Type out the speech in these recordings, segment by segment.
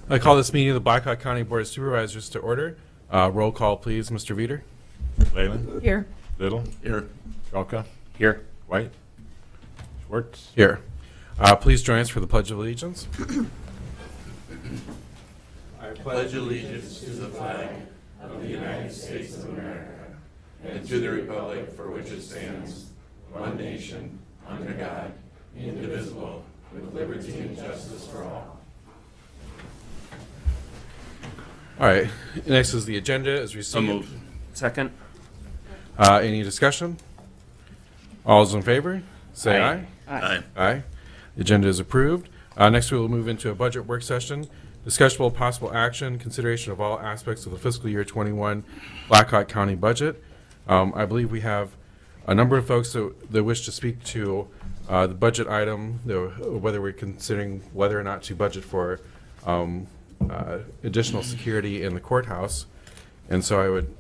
I call this meeting of the Blackhawk County Board of Supervisors to order. Roll call, please. Mr. Veeder. Leyland. Here. Little. Here. Shalka. Here. White. Schwartz. Here. Please join us for the Pledge of Allegiance. I pledge allegiance to the flag of the United States of America and to the republic for which it stands, one nation, under God, indivisible, with liberty and justice for all. All right. Next is the agenda as received. Second. Any discussion? All those in favor, say aye. Aye. Aye. The agenda is approved. Next, we will move into a budget work session. Discussionable possible action, consideration of all aspects of the fiscal year 21 Blackhawk County budget. I believe we have a number of folks that wish to speak to the budget item, whether we're considering whether or not to budget for additional security in the courthouse. And so I would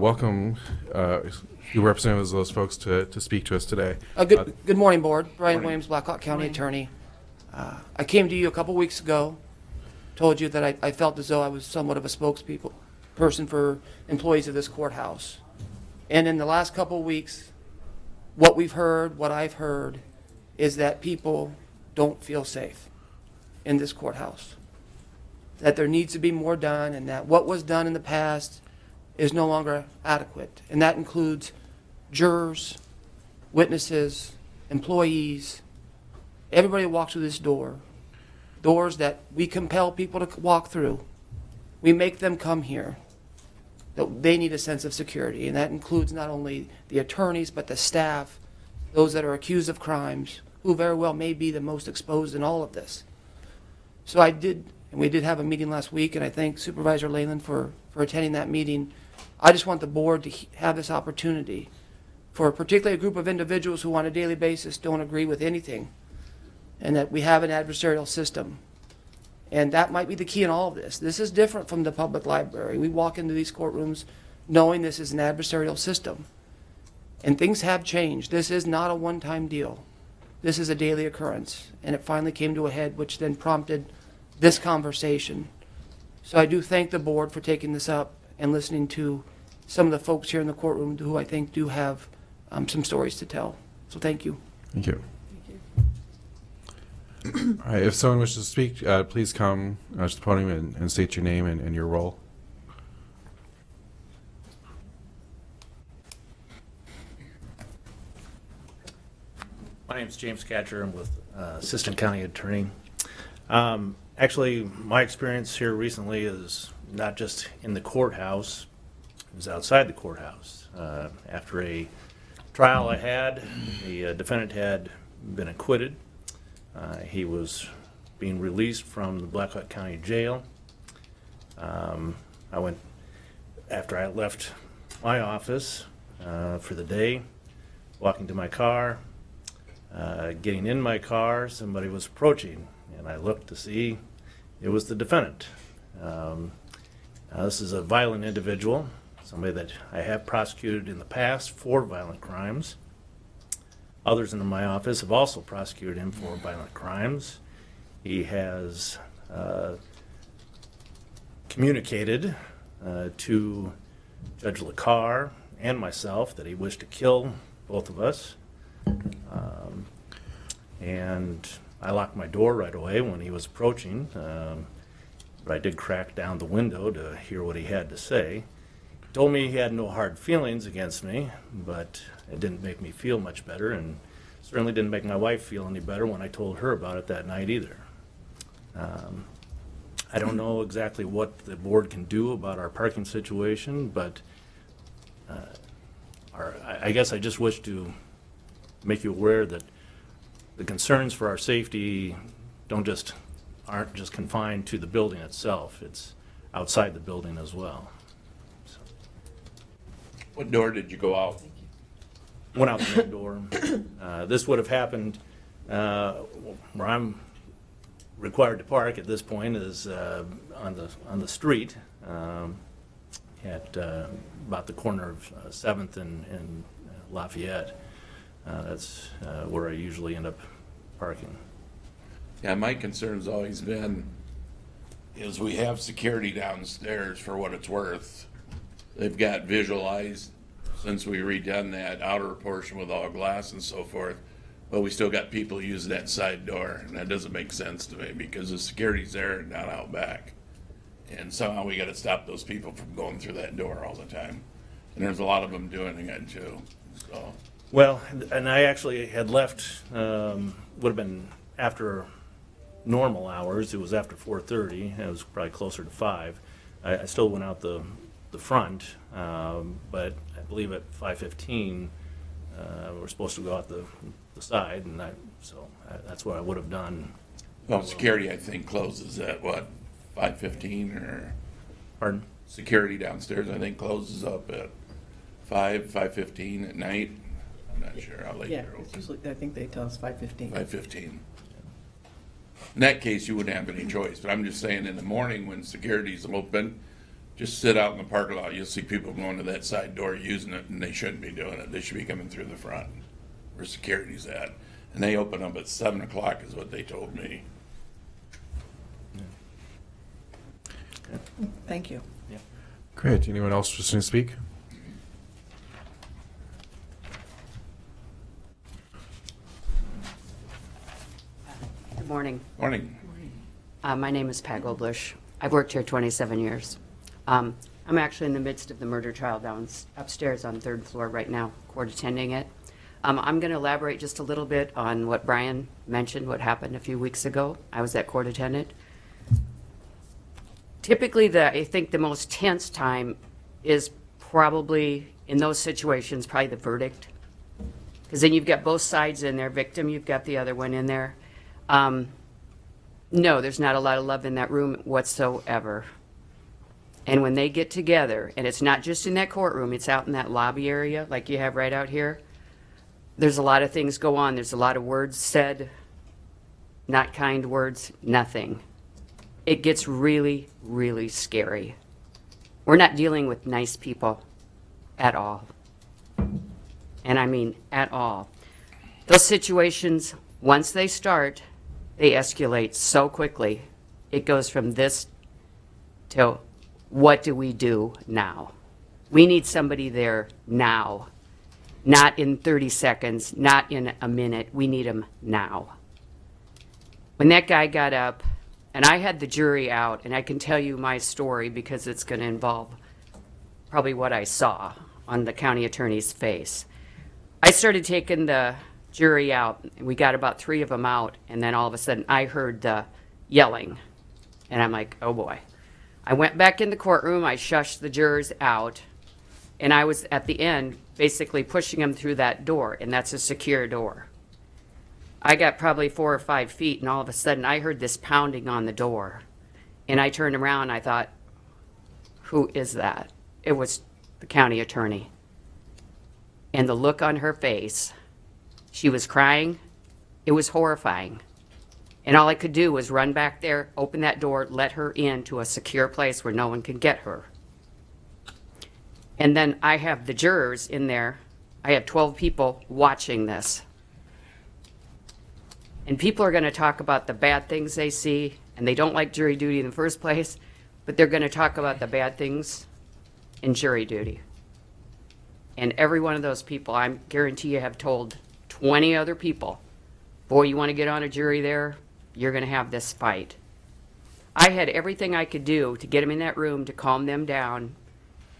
welcome the representatives of those folks to speak to us today. Good morning, Board. Brian Williams, Blackhawk County Attorney. I came to you a couple weeks ago, told you that I felt as though I was somewhat of a spokesperson for employees of this courthouse. And in the last couple weeks, what we've heard, what I've heard, is that people don't feel safe in this courthouse. That there needs to be more done, and that what was done in the past is no longer adequate. And that includes jurors, witnesses, employees, everybody who walks through this door, doors that we compel people to walk through. We make them come here. That they need a sense of security, and that includes not only the attorneys, but the staff, those that are accused of crimes, who very well may be the most exposed in all of this. So we did have a meeting last week, and I thank Supervisor Leyland for attending that meeting. I just want the board to have this opportunity for particularly a group of individuals who on a daily basis don't agree with anything, and that we have an adversarial system. And that might be the key in all of this. This is different from the public library. We walk into these courtrooms knowing this is an adversarial system. And things have changed. This is not a one-time deal. This is a daily occurrence. And it finally came to a head, which then prompted this conversation. So I do thank the board for taking this up and listening to some of the folks here in the courtroom who I think do have some stories to tell. So thank you. Thank you. All right, if someone wishes to speak, please come to the podium and state your name and your role. My name is James Catcher. I'm with Assistant County Attorney. Actually, my experience here recently is not just in the courthouse, it was outside the courthouse. After a trial I had, the defendant had been acquitted. He was being released from the Blackhawk County Jail. I went, after I left my office for the day, walking to my car, getting in my car, somebody was approaching, and I looked to see it was the defendant. This is a violent individual, somebody that I have prosecuted in the past for violent crimes. Others in my office have also prosecuted him for violent crimes. He has communicated to Judge LaCar and myself that he wished to kill both of us. And I locked my door right away when he was approaching, but I did crack down the window to hear what he had to say. He told me he had no hard feelings against me, but it didn't make me feel much better, and certainly didn't make my wife feel any better when I told her about it that night either. I don't know exactly what the board can do about our parking situation, but I guess I just wish to make you aware that the concerns for our safety aren't just confined to the building itself. It's outside the building as well. So, What door did you go out? went out the main door. This would have happened where I'm required to park at this point is on the street at about the corner of 7th and Lafayette. That's where I usually end up parking. Yeah, my concern's always been is we have security downstairs for what it's worth. They've got visualized since we redone that outer portion with all glass and so forth. But we still got people using that side door, and that doesn't make sense to me because the security's there and not out back. And somehow we gotta stop those people from going through that door all the time. And there's a lot of them doing it too, so. Well, and I actually had left, would have been after normal hours. It was after 4:30. It was probably closer to 5. I still went out the front, but I believe at 5:15, we're supposed to go out the side, and so that's what I would have done. Well, security, I think, closes at what, 5:15 or? Pardon? Security downstairs, I think, closes up at 5:15 at night. I'm not sure how late Yeah, they're it's open. usually, I think they tell us 5:15. 5:15. In that case, you wouldn't have any choice, but I'm just saying in the morning when security's open, just sit out in the parking lot. You'll see people going to that side door using it, and they shouldn't be doing it. They should be coming through the front where security's at. And they open up at 7 o'clock is what they told me. Thank you. Great. Anyone else wishing to speak? Good morning. Morning. My name is Pat Goldbush. I've worked here 27 years. I'm actually in the midst of the murder trial upstairs on 3rd floor right now, court attending it. I'm going to elaborate just a little bit on what Brian mentioned, what happened a few weeks ago. I was at court attendant. Typically, I think the most tense time is probably, in those situations, probably the verdict. Because then you've got both sides in there, victim, you've got the other one in there. No, there's not a lot of love in that room whatsoever. And when they get together, and it's not just in that courtroom, it's out in that lobby area like you have right out here, there's a lot of things go on. There's a lot of words said, not kind words, nothing. It gets really, really scary. We're not dealing with nice people at all. And I mean at all. Those situations, once they start, they escalate so quickly. It goes from this to what do we do now? We need somebody there now, not in 30 seconds, not in a minute. We need them now. When that guy got up, and I had the jury out, and I can tell you my story because it's going to involve probably what I saw on the county attorney's face. I started taking the jury out, and we got about 3 of them out, and then all of a sudden I heard the yelling, and I'm like, oh boy. I went back in the courtroom, I shushed the jurors out, and I was at the end basically pushing them through that door, and that's a secure door. I got probably 4 or 5 feet, and all of a sudden I heard this pounding on the door, and I turned around, and I thought, who is that? It was the county attorney. And the look on her face, she was crying. It was horrifying. And all I could do was run back there, open that door, let her into a secure place where no one could get her. And then I have the jurors in there. I have 12 people watching this. And people are going to talk about the bad things they see, and they don't like jury duty in the first place, but they're going to talk about the bad things in jury duty. And every one of those people, I guarantee you, have told 20 other people, boy, you want to get on a jury there, you're going to have this fight. I had everything I could do to get them in that room, to calm them down,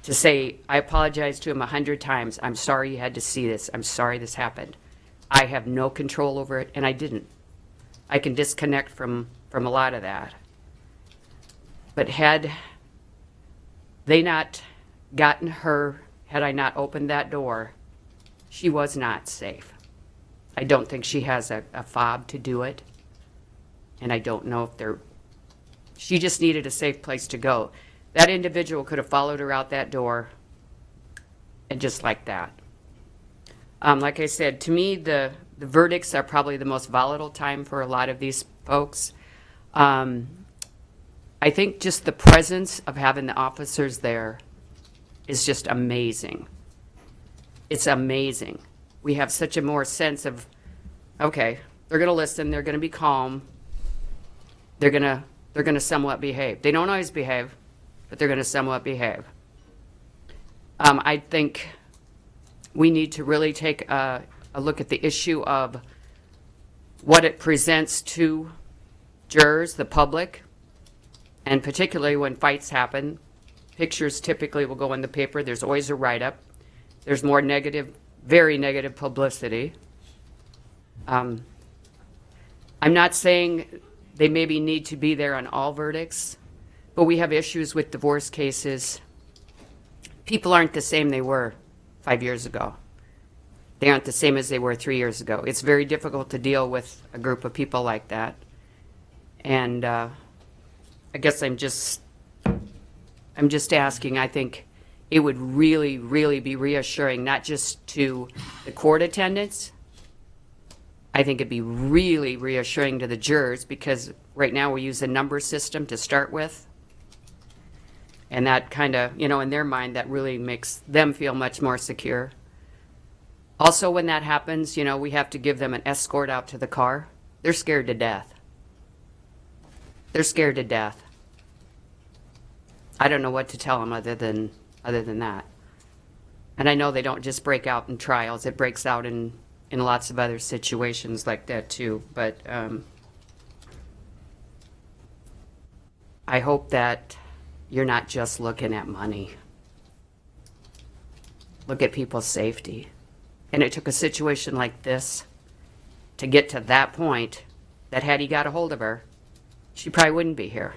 to say, I apologize to them 100 times. I'm sorry you had to see this. I'm sorry this happened. I have no control over it, and I didn't. I can disconnect from a lot of that. But had they not gotten her, had I not opened that door, she was not safe. I don't think she has a fob to do it. And I don't know if she just needed a safe place to go. That individual could have followed her out that door, and just like that. Like I said, to me, the verdicts are probably the most volatile time for a lot of these folks. I think just the presence of having the officers there is just amazing. It's amazing. We have such a more sense of, okay, they're going to listen, they're going to be calm, they're going to they're going to somewhat behave. They don't always behave, but they're going to somewhat behave. I think we need to really take a look at the issue of what it presents to jurors, the public, and particularly when fights happen. Pictures typically will go in the paper. There's always a write-up. There's more negative, very negative publicity. I'm not saying they maybe need to be there on all verdicts, but we have issues with divorce cases. People aren't the same they were 5 years ago. They aren't the same as they were 3 years ago. It's very difficult to deal with a group of people like that. And I guess I'm just asking, I think it would really, really be reassuring, not just to the court attendants. I think it'd be really reassuring to the jurors, because right now we use a number system to start with. And that kind of, in their mind, that really makes them feel much more secure. Also, when that happens, we have to give them an escort out to the car. They're scared to death. They're scared to death. I don't know what to tell them other than that. And I know they don't just break out in trials. It breaks out in lots of other situations like that too. But I hope that you're not just looking at money. Look at people's safety. And it took a situation like this to get to that point, that had he got a hold of her, she probably wouldn't be here.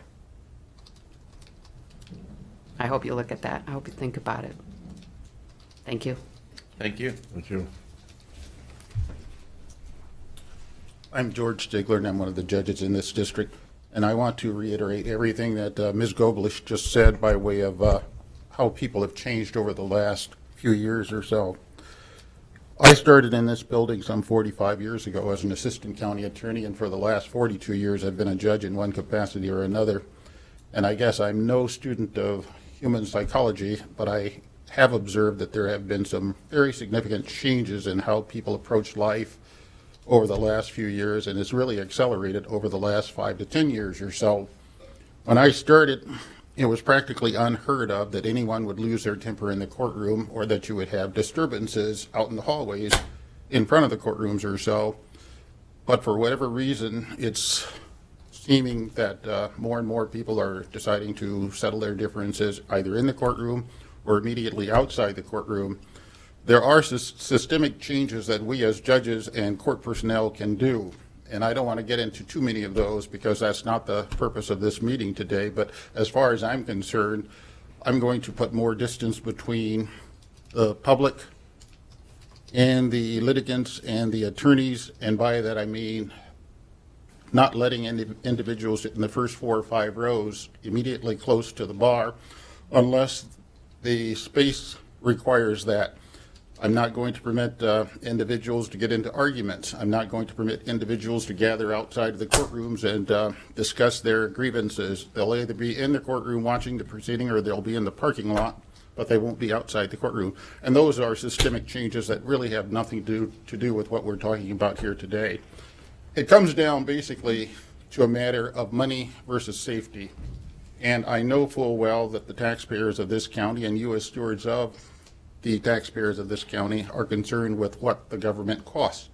I hope you look at that. I hope you think about it. Thank you. Thank you. Thank you. I'm George Stigler, and I'm one of the judges in this district. And I want to reiterate everything that Ms. Goblish just said by way of how people have changed over the last few years or so. I started in this building some 45 years ago as an assistant county attorney, and for the last 42 years I've been a judge in one capacity or another. And I guess I'm no student of human psychology, but I have observed that there have been some very significant changes in how people approach life over the last few years, and it's really accelerated over the last 5 to 10 years or so. When I started, it was practically unheard of that anyone would lose their temper in the courtroom, or that you would have disturbances out in the hallways in front of the courtrooms or so. But for whatever reason, it's seeming that more and more people are deciding to settle their differences either in the courtroom or immediately outside the courtroom. There are systemic changes that we as judges and court personnel can do. And I don't want to get into too many of those because that's not the purpose of this meeting today. But as far as I'm concerned, I'm going to put more distance between the public and the litigants and the attorneys. And by that I mean not letting individuals in the first 4 or 5 rows immediately close to the bar unless the space requires that. I'm not going to permit individuals to get into arguments. I'm not going to permit individuals to gather outside of the courtrooms and discuss their grievances. They'll either be in the courtroom watching the proceeding or they'll be in the parking lot, but they won't be outside the courtroom. And those are systemic changes that really have nothing to do with what we're talking about here today. It comes down basically to a matter of money versus safety. And I know full well that the taxpayers of this county and you as stewards of the taxpayers of this county are concerned with what the government costs.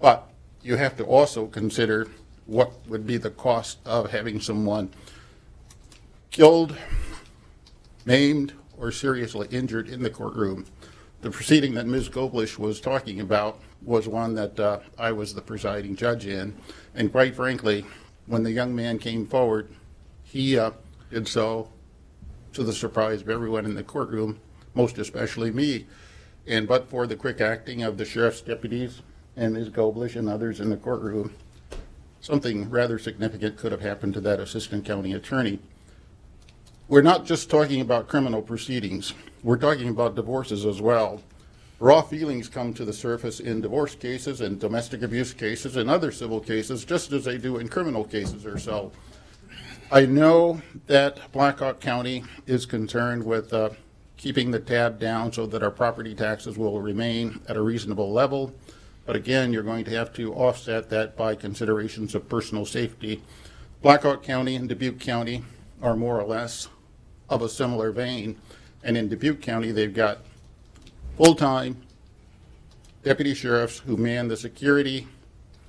But you have to also consider what would be the cost of having someone killed, maimed, or seriously injured in the courtroom. The proceeding that Ms. Goblish was talking about was one that I was the presiding judge in. And quite frankly, when the young man came forward, he did so to the surprise of everyone in the courtroom, most especially me. And but for the quick acting of the sheriff's deputies and Ms. Goblish and others in the courtroom, something rather significant could have happened to that assistant county attorney. We're not just talking about criminal proceedings. We're talking about divorces as well. Raw feelings come to the surface in divorce cases and domestic abuse cases and other civil cases, just as they do in criminal cases or so. I know that Blackhawk County is concerned with keeping the tab down so that our property taxes will remain at a reasonable level. But again, you're going to have to offset that by considerations of personal safety. Blackhawk County and Dubuque County are more or less of a similar vein. And in Dubuque County, they've got full-time deputy sheriffs who man the security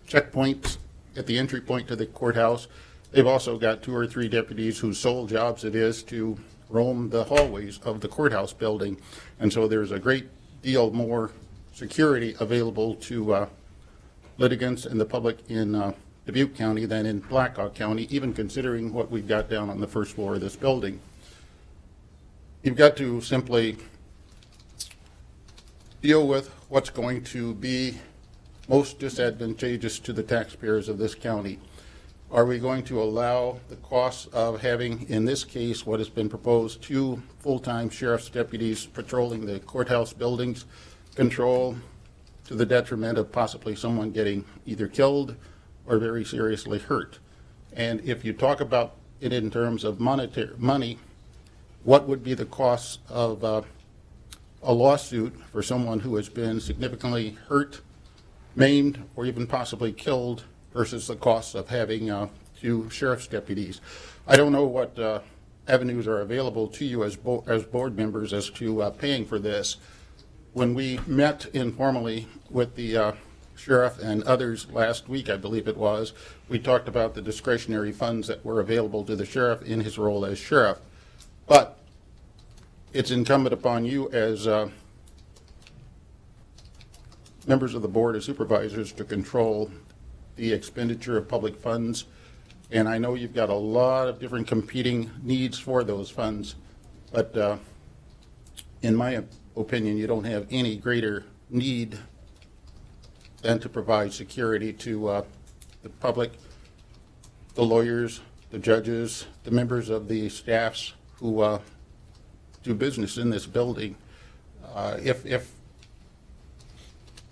checkpoints at the entry point to the courthouse. They've also got 2 or 3 deputies whose sole jobs it is to roam the hallways of the courthouse building. And so there's a great deal more security available to litigants and the public in Dubuque County than in Blackhawk County, even considering what we've got down on the first floor of this building. You've got to simply deal with what's going to be most disadvantageous to the taxpayers of this county. Are we going to allow the costs of having, in this case, what has been proposed, 2 full-time sheriff's deputies patrolling the courthouse buildings, control to the detriment of possibly someone getting either killed or very seriously hurt? And if you talk about it in terms of money, what would be the cost of a lawsuit for someone who has been significantly hurt, maimed, or even possibly killed versus the cost of having 2 sheriff's deputies? I don't know what avenues are available to you as board members as to paying for this. When we met informally with the sheriff and others last week, I believe it was, we talked about the discretionary funds that were available to the sheriff in his role as sheriff. But it's incumbent upon you as members of the Board of Supervisors to control the expenditure of public funds. And I know you've got a lot of different competing needs for those funds, but in my opinion, you don't have any greater need than to provide security to the public, the lawyers, the judges, the members of the staffs who do business in this building. If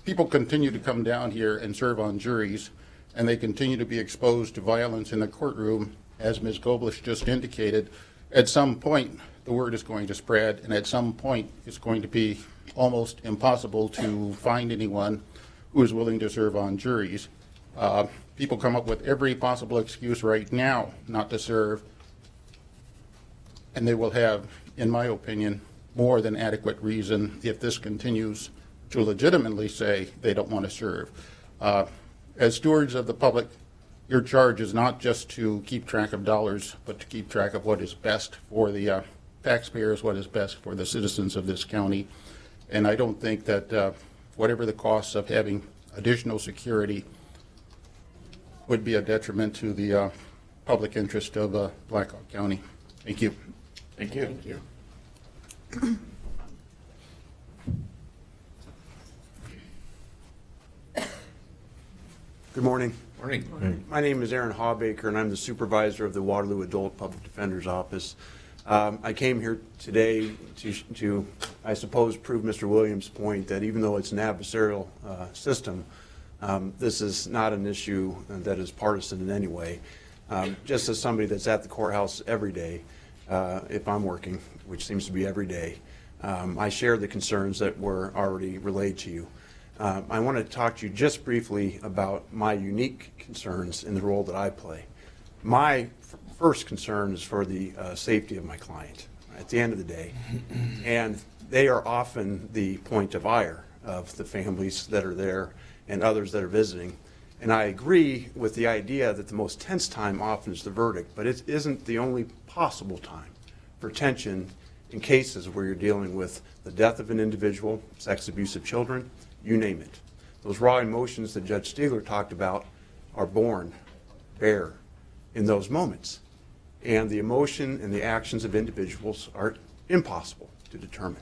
people continue to come down here and serve on juries, and they continue to be exposed to violence in the courtroom, as Ms. Goblish just indicated, at some point the word is going to spread, and at some point it's going to be almost impossible to find anyone who is willing to serve on juries. People come up with every possible excuse right now not to serve, and they will have, in my opinion, more than adequate reason if this continues to legitimately say they don't want to serve. As stewards of the public, your charge is not just to keep track of dollars, but to keep track of what is best for the taxpayers, what is best for the citizens of this county. And I don't think that whatever the costs of having additional security would be a detriment to the public interest of Blackhawk County. Thank you. Thank you. Thank you. Good morning. Morning. My name is Aaron Hawbaker, and I'm the supervisor of the Waterloo Adult Public Defender's Office. I came here today to, I suppose, prove Mr. Williams' point that even though it's an adversarial system, this is not an issue that is partisan in any way. Just as somebody that's at the courthouse every day, if I'm working, which seems to be every day, I share the concerns that were already relayed to you. I want to talk to you just briefly about my unique concerns in the role that I play. My first concern is for the safety of my client at the end of the day, and they are often the point of ire of the families that are there and others that are visiting. And I agree with the idea that the most tense time often is the verdict, but it isn't the only possible time for tension in cases where you're dealing with the death of an individual, sex abuse of children, you name it. Those raw emotions that Judge Stiegler talked about are born, bare in those moments. And the emotion and the actions of individuals are impossible to determine.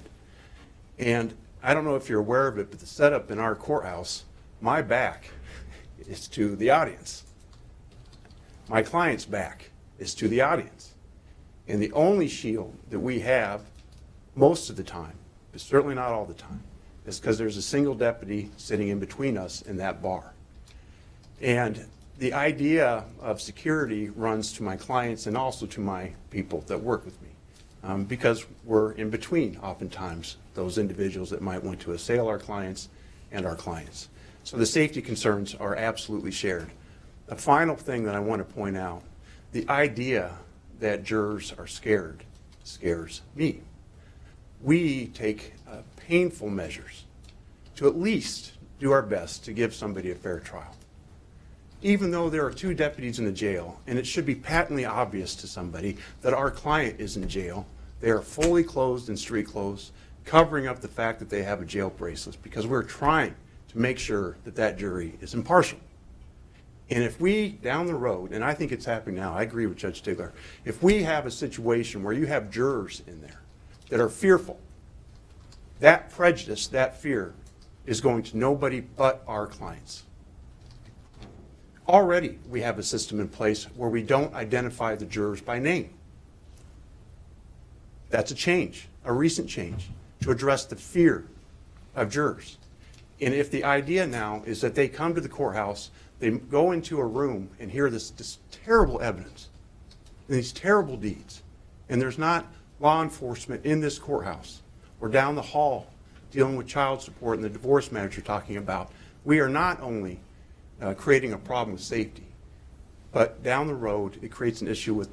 And I don't know if you're aware of it, but the setup in our courthouse, my back is to the audience. My client's back is to the audience. And the only shield that we have most of the time, but certainly not all the time, is because there's a single deputy sitting in between us in that bar. And the idea of security runs to my clients and also to my people that work with me, because we're in between oftentimes those individuals that might want to assail our clients and our clients. So the safety concerns are absolutely shared. The final thing that I want to point out, The idea that jurors are scared scares me. We take painful measures to at least do our best to give somebody a fair trial. Even though there are 2 deputies in the jail, and it should be patently obvious to somebody that our client is in jail, they are fully clothed in street clothes, covering up the fact that they have a jail bracelet, because we're trying to make sure that that jury is impartial. And if we, down the road, and I think it's happening now, I agree with Judge Stigler, if we have a situation where you have jurors in there that are fearful, that prejudice, that fear, is going to nobody but our clients. Already, we have a system in place where we don't identify the jurors by name. That's a change, a recent change, to address the fear of jurors. And if the idea now is that they come to the courthouse, they go into a room and hear this terrible evidence, and these terrible deeds, and there's not law enforcement in this courthouse, or down the hall dealing with child support and the divorce matters you're talking about, we are not only creating a problem with safety, but down the road it creates an issue with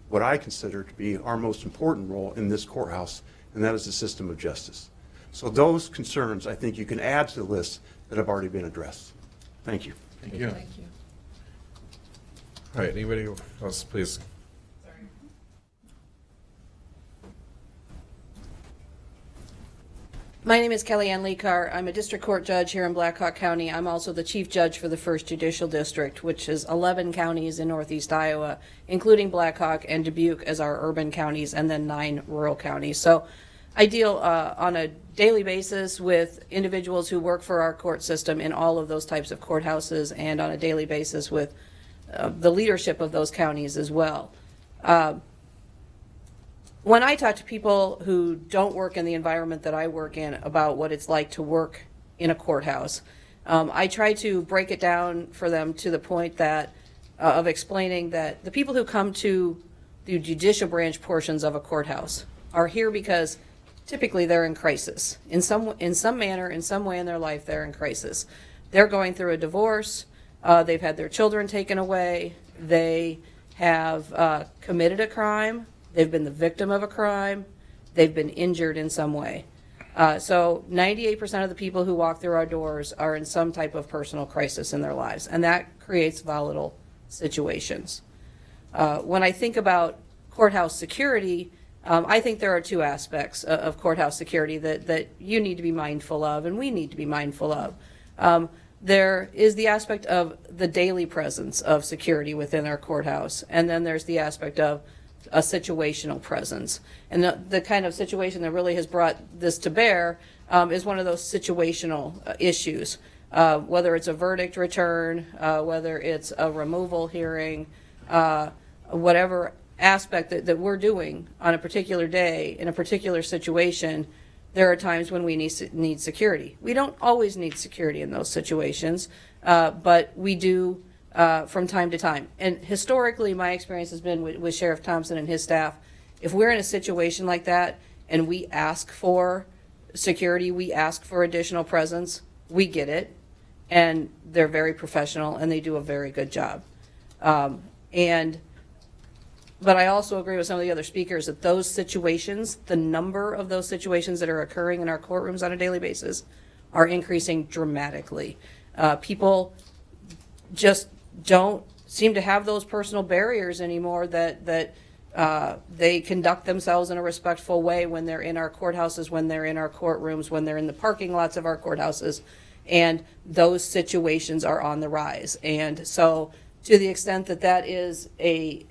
what I consider to be our most important role in this courthouse, and that is the system of justice. So those concerns, I think you can add to the list that have already been addressed. Thank you. Thank you. All right, anybody else, please? My name is Kelly Ann Leekar. I'm a district court judge here in Black Hawk County. I'm also the chief judge for the 1st Judicial District, which is 11 counties in northeast Iowa, including Black Hawk and Dubuque as our urban counties, and then 9 rural counties. So I deal on a daily basis with individuals who work for our court system in all of those types of courthouses, and on a daily basis with the leadership of those counties as well. When I talk to people who don't work in the environment that I work in about what it's like to work in a courthouse, I try to break it down for them to the point that of explaining that the people who come to the judicial branch portions of a courthouse are here because typically they're in crisis. In some manner, in some way in their life, they're in crisis. They're going through a divorce. They've had their children taken away. They have committed a crime. They've been the victim of a crime. They've been injured in some way. So 98% of the people who walk through our doors are in some type of personal crisis in their lives, and that creates volatile situations. When I think about courthouse security, I think there are 2 aspects of courthouse security that you need to be mindful of, and we need to be mindful of. There is the aspect of the daily presence of security within our courthouse, and then there's the aspect of a situational presence. And the kind of situation that really has brought this to bear is one of those situational issues, whether it's a verdict return, whether it's a removal hearing, whatever aspect that we're doing on a particular day in a particular situation. There are times when we need security. We don't always need security in those situations, but we do from time to time. And historically, my experience has been with Sheriff Thompson and his staff. If we're in a situation like that and we ask for security, we ask for additional presence, we get it. And they're very professional and they do a very good job. But I also agree with some of the other speakers that those situations, the number of those situations that are occurring in our courtrooms on a daily basis are increasing dramatically. People just don't seem to have those personal barriers anymore that they conduct themselves in a respectful way when they're in our courthouses, when they're in our courtrooms, when they're in the parking lots of our courthouses, and those situations are on the rise. And so to the extent that that is a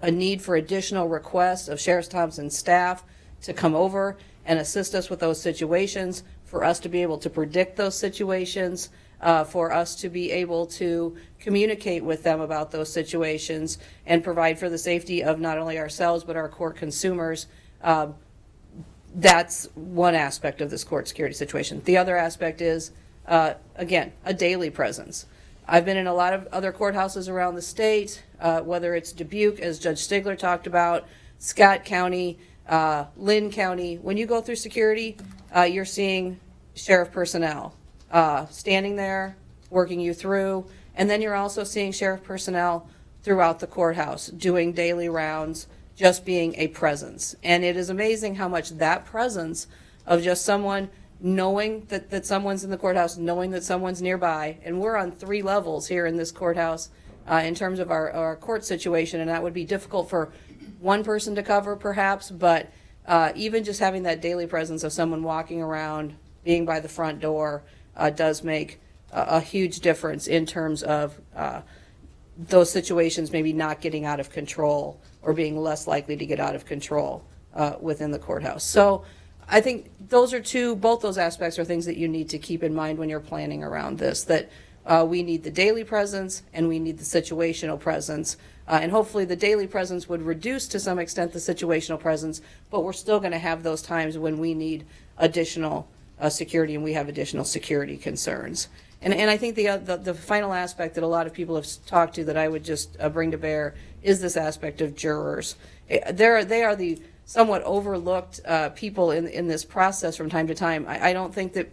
need for additional requests of Sheriff Thompson's staff to come over and assist us with those situations, for us to be able to predict those situations, for us to be able to communicate with them about those situations and provide for the safety of not only ourselves but our court consumers. That's one aspect of this court security situation. The other aspect is, again, a daily presence. I've been in a lot of other courthouses around the state, whether it's Dubuque, as Judge Stigler talked about, Scott County, Lynn County. When you go through security, you're seeing sheriff personnel standing there, working you through, and then you're also seeing sheriff personnel throughout the courthouse, doing daily rounds, just being a presence. And it is amazing how much that presence of just someone knowing that someone's in the courthouse, knowing that someone's nearby, and we're on 3 levels here in this courthouse in terms of our court situation, and that would be difficult for one person to cover perhaps, but even just having that daily presence of someone walking around, being by the front door, does make a huge difference in terms of those situations maybe not getting out of control or being less likely to get out of control within the courthouse. So I think those are both those aspects are things that you need to keep in mind when you're planning around this, that we need the daily presence and we need the situational presence. And hopefully the daily presence would reduce to some extent the situational presence, but we're still going to have those times when we need additional security and we have additional security concerns. And I think the final aspect that a lot of people have talked to that I would just bring to bear is this aspect of jurors. They are the somewhat overlooked people in this process from time to time. I don't think that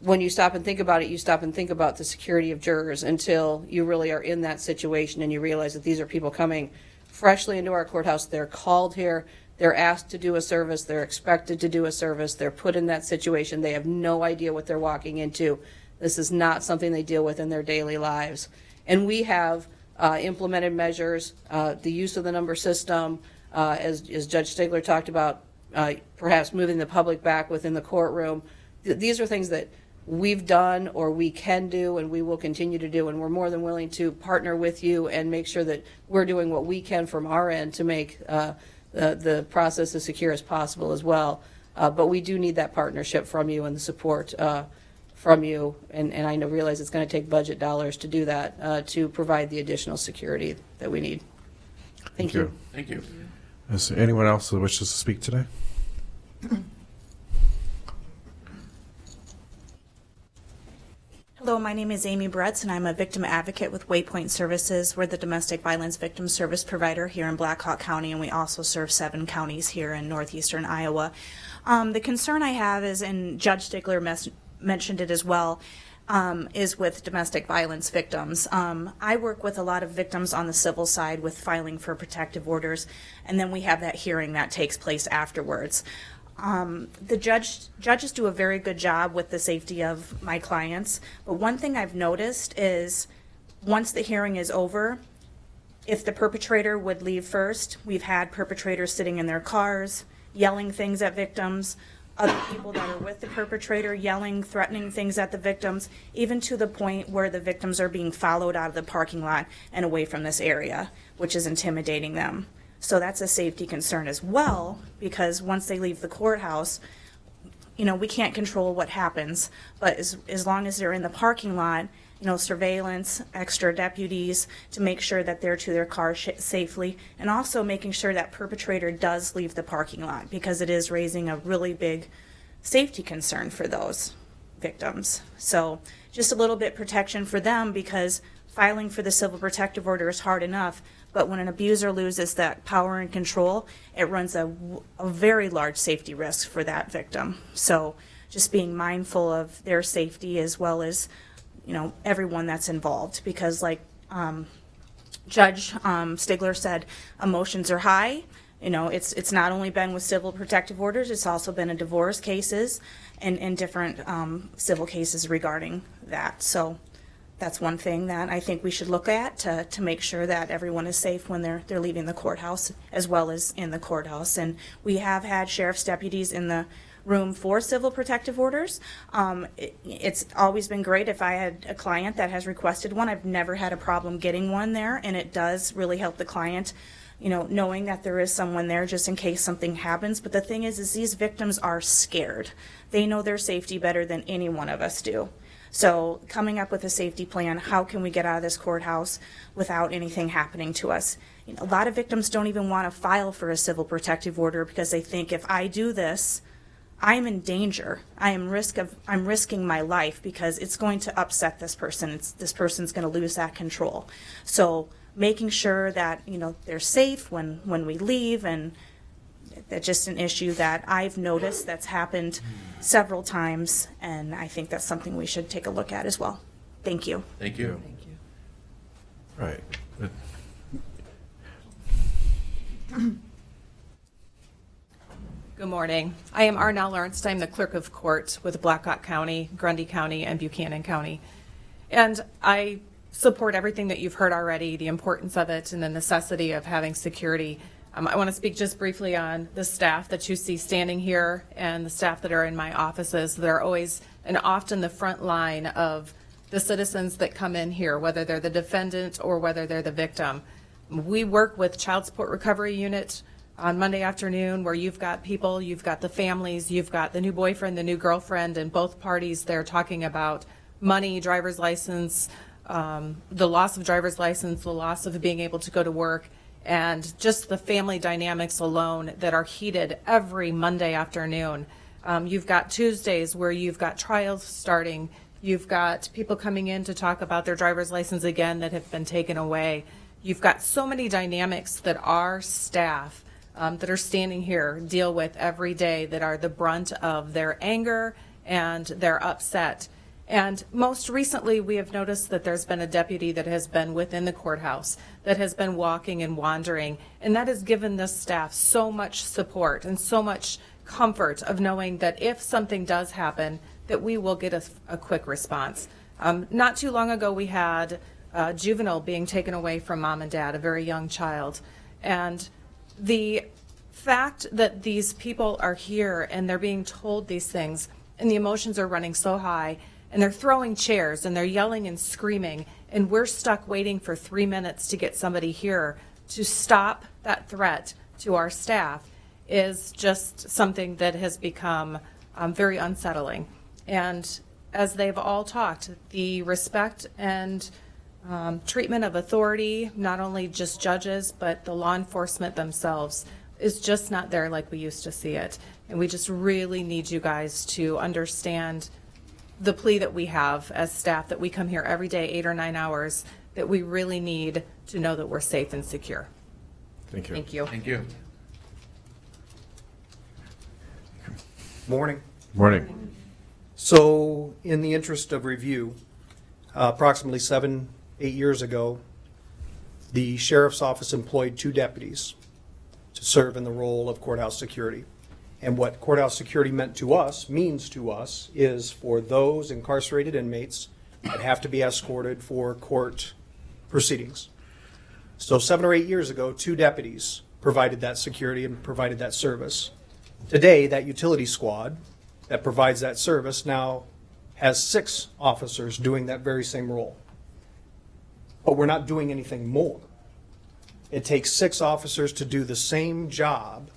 when you stop and think about it, you stop and think about the security of jurors until you really are in that situation and you realize that these are people coming freshly into our courthouse. They're called here. They're asked to do a service. They're expected to do a service. They're put in that situation. They have no idea what they're walking into. This is not something they deal with in their daily lives. And we have implemented measures, the use of the number system, as Judge Stigler talked about, perhaps moving the public back within the courtroom. These are things that we've done or we can do and we will continue to do, and we're more than willing to partner with you and make sure that we're doing what we can from our end to make the process as secure as possible as well. But we do need that partnership from you and the support from you, and I realize it's going to take budget dollars to do that, to provide the additional security that we need. Thank you. Thank you. Is there anyone else that wishes to speak today? Hello, my name is Amy Bretz, and I'm a victim advocate with Waypoint Services. We're the domestic violence victim service provider here in Black Hawk County, and we also serve 7 counties here in northeastern Iowa. The concern I have is, and Judge Stigler mentioned it as well, is with domestic violence victims. I work with a lot of victims on the civil side with filing for protective orders, and then we have that hearing that takes place afterwards. The judges do a very good job with the safety of my clients, but one thing I've noticed is once the hearing is over, if the perpetrator would leave first, we've had perpetrators sitting in their cars, yelling things at victims, other people that are with the perpetrator yelling, threatening things at the victims, even to the point where the victims are being followed out of the parking lot and away from this area, which is intimidating them. So that's a safety concern as well, because once they leave the courthouse, we can't control what happens, but as long as they're in the parking lot, surveillance, extra deputies to make sure that they're to their car safely, and also making sure that perpetrator does leave the parking lot, because it is raising a really big safety concern for those victims. So just a little bit protection for them, because filing for the civil protective order is hard enough, but when an abuser loses that power and control, it runs a very large safety risk for that victim. So just being mindful of their safety as well as everyone that's involved, because like Judge Stigler said, emotions are high. It's not only been with civil protective orders, it's also been in divorce cases and different civil cases regarding that. So that's one thing that I think we should look at to make sure that everyone is safe when they're leaving the courthouse as well as in the courthouse. And we have had sheriff's deputies in the room for civil protective orders. It's always been great if I had a client that has requested one. I've never had a problem getting one there, and it does really help the client, knowing that there is someone there just in case something happens. But the thing is these victims are scared. They know their safety better than any one of us do. So coming up with a safety plan, how can we get out of this courthouse without anything happening to us? A lot of victims don't even want to file for a civil protective order because they think if I do this, I'm in danger. I'm risking my life because it's going to upset this person. This person's going to lose that control. So making sure that they're safe when we leave, and that's just an issue that I've noticed that's happened several times, and I think that's something we should take a look at as well. Thank you. Thank you. Right. morning. I am Arnell Ernst. I'm the clerk of court with Blackhawk County, Grundy County, and Buchanan County. And I support everything that you've heard already, the importance of it and the necessity of having security. I want to speak just briefly on the staff that you see standing here and the staff that are in my offices. They're always and often the front line of the citizens that come in here, whether they're the defendant or whether they're the victim. We work with Child Support Recovery Unit on Monday afternoon, where you've got people, you've got the families, you've got the new boyfriend, the new girlfriend, and both parties they're talking about money, driver's license, the loss of driver's license, the loss of being able to go to work, and just the family dynamics alone that are heated every Monday afternoon. You've got Tuesdays where you've got trials starting. You've got people coming in to talk about their driver's license again that have been taken away. You've got so many dynamics that our staff that are standing here deal with every day that are the brunt of their anger and their upset. And most recently, we have noticed that there's been a deputy that has been within the courthouse that has been walking and wandering, and that has given this staff so much support and so much comfort of knowing that if something does happen, that we will get a quick response. Not too long ago, we had a juvenile being taken away from mom and dad, a very young child. And the fact that these people are here and they're being told these things and the emotions are running so high and they're throwing chairs and they're yelling and screaming and we're stuck waiting for 3 minutes to get somebody here to stop that threat to our staff is just something that has become very unsettling. And as they've all talked, the respect and treatment of authority, not only just judges, but the law enforcement themselves, is just not there like we used to see it. And we just really need you guys to understand the plea that we have as staff, that we come here every day, 8 or 9 hours, that we really need to know that we're safe and secure. Thank you. Thank you. Thank you. Morning. Morning. So, in the interest of review, approximately 7-8 years ago, the sheriff's office employed 2 deputies to serve in the role of courthouse security. And what courthouse security means to us, is for those incarcerated inmates that have to be escorted for court proceedings. So 7 or 8 years ago, 2 deputies provided that security and provided that service. Today, that utility squad that provides that service now has 6 officers doing that very same role. But we're not doing anything more. It takes 6 officers to do the same job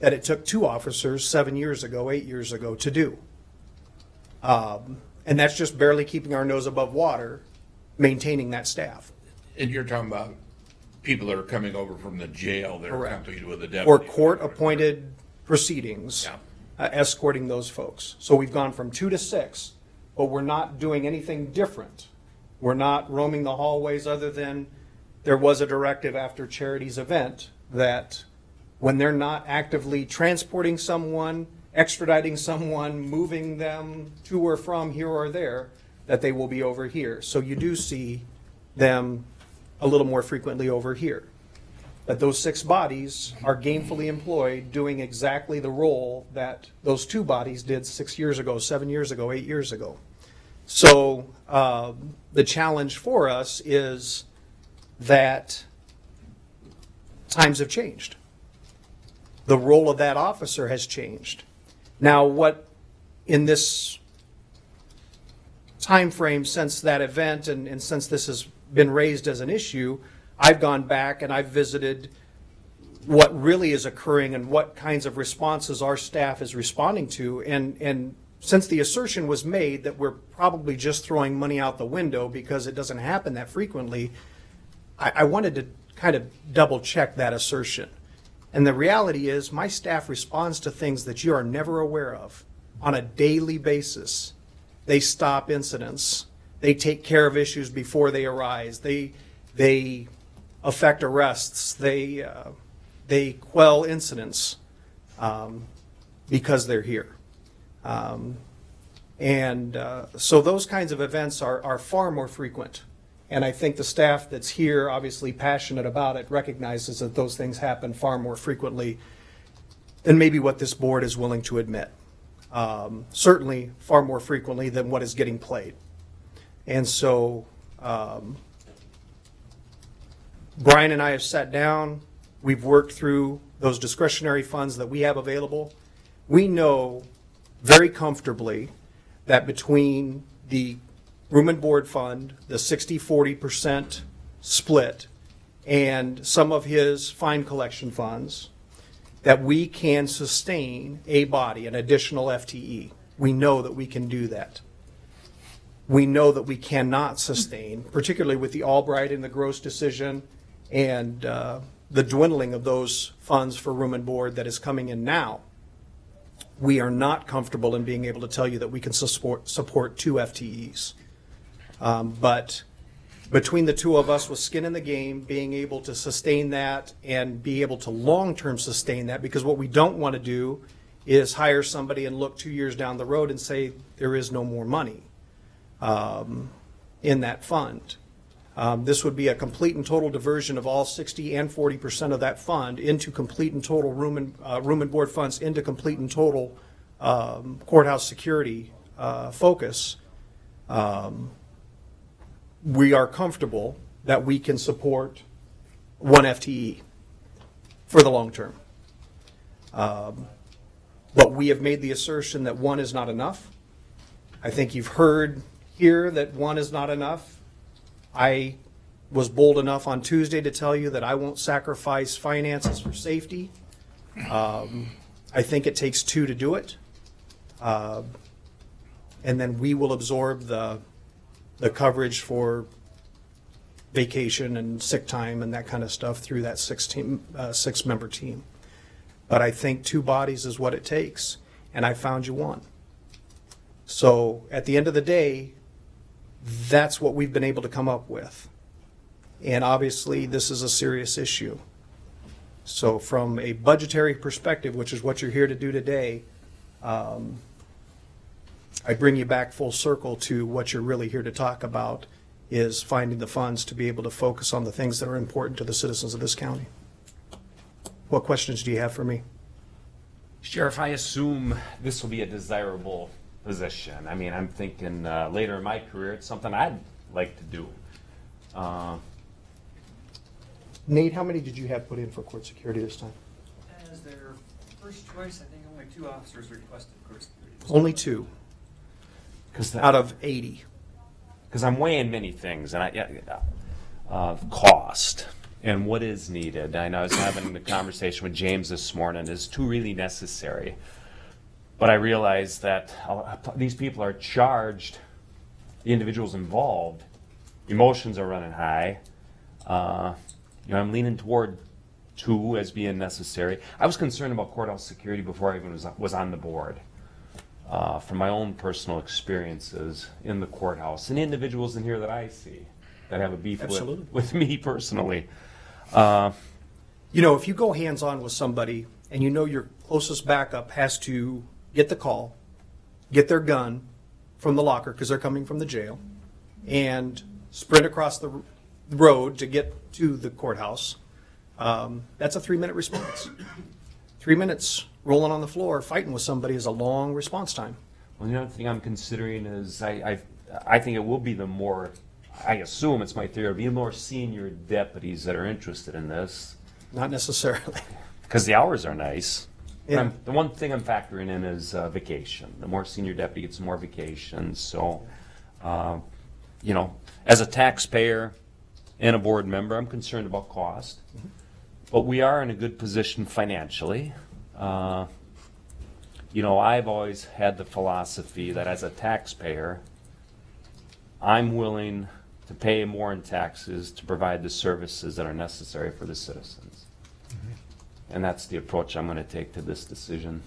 that it took 2 officers 7 years ago, 8 years ago to do. And that's just barely keeping our nose above water, maintaining that staff. And you're talking about people that are coming over from the jail that are Correct. coming with a deputy. Or court-appointed proceedings, Yeah. escorting those folks. So we've gone from 2 to 6, but we're not doing anything different. We're not roaming the hallways, other than there was a directive after Charity's event that when they're not actively transporting someone, extraditing someone, moving them to or from here or there, that they will be over here. So you do see them a little more frequently over here. But those 6 bodies are gainfully employed doing exactly the role that those 2 bodies did 6 years ago, 7 years ago, 8 years ago. So the challenge for us is that times have changed. The role of that officer has changed. Now, what in this time frame since that event and since this has been raised as an issue, I've gone back and I've visited what really is occurring and what kinds of responses our staff is responding to. And since the assertion was made that we're probably just throwing money out the window because it doesn't happen that frequently, I wanted to kind of double check that assertion. And the reality is my staff responds to things that you are never aware of on a daily basis. They stop incidents. They take care of issues before they arise. They affect arrests. They quell incidents because they're here. So those kinds of events are far more frequent. And I think the staff that's here, obviously passionate about it, recognizes that those things happen far more frequently. than maybe what this board is willing to admit. Certainly far more frequently than what is getting played. And so Brian and I have sat down, we've worked through those discretionary funds that we have available. We know very comfortably that between the room and board fund, the 60-40% split, and some of his fine collection funds, that we can sustain a body, an additional FTE. We know that we can do that. We know that we cannot sustain, particularly with the Albright and the Gross decision and the dwindling of those funds for room and board that is coming in now. We are not comfortable in being able to tell you that we can support 2 FTEs. But between the two of us with skin in the game, being able to sustain that and be able to long-term sustain that, because what we don't want to do is hire somebody and look 2 years down the road and say there is no more money in that fund. This would be a complete and total diversion of all 60 and 40% of that fund into complete and total room and board funds into complete and total courthouse security focus. We are comfortable that we can support 1 FTE for the long term. But we have made the assertion that 1 is not enough. I think you've heard here that 1 is not enough. I was bold enough on Tuesday to tell you that I won't sacrifice finances for safety. I think it takes 2 to do it. And then we will absorb the coverage for vacation and sick time and that kind of stuff through that 6-member team. But I think 2 bodies is what it takes, and I found you 1. So at the end of the day, that's what we've been able to come up with. And obviously, this is a serious issue. So from a budgetary perspective, which is what you're here to do today, I bring you back full circle to what you're really here to talk about, is finding the funds to be able to focus on the things that are important to the citizens of this county. What questions do you have for me? Sheriff, I assume this will be a desirable position. I mean, I'm thinking later in my career, it's something I'd like to do. Nate, how many did you have put in for court security this time? As their first choice, I think only 2 officers requested court security. Only 2 out of 80. Because I'm weighing many things, and cost and what is needed. I know I was having a conversation with James this morning. Is 2 really necessary? But I realize that these people are charged, the individuals involved, emotions are running high. I'm leaning toward 2 as being necessary. I was concerned about courthouse security before I even was on the board. From my own personal experiences in the courthouse and individuals in here that I see that have a beef with me personally. If you go hands-on with somebody and you know your closest backup has to get the call, get their gun from the locker because they're coming from the jail, and sprint across the road to get to the courthouse, that's a 3-minute response. 3 minutes rolling on the floor fighting with somebody is a long response time. Well, the other thing I'm considering is I think it will be the more, I assume it's my theory, it'll be more senior deputies that are interested in this. Not necessarily. Because the hours are nice. Yeah. The one thing I'm factoring in is vacation. The more senior deputy gets more vacation. So, as a taxpayer and a board member, I'm concerned about cost. Mm-hmm. But we are in a good position financially. I've always had the philosophy that as a taxpayer, I'm willing to pay more in taxes to provide the services that are necessary for the citizens. Mm-hmm. And that's the approach I'm going to take to this decision.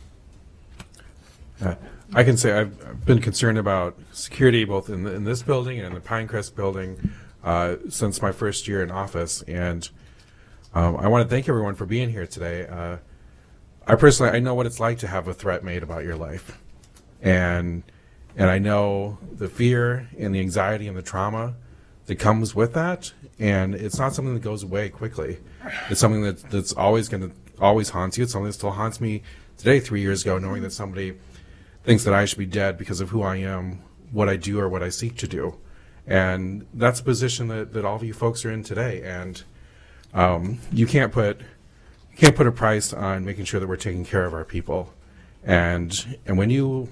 I can say I've been concerned about security both in this building and in the Pinecrest building since my first year in office, and I want to thank everyone for being here today. I know what it's like to have a threat made about your life, and I know the fear and the anxiety and the trauma that comes with that, and it's not something that goes away quickly. It's something that's always going to always haunts you. It's something that still haunts me today, 3 years ago, knowing that somebody thinks that I should be dead because of who I am, what I do, or what I seek to do. And that's a position that all of you folks are in today. And you can't put a price on making sure that we're taking care of our people. And when you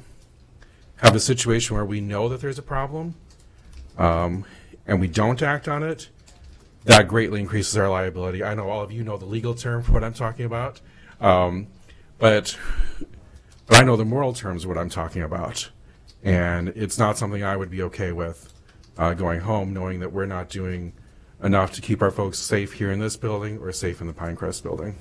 have a situation where we know that there's a problem, and we don't act on it, that greatly increases our liability. I know all of you know the legal term for what I'm talking about, but I know the moral terms of what I'm talking about. And it's not something I would be okay with going home, knowing that we're not doing enough to keep our folks safe here in this building or safe in the Pinecrest building.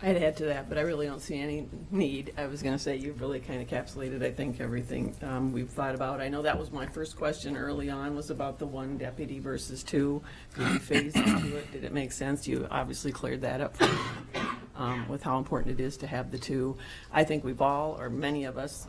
I'd add to that, but I really don't see any need. I was going to say you've really kind of encapsulated, I think, everything we've thought about. I know that was my first question early on, was about the one deputy versus two. Did you phase into it? Did it make sense? You obviously cleared that up for me, with how important it is to have the two. I think we've all, or many of us,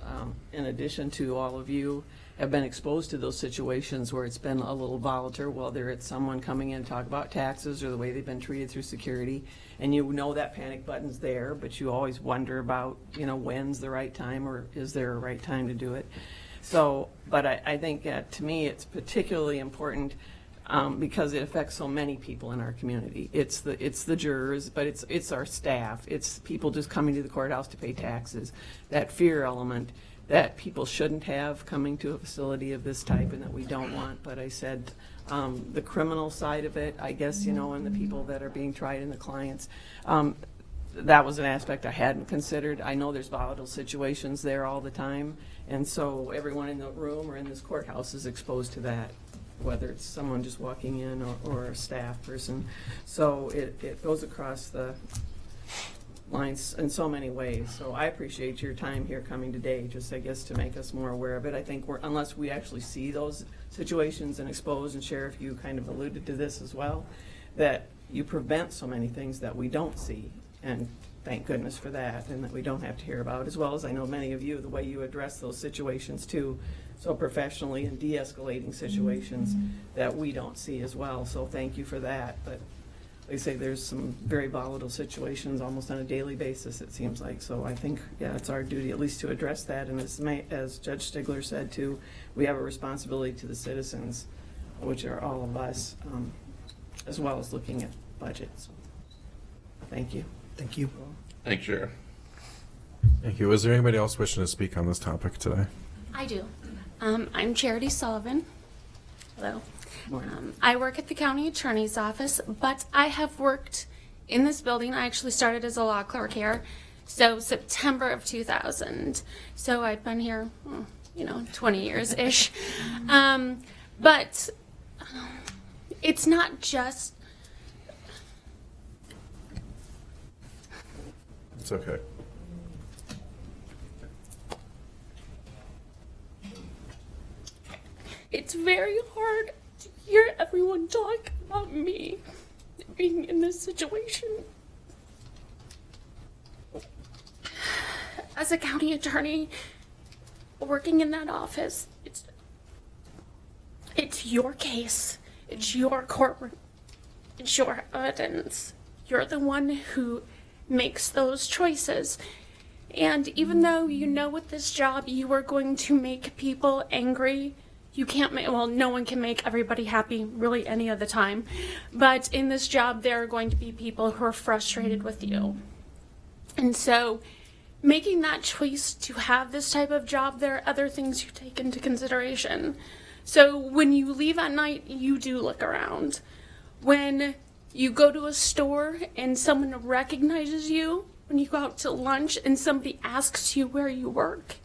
in addition to all of you, have been exposed to those situations where it's been a little volatile, whether it's someone coming in to talk about taxes or the way they've been treated through security. And you know that panic button's there, but you always wonder about, when's the right time, or is there a right time to do it? So, but I think to me it's particularly important because it affects so many people in our community. It's the jurors, but it's our staff. It's people just coming to the courthouse to pay taxes. That fear element that people shouldn't have coming to a facility of this type and that we don't want. But I said the criminal side of it, I guess, and the people that are being tried and the clients, that was an aspect I hadn't considered. I know there's volatile situations there all the time, and so everyone in the room or in this courthouse is exposed to that, whether it's someone just walking in or a staff person. So it goes across the lines in so many ways. So I appreciate your time here coming today, just I guess to make us more aware of it. I think unless we actually see those situations and expose, and Sheriff, you kind of alluded to this as well, that you prevent so many things that we don't see, and thank goodness for that, and that we don't have to hear about, as well as I know many of you, the way you address those situations too, so professionally, and de-escalating situations that we don't see as well. So thank you for that. But they say there's some very volatile situations almost on a daily basis, it seems like. So I think, yeah, it's our duty at least to address that. And as Judge Stigler said too, we have a responsibility to the citizens, which are all of us, as well as looking at budgets. Thank you. Thank you. Thanks, Sheriff. Thank you. Is there anybody else wishing to speak on this topic today? I do. I'm Charity Sullivan. Hello. I work at the county attorney's office, but I have worked in this building. I actually started as a law clerk here, so September of 2000. So I've been here, 20 years-ish. But it's not just... It's okay. It's very hard to hear everyone talk about me being in this situation. As a county attorney, working in that office, it's your case, it's your courtroom, it's your evidence. You're the one who makes those choices. And even though you know with this job you are going to make people angry, you can't make, well, no one can make everybody happy really any of the time. But in this job, there are going to be people who are frustrated with you. And so making that choice to have this type of job, there are other things you take into consideration. So when you leave at night, you do look around. When you go to a store and someone recognizes you, when you go out to lunch and somebody asks you where you work,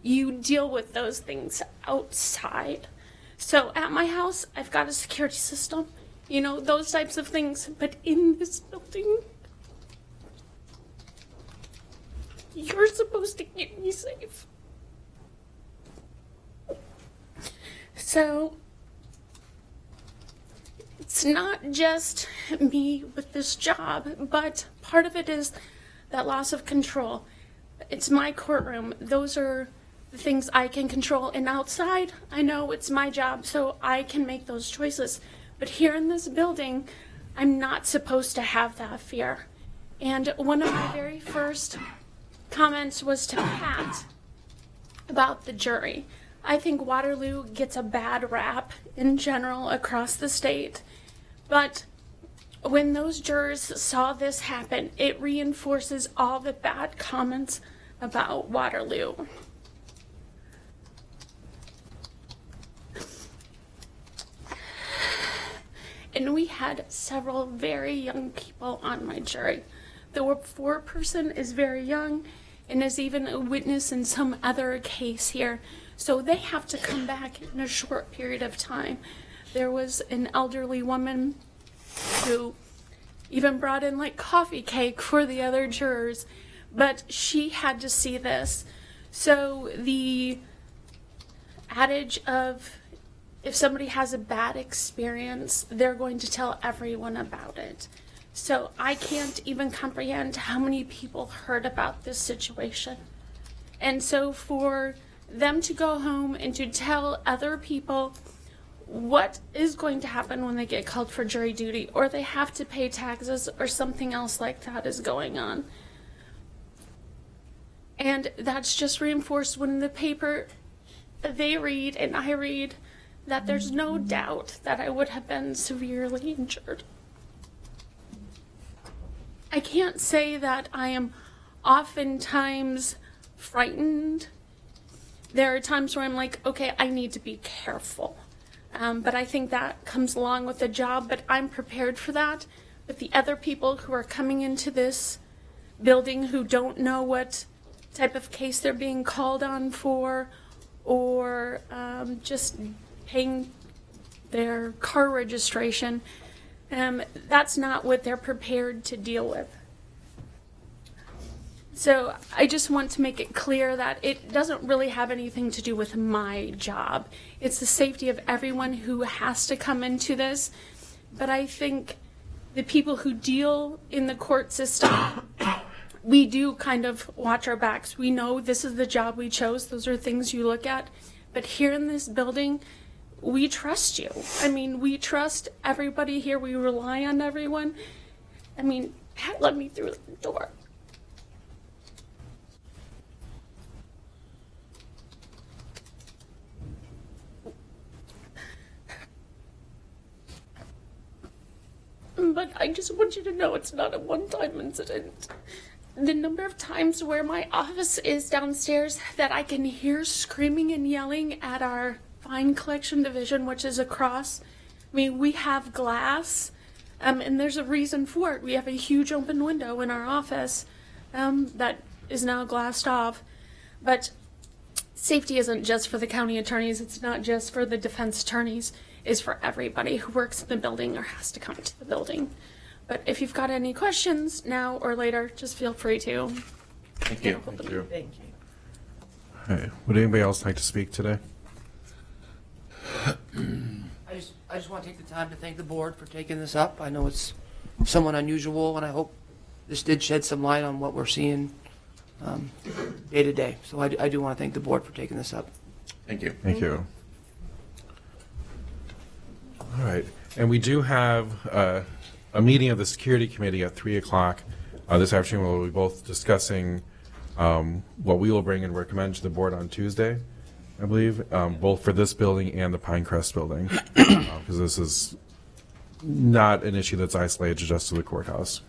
you deal with those things outside. So at my house, I've got a security system, those types of things. But in this building, you're supposed to keep me safe. So it's not just me with this job, but part of it is that loss of control. It's my courtroom. Those are the things I can control. And outside, I know it's my job, so I can make those choices. But here in this building, I'm not supposed to have that fear. And one of my very first comments was to Pat about the jury. I think Waterloo gets a bad rap in general across the state, but when those jurors saw this happen, it reinforces all the bad comments about Waterloo. And we had several very young people on my jury. The foreperson is very young and is even a witness in some other case here. So they have to come back in a short period of time. There was an elderly woman who even brought in like coffee cake for the other jurors, but she had to see this. So the adage of if somebody has a bad experience, they're going to tell everyone about it. So I can't even comprehend how many people heard about this situation. And so for them to go home and to tell other people what is going to happen when they get called for jury duty, or they have to pay taxes, or something else like that is going on. And that's just reinforced when in the paper they read and I read that there's no doubt that I would have been severely injured. I can't say that I am oftentimes frightened. There are times where I'm like, okay, I need to be careful. But I think that comes along with the job, but I'm prepared for that. But the other people who are coming into this building who don't know what type of case they're being called on for, or just paying their car registration, that's not what they're prepared to deal with. So I just want to make it clear that it doesn't really have anything to do with my job. It's the safety of everyone who has to come into this. But I think the people who deal in the court system, we do kind of watch our backs. We know this is the job we chose. Those are things you look at. But here in this building, we trust you. I mean, we trust everybody here. We rely on everyone. I mean, Pat let me through the door. But I just want you to know it's not a one-time incident. The number of times where my office is downstairs that I can hear screaming and yelling at our fine collection division, which is across. I mean, we have glass, and there's a reason for it. We have a huge open window in our office that is now glassed off. But safety isn't just for the county attorneys. It's not just for the defense attorneys. It's for everybody who works in the building or has to come to the building. But if you've got any questions now or later, just feel free to. Thank you. Thank you. Thank you. All right. Would anybody else like to speak today? I just want to take the time to thank the board for taking this up. I know it's somewhat unusual, and I hope this did shed some light on what we're seeing day to day. So I do want to thank the board for taking this up. Thank you. Thank you. All right. And we do have a meeting of the Security Committee at 3 o'clock this afternoon. We'll be both discussing what we will bring and recommend to the board on Tuesday, I believe, both for this building and the Pinecrest building, because this is not an issue that's isolated just to the courthouse.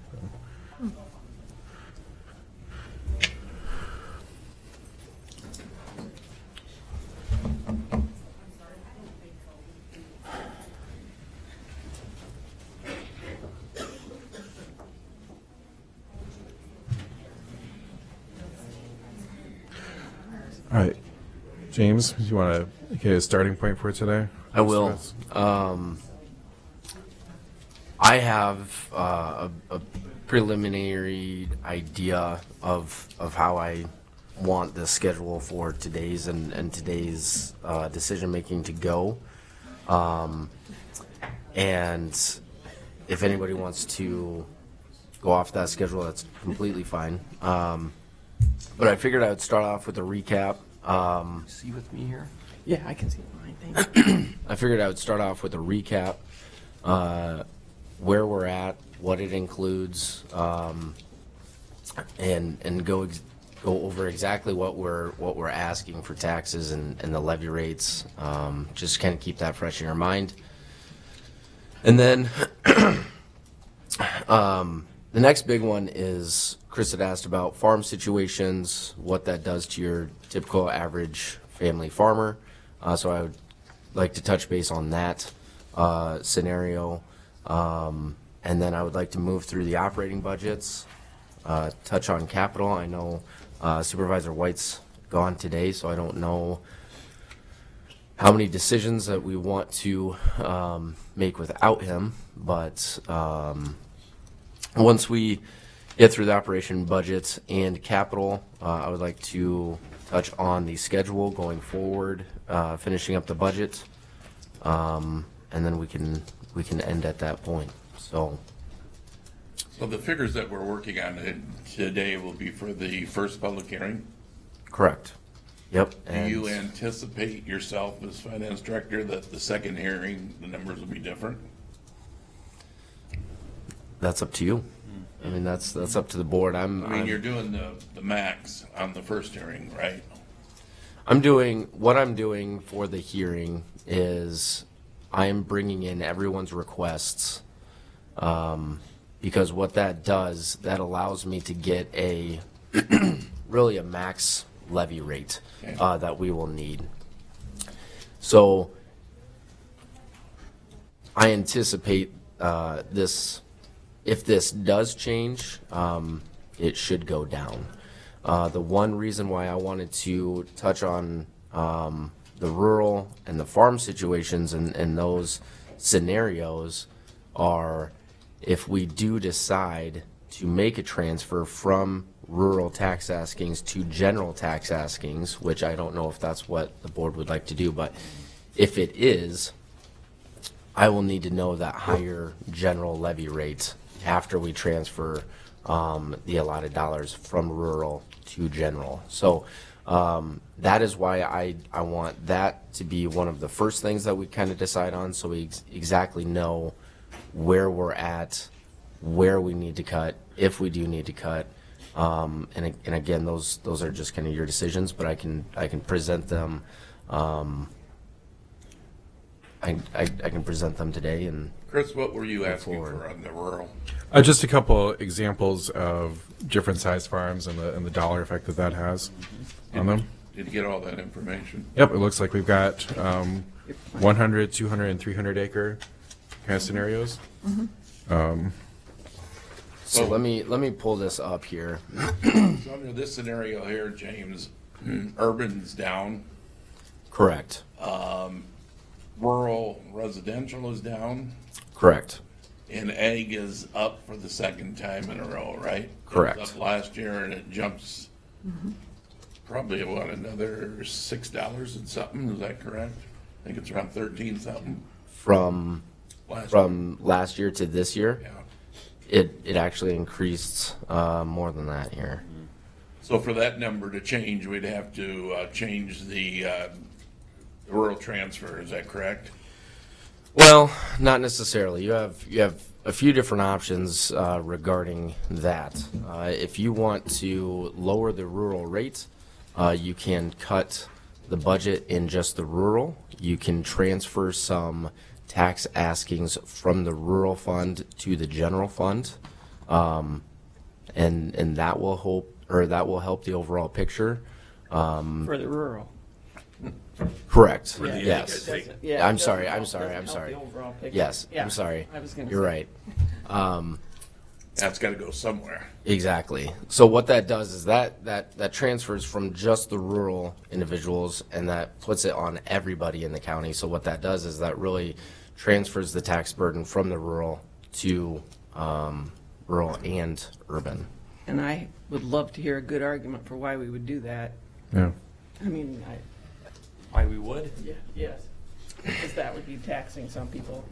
All right, James, do you want to get a starting point for today? I will. I have a preliminary idea of how I want the schedule for today's and today's decision making to go. And if anybody wants to go off that schedule, that's completely fine. But I figured I would start off with a recap. See with me here? Yeah, I can see mine. Thank you. I figured I would start off with a recap where we're at, what it includes, and go over exactly what we're asking for taxes and the levy rates. Just kind of keep that fresh in your mind. And then the next big one is Chris had asked about farm situations, what that does to your typical average family farmer. So I would like to touch base on that scenario. And then I would like to move through the operating budgets, touch on capital. I know Supervisor White's gone today, so I don't know how many decisions that we want to make without him. But once we get through the operation budgets and capital, I would like to touch on the schedule going forward, finishing up the budget, and then we can end at that point. So the figures that we're working on today will be for the first public hearing? Correct. Yep. Do you anticipate yourself as finance director that the second hearing, the numbers will be different? That's up to you. I mean, that's up to the board. You're doing the max on the first hearing, right? What I'm doing for the hearing is I am bringing in everyone's requests, because what that does, that allows me to get really a max levy rate that we will need. So I anticipate if this does change, it should go down. The one reason why I wanted to touch on the rural and the farm situations and those scenarios are if we do decide to make a transfer from rural tax askings to general tax askings, which I don't know if that's what the board would like to do, but if it is, I will need to know that higher general levy rate after we transfer the allotted dollars from rural to general. So that is why I want that to be one of the first things that we kind of decide on, so we exactly know where we're at, where we need to cut, if we do need to cut. And again, those are just kind of your decisions, but I can present them. I can present them today. And Chris, what were you asking for on the rural? Just a couple examples of different size farms and the dollar effect that has on them. Did you get all that information? Yep, it looks like we've got 100, 200, and 300 acre kind of scenarios. So let me pull this up here. So under this scenario here, James, urban's down. Correct. Rural residential is down. Correct. And ag is up for the second time in a row, right? Correct. It was up last year and it jumps probably another $6 and something. Is that correct? I think it's around 13 something. From last year to this year? Yeah. It actually increased more than that here. So for that number to change, we'd have to change the rural transfer. Is that correct? Well, not necessarily. You have a few different options regarding that. If you want to lower the rural rate, you can cut the budget in just the rural. You can transfer some tax askings from the rural fund to the general fund, and that will help the overall picture. For the rural. Correct. Yeah. Yes. Yeah, I'm it sorry. doesn't I'm help- sorry. doesn't I'm help sorry. the overall picture. Yes. Yeah, I'm sorry. I was gonna You're say. right. That's got to go somewhere. Exactly. So what that does is that transfers from just the rural individuals, and that puts it on everybody in the county. So what that does is that really transfers the tax burden from the rural to rural and urban. And I would love to hear a good argument for why we would do that. Yeah. I mean, Why we would? yes, because that would be taxing some people.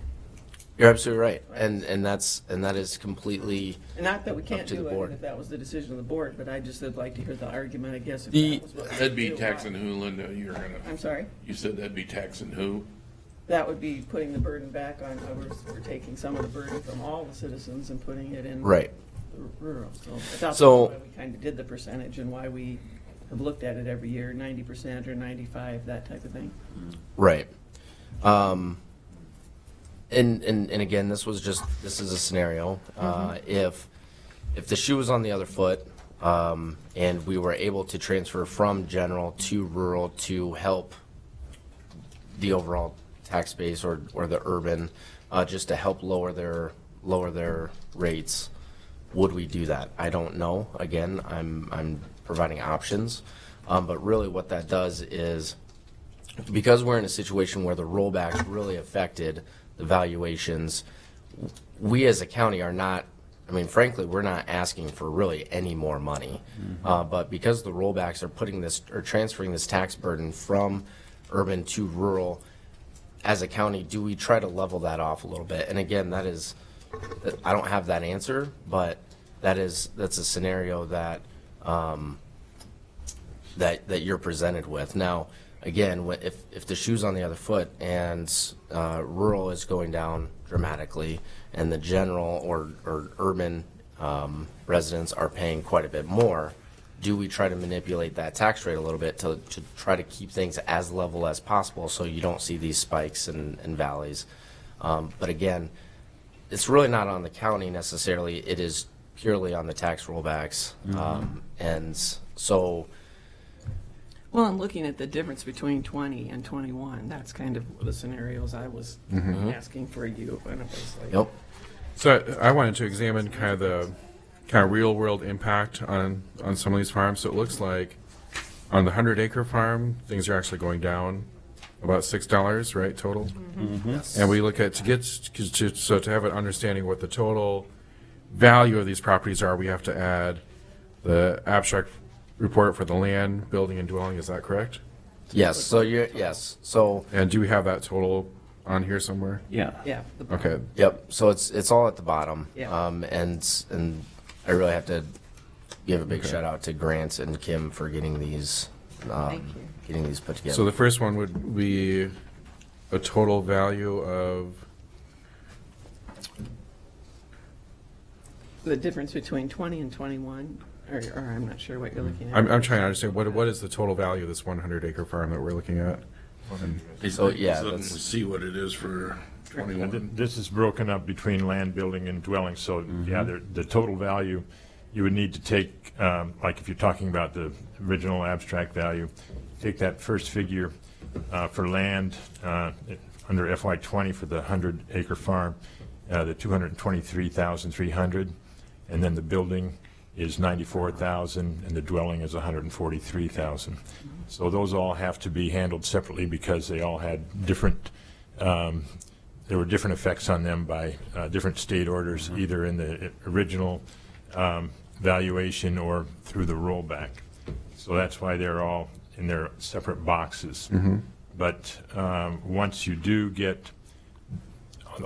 You're absolutely right, and that is completely And not that we up can't to the do board. it if that was the decision of the board, but I just would like to hear the argument, I guess. If The- that was what we That'd be would do, taxing why. who, Linda? You're gonna. I'm sorry? You said that'd be taxing who? that would be putting the burden back on, we're taking some of the burden from all the citizens and putting it in Right. the rural. So that's So- why we kind of did the percentage and why we have looked at it every year, 90% or 95, that type of thing. Right. And again, this is a scenario. If the shoe was on the other foot, and we were able to transfer from general to rural to help the overall tax base or the urban, just to help lower their rates, would we do that? I don't know. Again, I'm providing options, but really what that does is, because we're in a situation where the rollbacks really affected the valuations, we as a county are not, I mean, frankly, we're not asking for really any more money. But because the rollbacks are transferring this tax burden from urban to rural, as a county, do we try to level that off a little bit? And again, I don't have that answer, but that's a scenario that that you're presented with. Now, again, if the shoe's on the other foot and rural is going down dramatically and the general or urban residents are paying quite a bit more, do we try to manipulate that tax rate a little bit to try to keep things as level as possible so you don't see these spikes and valleys? But again, it's really not on the county necessarily. It is purely on the tax rollbacks. And so... Well, I'm looking at the difference between 20 and 21. That's kind of the scenarios I was asking for you. And it was like, Yep. So I wanted to examine kind of real world impact on some of these farms. So it looks like on the 100-acre farm, things are actually going down about $6, right, total? Yes. And we look at to have an understanding what the total value of these properties are, we have to add the abstract report for the land, building, and dwelling. Is that correct? Yes. So yes. So And do we have that total on here somewhere? Yeah. yeah. Okay. yep. So it's all at the bottom. Yeah. And I really have to give a big shout out to Grant and Kim for getting these getting these put together. So the first one would be a total value of The difference between 20 and 21, or I'm not sure what you're looking at. I'm trying to understand what is the total value of this 100-acre farm that we're looking at? So yeah, Looking to that's, see what it is for 21. This is broken up between land, building, and dwelling, so yeah, the total value, you would need to take, like if you're talking about the original abstract value, take that first figure for land under FY20 for the 100-acre farm, the 223,300, and then the building is 94,000, and the dwelling is 143,000. So those all have to be handled separately because they all had different, there were different effects on them by different state orders, either in the original valuation or through the rollback. So that's why they're all in their separate boxes. But once you do get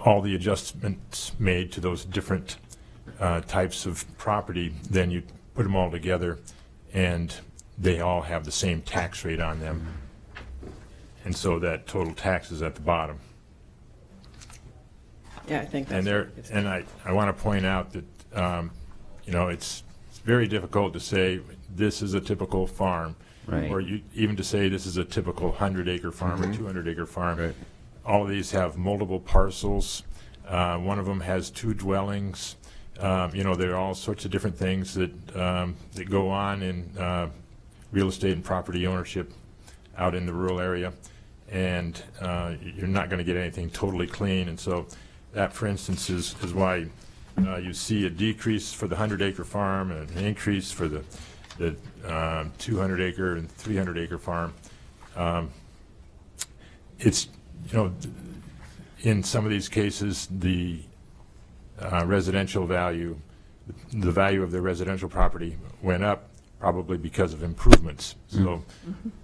all the adjustments made to those different types of property, then you put them all together and they all have the same tax rate on them. And so that total tax is at the bottom. Yeah, I think And that's I want to point out that, you know, it's very difficult to say this is a typical farm. Right. Or even to say this is a typical 100-acre farm or 200-acre farm. Right. All of these have multiple parcels. One of them has 2 dwellings. You know, there are all sorts of different things that go on in real estate and property ownership out in the rural area, and you're not going to get anything totally clean. And so that, for instance, is why you see a decrease for the 100-acre farm and an increase for the 200-acre and 300-acre farm. It's, you know, in some of these cases, the residential value, the value of the residential property went up probably because of improvements. So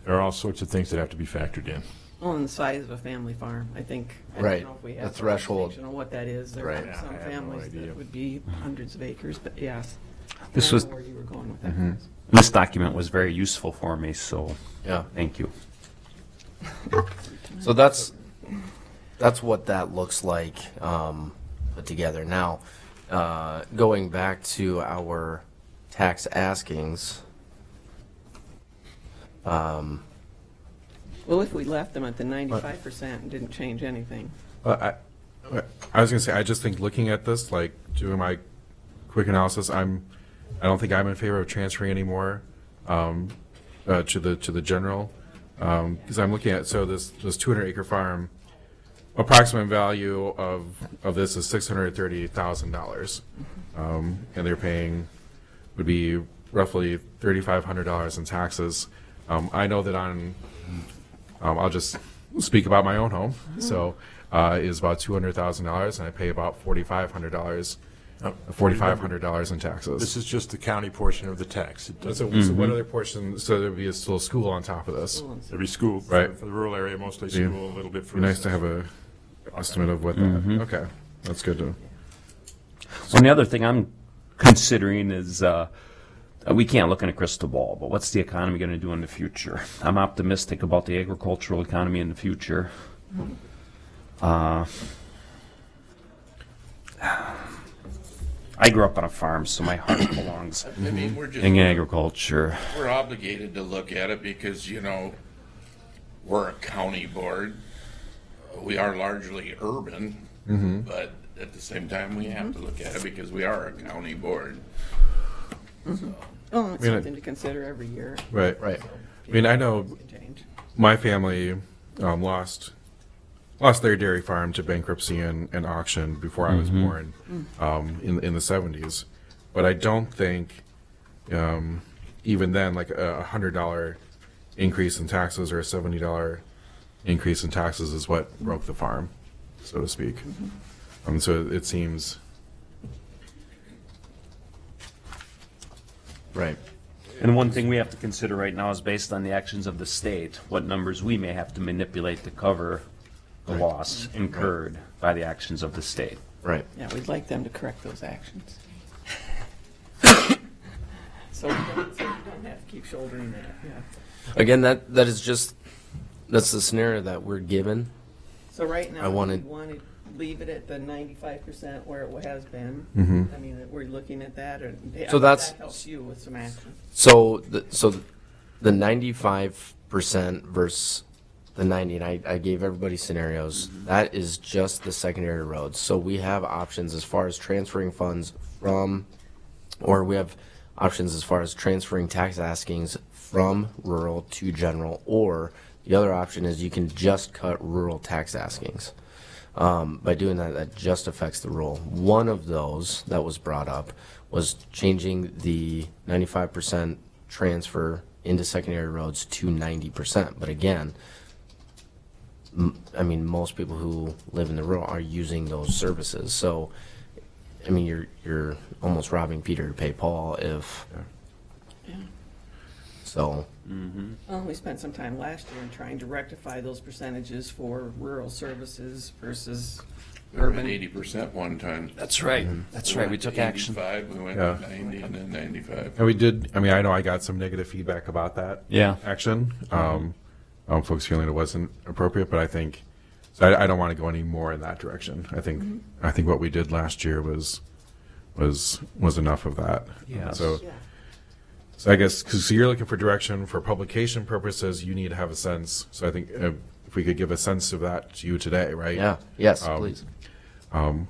there are all sorts of things that have to be factored in. well, and the size of a family farm, I think. I Right. don't know if we The have threshold. definition on what that is. There Right. are Yeah, some I have no families idea. that would be hundreds of acres, but yes. This I was- know where you were going with that. This document was very useful for me, so yeah. thank you. So that's that's what that looks like put together. Now, going back to our tax askings, Well, if we left them at the 95% and didn't change anything. I was gonna say, I just think looking at this, like doing my quick analysis, I don't think I'm in favor of transferring anymore to the general, because I'm looking at, so this 200-acre farm, approximate value of this is $630,000, and they're paying would be roughly $3,500 in taxes. I know that I'll just speak about my own home. So is about $200,000, and I pay about $4,500 in taxes. This is just the county portion of the tax. It So doesn't, what other portion? So there'd be a still school on top of this. there'd be school, Right. for the rural area, mostly Be- school, a little bit for. Be nice to have a estimate of what that. Okay, that's good to. Well, the other thing I'm considering is we can't look in a crystal ball, but what's the economy going to do in the future? I'm optimistic about the agricultural economy in the future. I grew up on a farm, so my heart belongs I mean, we're just, in agriculture. we're obligated to look at it because, you know, we're a county board. We are largely urban, but at the same time, we have to look at it because we are a county board. Oh, it's I mean, something to consider every year. Right. Right. I mean, I know Change. my family lost their dairy farm to bankruptcy and auction before I was born in the 70s. But I don't think even then, like a $100 increase in taxes or a $70 increase in taxes is what broke the farm, so to speak. So it seems Right. And one thing we have to consider right now is based on the actions of the state, what numbers we may have to manipulate to cover the loss incurred by the actions of the state. Right. Yeah, we'd like them to correct those actions. So we don't have to keep shouldering that, yeah. Again, that is just that's the scenario that we're given. So right now, I we wanted- want to leave it at the 95% where it has been. I mean, we're looking at that, or So that's- that helps you with some action. So the 95% versus the 90, and I gave everybody scenarios. That is just the secondary roads. So we have options as far as transferring funds from, or we have options as far as transferring tax askings from rural to general, or the other option is you can just cut rural tax askings. By doing that, that just affects the rural. One of those that was brought up was changing the 95% transfer into secondary roads to 90%. But again, I mean, most people who live in the rural are using those services. So, I mean, you're almost robbing Peter to pay Paul if. Yeah. So. Well, we spent some time last year in trying to rectify those percentages for rural services versus We were at urban. 80% one time. That's right. That's right. We took action. 85, we went Yeah. to 90 and then 95. And we did. I mean, I know I got some negative feedback about that. Yeah. Action. Folks feeling it wasn't appropriate, but I think so. I don't want to go any more in that direction. I think what we did last year was enough of that. Yes. So I guess because you're looking for direction for publication purposes, you need to have a sense. So I think if we could give a sense of that to you today, right? Yeah. Yes, please. Do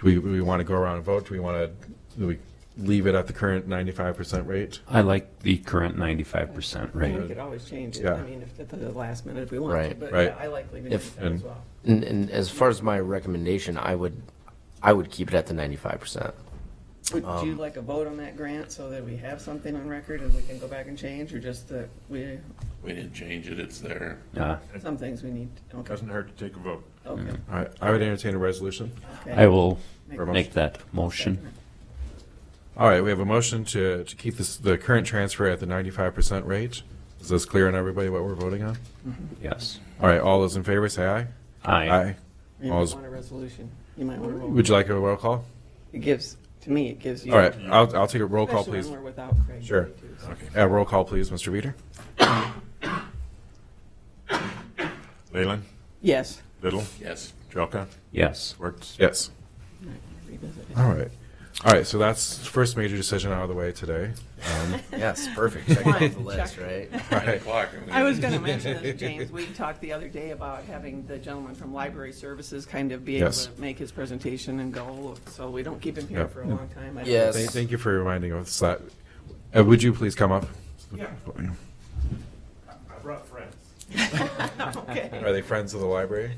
we want to go around and vote? Do we leave it at the current 95% rate? I like the current 95% We rate. could always change it, Yeah. I mean, if at the last minute if we want to, Right, but right. yeah, I like leaving it If- at that as well. And as far as my recommendation, I would keep it at the 95%. Would you like a vote on that grant so that we have something on record and we can go back and change, or just that we, We didn't change it, it's there. some things we need, okay, Doesn't hurt to take a vote. okay. All right. I would entertain a resolution. Okay. I will Make make that motion. All right. We have a motion to keep the current transfer at the 95% rate. Is this clear on everybody what we're voting on? Yes. All right. All those in favor say aye. Aye. You All might those- want a resolution, you might want to roll. Would you like a roll call? It gives, to me, it gives you. All right. I'll take a roll call, Especially please. when we're without Craig. Sure. too, so. Okay. Roll call, please, Mr. Veeder. Leyland, Yes, Little? Yes. Jelka? Yes. Schwartz? Yes. Revisit it. All right. All right, so that's the first major decision out of the way today. Yes, perfect. Check off the list, Check. right? 9 o'clock. and we I was get- going to mention this, James. We talked the other day about having the gentleman from Library Services kind of be able Yes. to make his presentation and go, so we don't keep him here Yep. for a long time. Yes. Thank you for reminding us that. Would you please come up? Yeah. I brought friends. Okay. Are they friends of the library?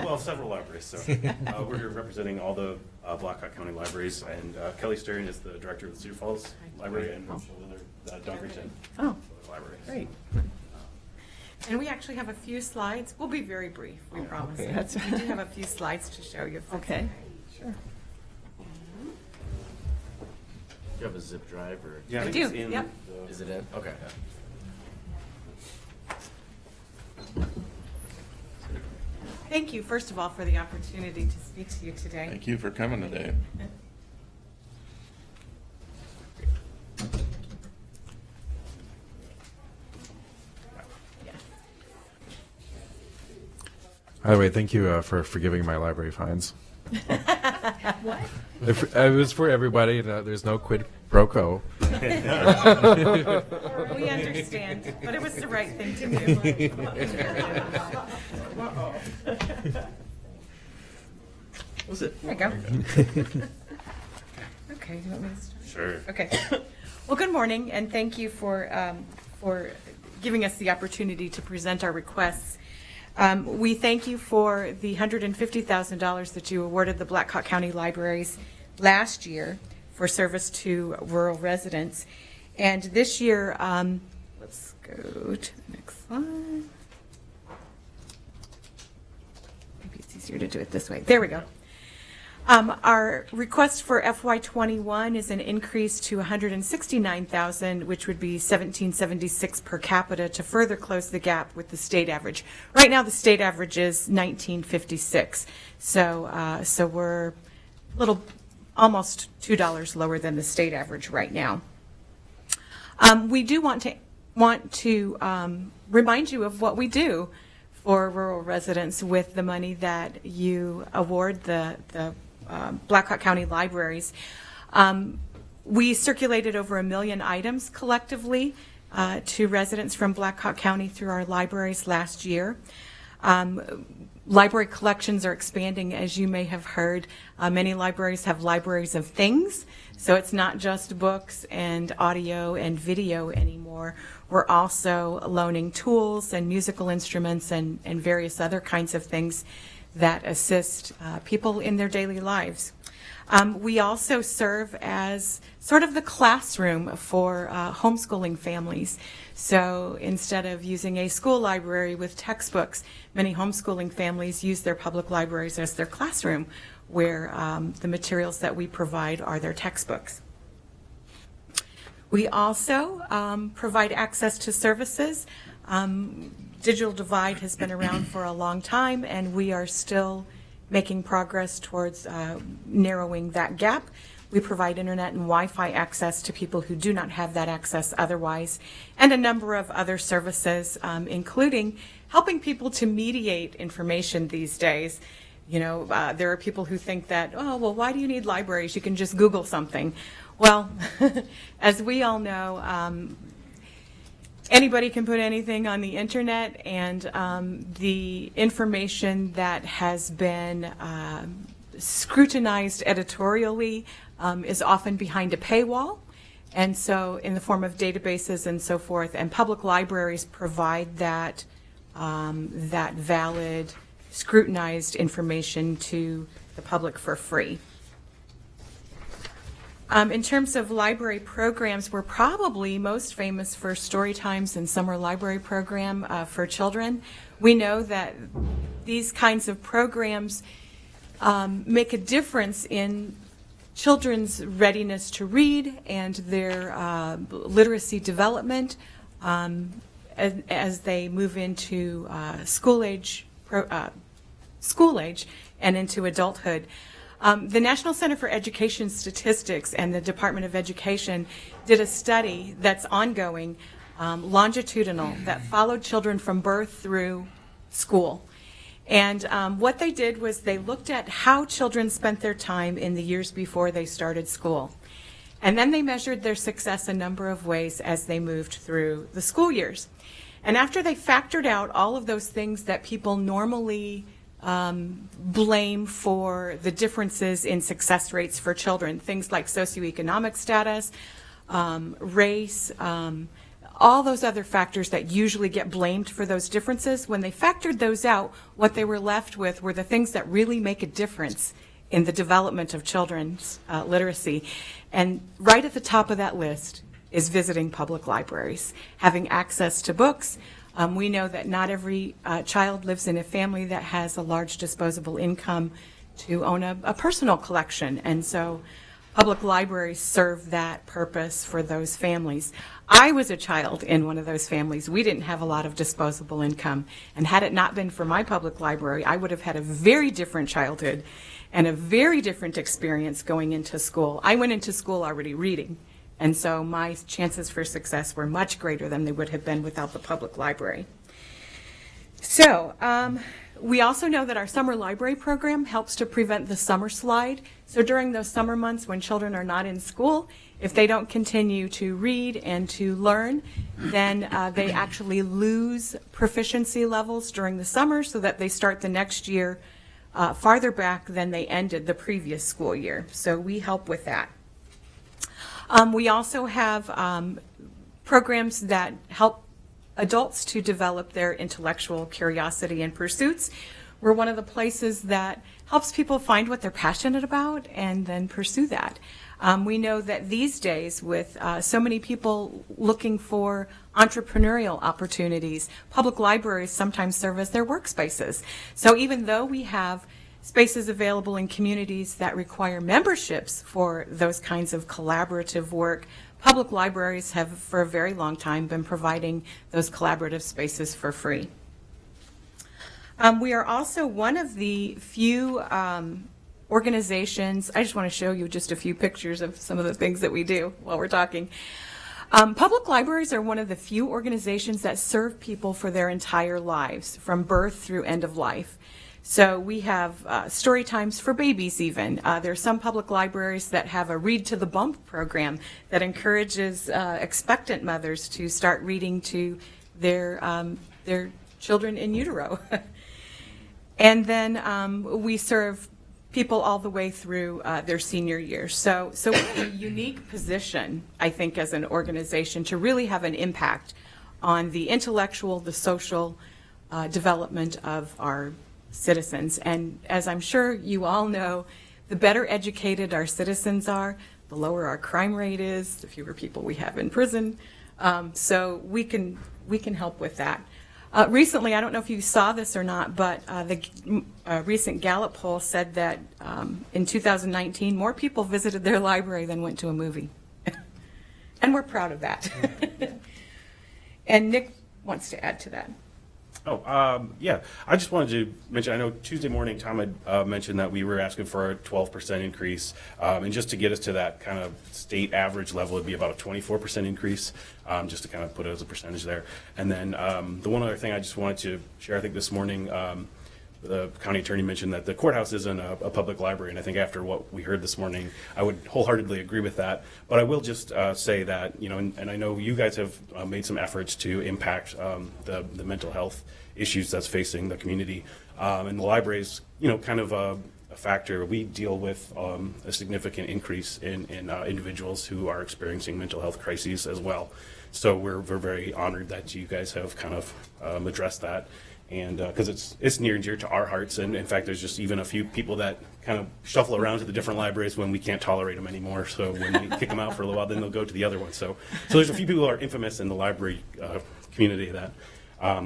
Well, several libraries. So we're here representing all the Blackhawk County libraries, and Kelly Sterling is the director of the Cedar Falls Library, and Michelle Lillard, Dunkerton Oh, Library. great. And we actually have a few slides. We'll be very brief, we promise. okay. That's- We do have a few slides to show you. Okay, sure. Do you have a zip drive or? Yeah, I think do, it's in yep. the- Is it in? Okay. Thank you, first of all, for the opportunity to speak to you today. Thank you for coming today. By the way, thank you for forgiving my library fines. What? It was for everybody. There's no quid pro quo. We understand, but it was the right thing to do. Was it? There you go. Okay, do you want me to start? Sure. Okay. Well, good morning, and thank you for giving us the opportunity to present our requests. We thank you for the $150,000 that you awarded the Blackhawk County Libraries last year for service to rural residents. And this year, let's go to the next slide. Maybe it's easier to do it this way. There we go. Our request for FY21 is an increase to $169,000, which would be $1,776 per capita to further close the gap with the state average. Right now, the state average is $19.56, so we're a little, almost $2 lower than the state average right now. We do want to remind you of what we do for rural residents with the money that you award the Blackhawk County Libraries. We circulated over 1 million items collectively to residents from Blackhawk County through our libraries last year. Library collections are expanding, as you may have heard. Many libraries have libraries of things, so it's not just books and audio and video anymore. We're also loaning tools and musical instruments and various other kinds of things that assist people in their daily lives. We also serve as sort of the classroom for homeschooling families. So instead of using a school library with textbooks, many homeschooling families use their public libraries as their classroom, where the materials that we provide are their textbooks. We also provide access to services. Digital divide has been around for a long time, and we are still making progress towards narrowing that gap. We provide internet and Wi-Fi access to people who do not have that access otherwise, and a number of other services, including helping people to mediate information these days. You know, there are people who think that, oh, well, why do you need libraries? You can just Google something. Well, as we all know, anybody can put anything on the internet, and the information that has been scrutinized editorially is often behind a paywall, and so in the form of databases and so forth, and public libraries provide that that valid, scrutinized information to the public for free. In terms of library programs, we're probably most famous for story times and summer library program for children. We know that these kinds of programs make a difference in children's readiness to read and their literacy development as they move into school age and into adulthood. The National Center for Education Statistics and the Department of Education did a study that's ongoing, longitudinal, that followed children from birth through school. And what they did was they looked at how children spent their time in the years before they started school. And then they measured their success a number of ways as they moved through the school years. And after they factored out all of those things that people normally blame for the differences in success rates for children, things like socioeconomic status, race, all those other factors that usually get blamed for those differences, when they factored those out, what they were left with were the things that really make a difference in the development of children's literacy. And right at the top of that list is visiting public libraries, having access to books. We know that not every child lives in a family that has a large disposable income to own a personal collection, and so public libraries serve that purpose for those families. I was a child in one of those families. We didn't have a lot of disposable income, and had it not been for my public library, I would have had a very different childhood and a very different experience going into school. I went into school already reading, and so my chances for success were much greater than they would have been without the public library. So, we also know that our summer library program helps to prevent the summer slide. So during those summer months when children are not in school, if they don't continue to read and to learn, then they actually lose proficiency levels during the summer so that they start the next year farther back than they ended the previous school year. So we help with that. We also have programs that help adults to develop their intellectual curiosity and pursuits. We're one of the places that helps people find what they're passionate about and then pursue that. We know that these days, with so many people looking for entrepreneurial opportunities, public libraries sometimes serve as their workspaces. So even though we have spaces available in communities that require memberships for those kinds of collaborative work, public libraries have for a very long time been providing those collaborative spaces for free. We are also one of the few organizations. I just want to show you just a few pictures of some of the things that we do while we're talking. Public libraries are one of the few organizations that serve people for their entire lives, from birth through end of life. So we have story times for babies even. There are some public libraries that have a Read to the Bump program that encourages expectant mothers to start reading to their children in utero. And then we serve people all the way through their senior years. So we're in a unique position, I think, as an organization to really have an impact on the intellectual, the social development of our citizens. And as I'm sure you all know, the better educated our citizens are, the lower our crime rate is, the fewer people we have in prison. So we can help with that. Recently, I don't know if you saw this or not, but the recent Gallup poll said that in 2019, more people visited their library than went to a movie. And we're proud of that. And Nick wants to add to that. Yeah, I just wanted to mention, I know Tuesday morning Tom had mentioned that we were asking for a 12% increase, and just to get us to that kind of state average level would be about a 24% increase, just to kind of put it as a percentage there. And then the one other thing I just wanted to share, I think this morning the county attorney mentioned that the courthouse isn't a public library, and I think after what we heard this morning, I would wholeheartedly agree with that. But I will just say that, you know, and I know you guys have made some efforts to impact the mental health issues that's facing the community, and the library is, you know, kind of a factor. We deal with a significant increase in individuals who are experiencing mental health crises as well. So we're very honored that you guys have kind of addressed that. And because it's near and dear to our hearts, and in fact, there's just even a few people that kind of shuffle around to the different libraries when we can't tolerate them anymore. So when we kick them out for a little while, then they'll go to the other one. So there's a few people who are infamous in the library community that,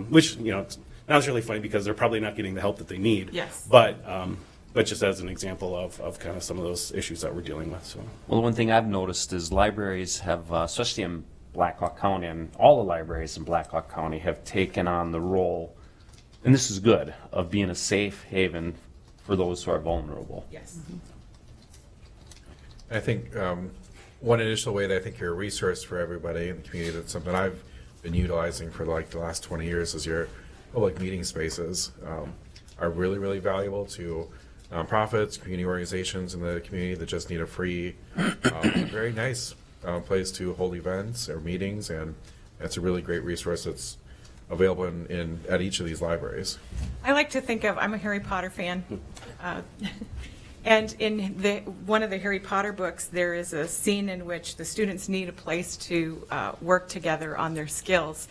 which, you know, it's not necessarily funny because they're probably not getting the help that they need. Yes. But just as an example of kind of some of those issues that we're dealing with. So. Well, one thing I've noticed is libraries have, especially in Black Hawk County, and all the libraries in Black Hawk County have taken on the role, and this is good, of being a safe haven for those who are vulnerable. Yes. I think one initial way that I think you're a resource for everybody in the community, that's something I've been utilizing for like the last 20 years, is your public meeting spaces. are really, really valuable to nonprofits, community organizations in the community that just need a free, very nice place to hold events or meetings, and it's a really great resource that's available at each of these libraries. I like to think of, I'm a Harry Potter fan. And in one of the Harry Potter books, there is a scene in which the students need a place to work together on their skills.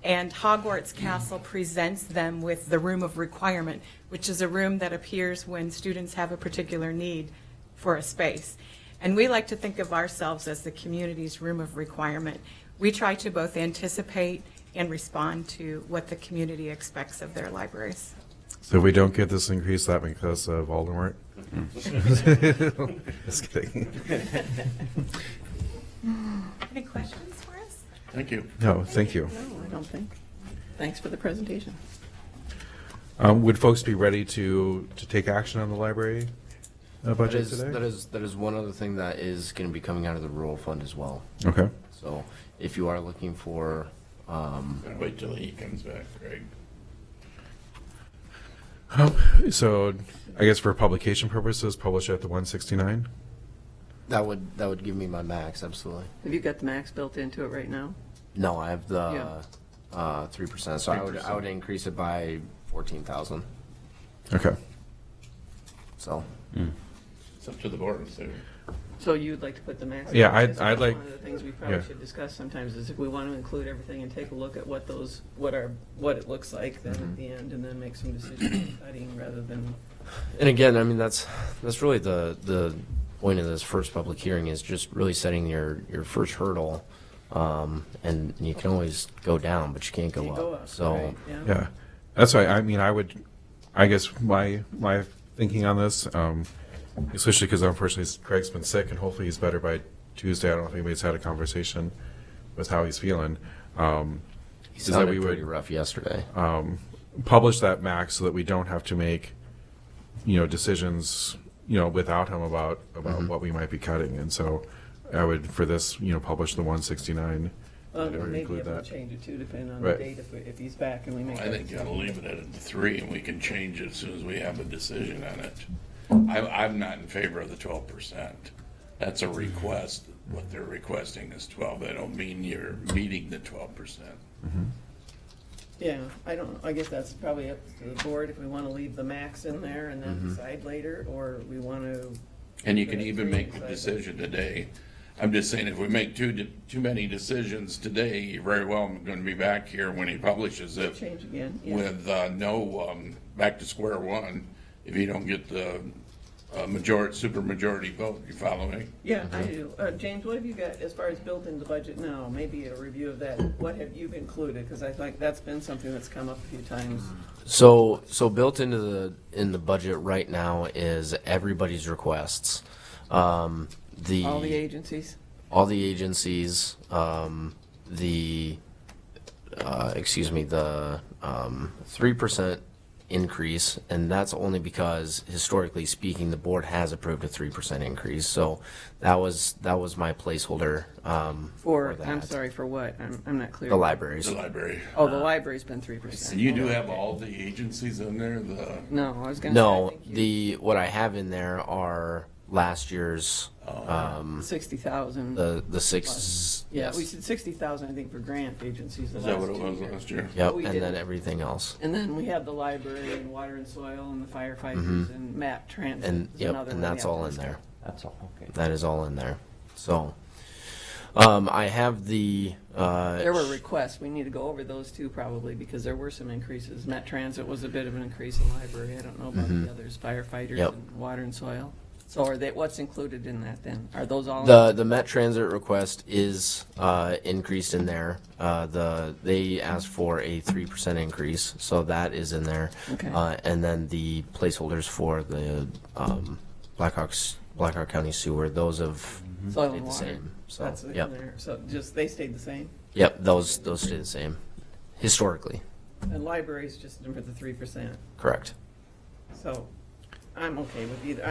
And Hogwarts Castle presents them with the Room of Requirement, which is a room that appears when students have a particular need for a space. And we like to think of ourselves as the community's Room of Requirement. We try to both anticipate and respond to what the community expects of their libraries. So if we don't get this increase, that because of Voldemort? Just kidding. Any questions for us? Thank you. No, thank you. No, I don't think. Thanks for the presentation. Would folks be ready to take action on the library budget today? That is one other thing that is going to be coming out of the rural fund as well. Okay. So if you are looking for, Wait till he comes back, Greg. So I guess for publication purposes, publish at the 169? that would give me my max, absolutely. Have you got the max built into it right now? No, I have the Yeah. 3%, so I would increase it by 14,000. Okay. So. It's up to the board, so. So you'd like to put the max? Yeah, in? I'd like- One of the things we probably yeah. should discuss sometimes is if we want to include everything and take a look at what it looks like then at the end, and then make some decisions on cutting rather than. And again, I mean, that's really the point of this first public hearing is just really setting your first hurdle. And you can always go down, but you can't go Can't up. go up, So, right, Yeah. That's why, I mean, I guess my thinking on this, especially because unfortunately Craig's been sick and hopefully he's better by Tuesday. I don't know if anybody's had a conversation with how he's feeling. he sounded pretty rough yesterday. Publish that max so that we don't have to make, decisions, without him about what we might be cutting. And so I would, for this, publish the 169. Well, and we may be include able that. to change it too, depending on Right. the date if he's back and we make. I that think you ought to decision. leave it at the 3, and we can change it as soon as we have a decision on it. I'm not in favor of the 12%. That's a request. What they're requesting is 12. That don't mean you're meeting the 12%. Yeah, I don't, I guess that's probably up to the board if we want to leave the max in there and then decide later, or we want to. And you can even make the decision today. I'm just saying, if we make too many decisions today, you're very well going to be back here when he publishes it Change again, yeah. with no back to square one if you don't get the super majority vote. You follow me? Yeah, I do. James, what have you got as far as built into the budget now? Maybe a review of that. What have you included? Because I think that's been something that's come up a few times. So built into the budget right now is everybody's requests. All the agencies? All the agencies, the 3% increase, and that's only because historically speaking, the board has approved a 3% increase. So that was my placeholder For, that. I'm sorry, for what? I'm not clear. The libraries. The library. Oh, the library's been 3%. And you do have all the agencies in there? No, I was going to say. No, what I have in there are last year's 60,000. the six. Yeah, yes. we said 60,000, I think, for grant agencies. Is that what it was last year? Yep, We and did. then everything else. And then we have the library and water and soil and the firefighters and map transit. And is yep, another and one we that's have all to in discuss. there. That's all, okay. That is all in there. So, I have the. There were requests. We need to go over those too, probably, because there were some increases. Met Transit was a bit of an increase in library. I don't know about the others, firefighters Yep. and water and soil. So are they, what's included in that then? Are those all? The Met Transit request is increased in there. They asked for a 3% increase, so that is in there. Okay. And then the placeholders for the Blackhawk County Sewer, those have Soil stayed and the water. same. So That's in yep, there. So just, they stayed the same? yep, those stay the same historically. And library's just for the 3%. Correct. So I'm okay with either.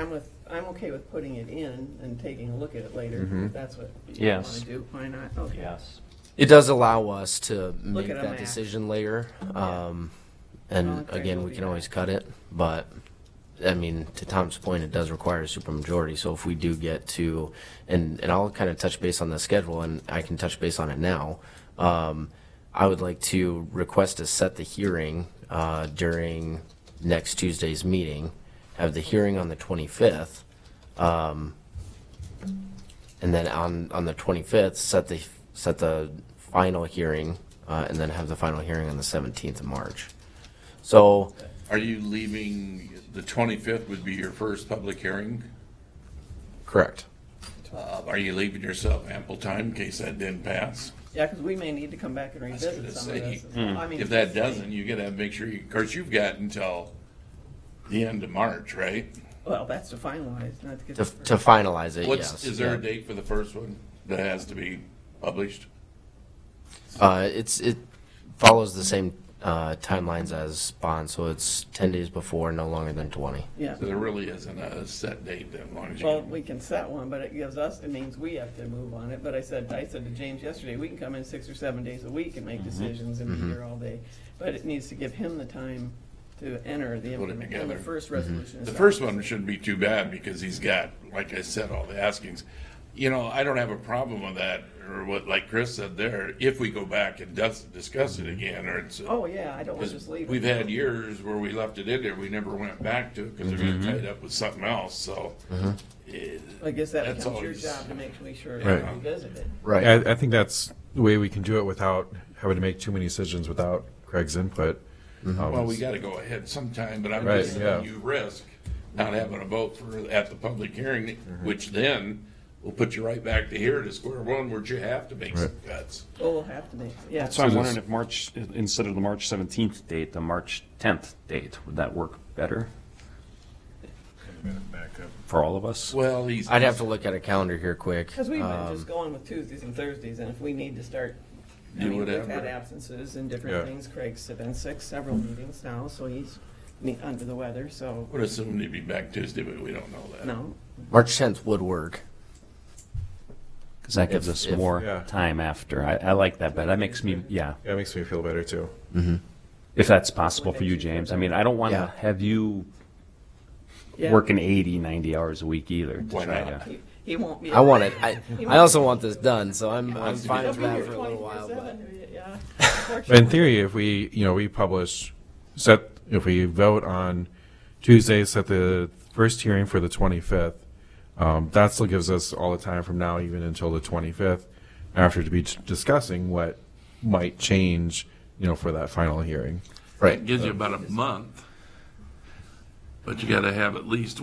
I'm okay with putting it in and taking a look at it later. If that's what you want Yes. to do. Why not? Okay. Yes. It does allow us to make at a that map. decision later. And Okay, again, we'll we be can back. always cut it, but, I mean, to Tom's point, it does require a supermajority, so if we do get to, and I'll kind of touch base on the schedule, and I can touch base on it now. I would like to request to set the hearing, during next Tuesday's meeting, have the hearing on the 25th, and then on the 25th, set the final hearing, and then have the final hearing on the 17th of March. So, Are you leaving, the 25th would be your first public hearing? correct. Are you leaving yourself ample time in case that didn't pass? Yeah, because we may need to come back and I was gonna revisit some of say, this. as well. I mean, if that doesn't, you gotta make sure, of course, you've got until the end of March, right? Well, that's to finalize, not to get. To finalize it, What's, yes. is there a yeah. date for the first one that has to be published? It follows the same timelines as bond, so it's 10 days before, no longer than 20. Yeah. So there really isn't a set date then, as long as you. Well, we can set one, but it gives us, it means we have to move on it. But I said to James yesterday, we can come in 6 or 7 days a week and make decisions and be here all day. But it needs to give him the time to enter the Put it information. together. The first resolution is The out. first one shouldn't be too bad because he's got, like I said, all the askings. You know, I don't have a problem with that, or what, like Chris said there, if we go back and discuss it again, or it's. Oh, yeah, I don't want to just leave it. We've had years where we left it in there, we never went back to it because they're Mm-hmm. gonna tie it up with something else, so. I guess that That's becomes your always- job to make sure Right. we visit it. Right. I think that's the way we can do it without having to make too many decisions without Craig's input. Well, we gotta go ahead sometime, but I'm Right, just yeah. saying you risk not having a vote at the public hearing, which then will put you right back to here to square one, where you have to make some cuts. Oh, we'll have to make, yeah. So I'm wondering if March, instead of the March 17th date, the March 10th date, would that work better for all of us? Well, I'd have to look at a calendar here quick. Because we've been just going with Tuesdays and Thursdays, and if we need to start, I Do mean, we've whatever. had absences and different Yeah. things. Craig's been sick several meetings now, so he's under the weather, so, Would assume he'd be back Tuesday, but we don't know that. no. March 10th would work. Because that gives us more Yeah. time after. I like that better. That makes me, yeah. Yeah, it makes me feel better too. If that's possible for you, James. I mean, I don't want to Yeah. have you Yeah. working 80, 90 hours a week either. To Why try not? to- He won't be. I want it. He I won't- also want this done, so I'm fine He'll with be that here for a little while. But 24/7, yeah. But in theory, if we publish, if we vote on Tuesday, set the first hearing for the 25th, that still gives us all the time from now even until the 25th, after to be discussing what might change, for that final hearing. It gives you about a month. But you gotta have at least,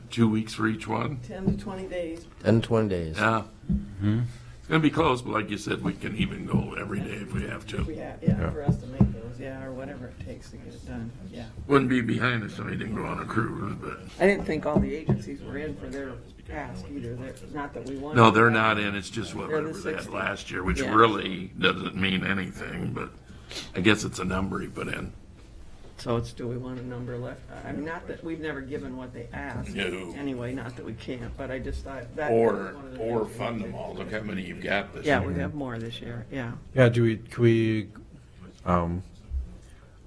2 weeks for each one? 10 to 20 days. 10 to 20 days. Yeah. It's gonna be close, but like you said, we can even go every day if we have to. Yeah, for us to make those, yeah, or whatever it takes to get it done, yeah. Wouldn't be behind us if we didn't go on a cruise, but. I didn't think all the agencies were in for their task either. Not that we wanted. No, they're not in, it's just They're whatever the they had 60. last year, which Yeah. really doesn't mean anything, but I guess it's a number he put in. So do we want a number left? I mean, not that, we've never given what they asked. No. Anyway, not that we can't, but I just thought that. Or, was one of the or things we fund did. them all, look how many you've got this Yeah, year. we have more this year, yeah. Yeah, can we, I don't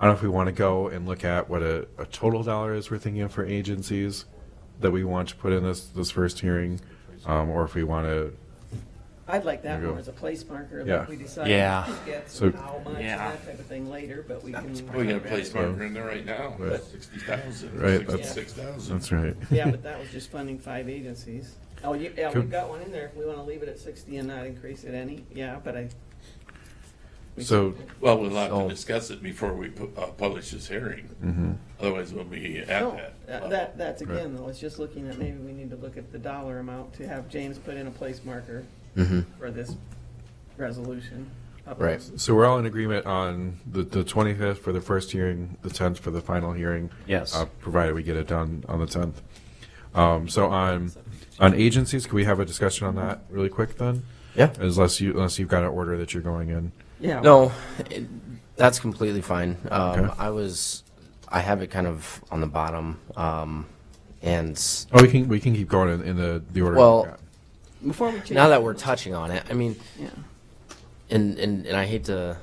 know if we want to go and look at what a total dollar is we're thinking of for agencies that we want to put in this first hearing, or if we want to, I'd like that There you more go. as a place marker, Yeah. like we decide Yeah. who gets So- how much and that type of thing later, but we can. We got a place marker in there right now, Right. 60,000, Right, that's- 66,000. that's right. Yeah, but that was just funding 5 agencies. Oh, yeah, Cool. we've got one in there if we want to leave it at 60 and not increase it any, yeah, but So, Well, we'll have So- to discuss it before we publish this hearing. mhm. Otherwise, we'll be at No, that. that's again, though, it's just looking at, maybe we need to look at the dollar amount to have James put in a place marker Mhm. for this resolution. Right. So we're all in agreement on the 25th for the first hearing, the 10th for the final hearing. Yes. Provided we get it done on the 10th. So on agencies, can we have a discussion on that really quick then? Yeah. Unless you've got an order that you're going in. Yeah. No, that's completely fine. Okay. I have it kind of on the bottom, and Oh, we can keep going in the order. Well, we've got. Before we change. now that we're touching on it, I mean, Yeah. and I hate to,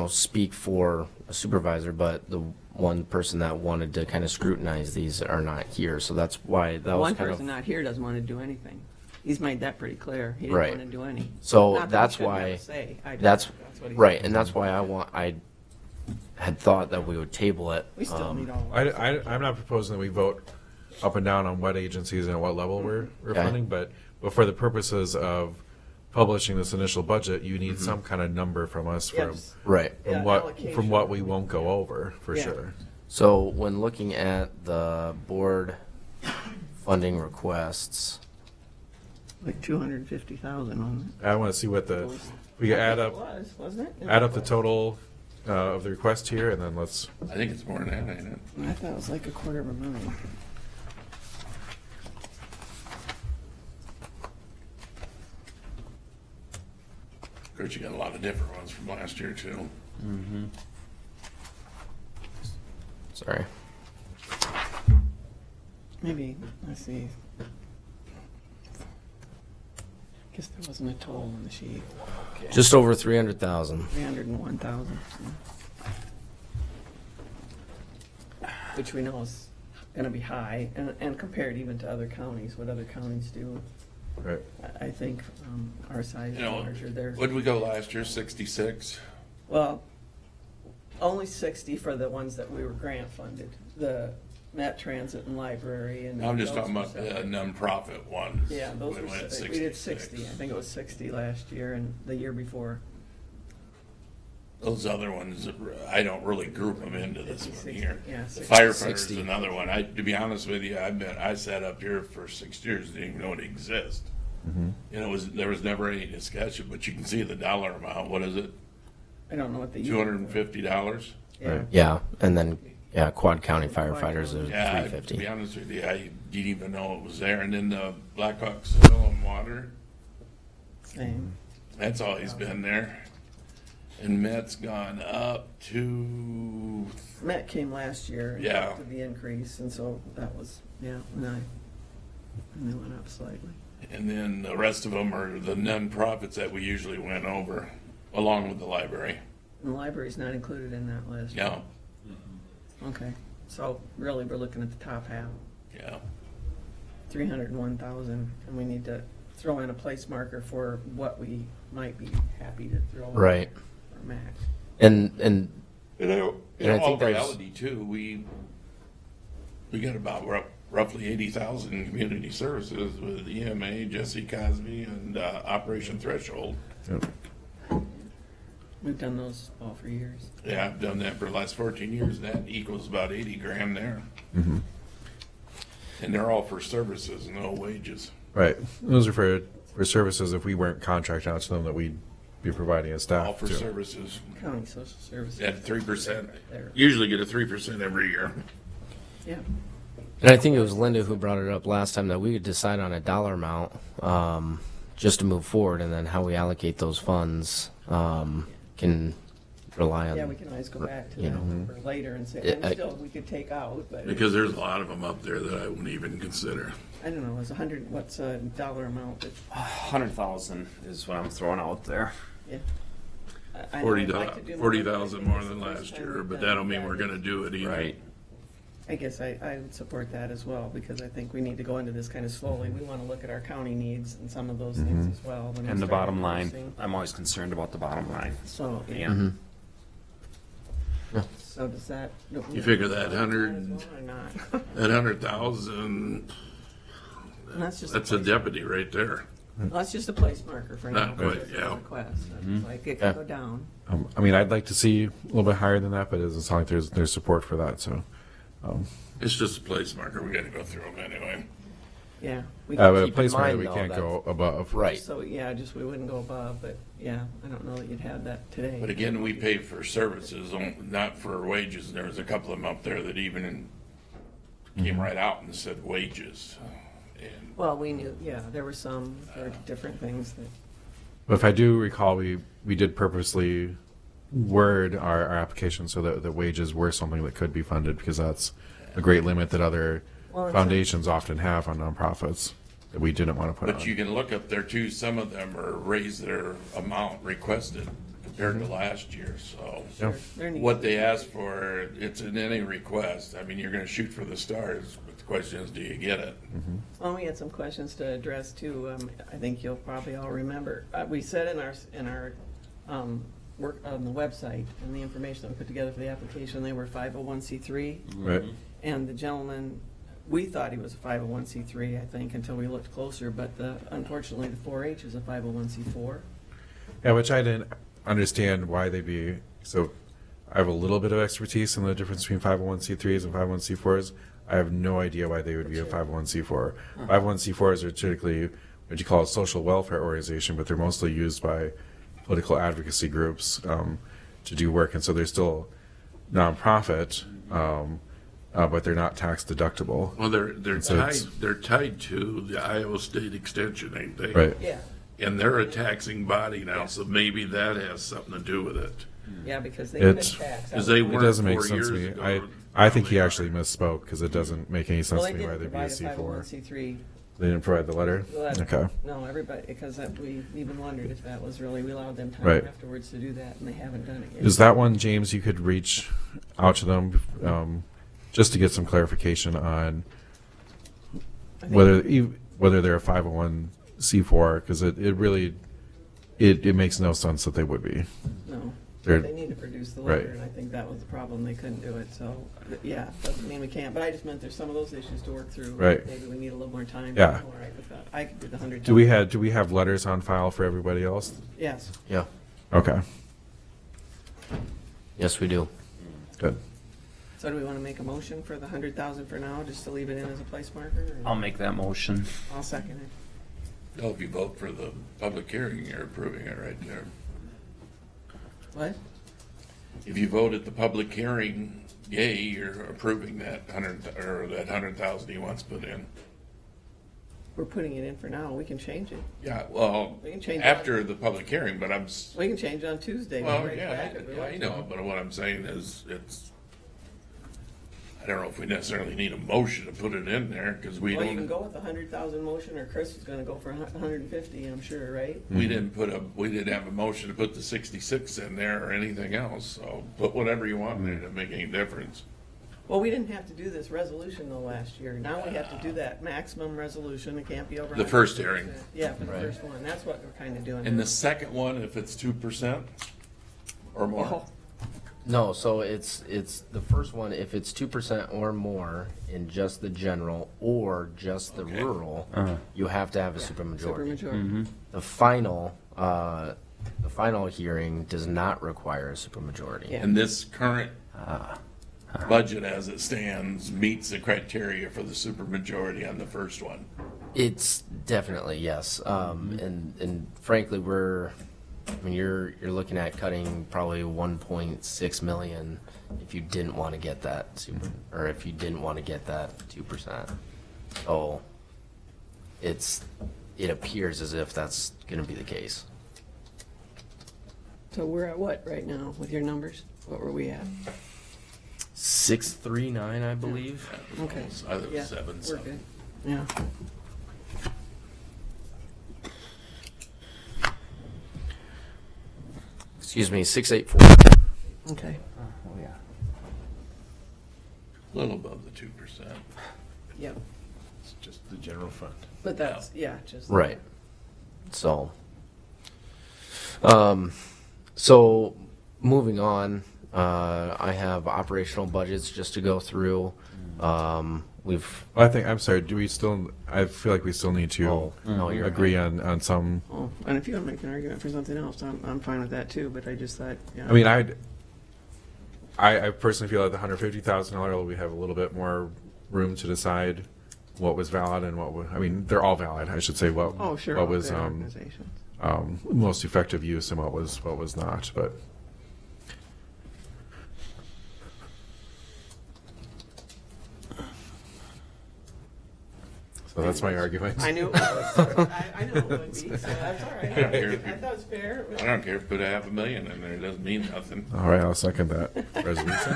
speak for a supervisor, but the one person that wanted to kind of scrutinize these are not here, so that's why that was One kind person of. not here doesn't want to do anything. He's made that pretty clear. He didn't Right. want to do any. So Not that he that's shouldn't have why, a say. I just- that's, what he right, said. and that's why I had thought that we would table it. We still need all. I'm not proposing that we vote up and down on what agencies and at what level we're Okay. funding, but for the purposes of publishing this initial budget, you need some kind of number from us from, Yes. Right. Yeah, from allocation. what we won't go over, for Yeah. sure. So when looking at the board funding requests, Like 250,000 on I want to see what we can add it. up, Was, wasn't it? add up the total of the request here, and then let's, I think it's more than that, ain't it? I thought it was like $250,000. Of course, you got a lot of different ones from last year, too. sorry. Maybe, let's see. Guess there wasn't a total on the sheet. Okay. Just over 300,000. 301,000. Which we know is gonna be high, and compared even to other counties, what other counties do. right. I think, our size is You know, larger there. what'd we go last year, 66? Well, only 60 for the ones that we were grant funded, the Met Transit and Library and. I'm just those talking were about the separate. nonprofit ones. Yeah, those We were, went we did 66. 60, I think it was 60 last year and the year before. Those other ones, I don't really group them into this 50, one here. yeah, The 60. firefighters is 60. another one. To be honest with you, I sat up here for 6 years, didn't even know it existed. You know, there was never any discussion, but you can see the dollar amount. What is it? I don't know what the. $250? Yeah. Yeah, and then, yeah, Quad County firefighters are Yeah, to 350. be honest with you, I didn't even know it was there. And then the Blackhawk Soil and Water, Same. that's always been there. And Met's gone up to, Met came last year. and Yeah. to the increase, and so that was, yeah, and they went up slightly. and then the rest of them are the nonprofits that we usually went over, along with the library. And the library's not included in that list. Yeah, Okay, so really, we're looking at the top half, yeah. 301,000, and we need to throw in a place marker for what we might be happy to throw in. Right. Or max. And In I all think there's- reality too, we got about roughly 80,000 in community services with EMA, Jesse Cosby, and Operation Threshold. We've done those all for years. Yeah, I've done that for the last 14 years, and that equals about 80 grand there. And they're all for services, no wages. Right. Those are for services if we weren't contracting out to them that we'd be providing as staff. All for too. services. County social services. At 3%. There. Usually get a 3% every year. Yeah. And I think it was Linda who brought it up last time that we could decide on a dollar amount just to move forward, and then how we allocate those funds can rely on. Yeah, we can always go back to you that know. number later and say, It- and still, we could take out, but. Because there's a lot of them up there that I wouldn't even consider. I don't know, it's 100, what's a dollar amount that, 100,000 is what I'm throwing out there. yeah. I know I'd like to do more, but I 40,000 think more it's than the first last time year, we've but done that don't it. mean we're gonna do it either. Right. I guess I would support that as well, because I think we need to go into this kind of slowly. We want to look at our county needs and some of those things as well. when we And the start bottom line, introducing. I'm always concerned about the bottom line. So, yeah. Mhm. So does that? You figure that Or 100, not? that 100,000, And that's just. that's a deputy right there. Well, that's just a place marker for now. Not quite, because it's a yeah. Request, like it Yeah. can go down. I mean, I'd like to see a little bit higher than that, but it doesn't sound like there's support for that, so. It's just a place marker. We gotta go through them anyway. Yeah. We But can a keep place in marker mind, we though, can't that- go above. Right. So, yeah, just we wouldn't go above, but yeah, I don't know that you'd have that today. But again, we pay for services, not for wages. There was a couple of them up there that even came right out and said wages. And Well, we knew, yeah, there were some for different things that, But if I do recall, we did purposely word our application so that the wages were something that could be funded, because that's a great limit that other Well, it's foundations often have on nonprofits that we didn't want to put But on. you can look up there too, some of them are raised their amount requested compared to last year, so. Yeah. There needs What to be- they ask for, it's in any request. I mean, you're gonna shoot for the stars, but the question is, do you get it? Well, we had some questions to address too. I think you'll probably all remember. We said in our work on the website and the information that we put together for the application, they were 501c3. Right. And the gentleman, we thought he was a 501c3, I think, until we looked closer, but unfortunately, the 4-H is a 501c4. Yeah, which I didn't understand why they'd be. So I have a little bit of expertise in the difference between 501c3s and 501c4s. I have no idea why they would be a 501c4. 501c4s are typically what you call a social welfare organization, but they're mostly used by political advocacy groups to do work. And so they're still nonprofit, but they're not tax deductible. Well, they're And so tied, it's- they're tied to the Iowa State Extension, ain't they? Right. Yeah. And they're a taxing body now, so maybe that has something to do with it. Yeah, because they could It's, tax. Because they it weren't doesn't make 4 sense to years me. ago. I think he actually misspoke because it doesn't make any sense Well, to they me why didn't they'd be a provide a C4. 501c3. They didn't provide the letter? Okay. No, everybody, because we even wondered if that was really, we allowed them time Right. afterwards to do that, and they haven't done it yet. Is that one, James, you could reach out to them just to get some clarification on I think- whether they're a 501c4, because it really, it makes no sense that they would be. No, They're- they need to produce the right. letter, and I think that was the problem, they couldn't do it, so, yeah, doesn't mean we can't, but I just meant there's some of those issues to work through. Right. Maybe we need a little more time. Yeah. I'm all right with that. I could do the 100. Do we have letters on file for everybody else? Yes. Yeah. Okay, Yes, we do. good. So do we want to make a motion for the 100,000 for now, just to leave it in as a place marker? or- I'll make that motion. I'll second it. Well, if you vote for the public hearing, you're approving it right there. What? If you vote at the public hearing, yay, you're approving that 100,000 he wants put in. We're putting it in for now, we can change it. Yeah, well, We can change after the public hearing, but We can change it on Tuesday. well, We'll write yeah, back if we I want to. know, but what I'm saying is, I don't know if we necessarily need a motion to put it in there, because we Well, you can don't, go with the 100,000 motion, or Chris is gonna go for 150, I'm sure, right? we didn't have a motion to put the 66 in there or anything else, so put whatever you want in there, it doesn't make any difference. Well, we didn't have to do this resolution though last year. Now we have to do that maximum resolution. It can't be over. The first 100%. hearing. Yeah, for the first one. That's what we're kind of doing. And the second one, if it's 2% or more. Oh, No, so it's the first one, if it's 2% or more in just the general or just the Okay. rural, you have to have a supermajority. supermajority. The final hearing does not require a supermajority. Yeah. And this current budget as it stands meets the criteria for the supermajority on the first one. It's definitely, yes. And frankly, you're looking at cutting probably 1.6 million if you didn't want to get that or if you didn't want to get that 2%. So it appears as if that's going to be the case. So we're at what right now with your numbers? What were we at? 639, I believe. Okay. I thought it was Yeah, 7 we're something. good. Yeah. Excuse me, 684. Okay. Oh, yeah. A little above the 2%. Yeah. It's just the general fund. But that's, yeah, just. Right. So, so moving on, I have operational budgets just to go through. I'm sorry, I feel like we still need to no, you're agree on some, Oh, and if you want to make an argument for something else, I'm fine with that too, but I just thought, yeah. I mean, I personally feel like the $150,000 level, we have a little bit more room to decide what was valid and they're all valid, I should say, Oh, sure. what all was, good organizations. most effective use and what was not, but. So that's my argument. I knew it was. I know it would be, so that's all right. I don't care if I you- thought it was fair. I don't care if you put $500,000 in there, it doesn't mean nothing. All right, I'll second that resolution.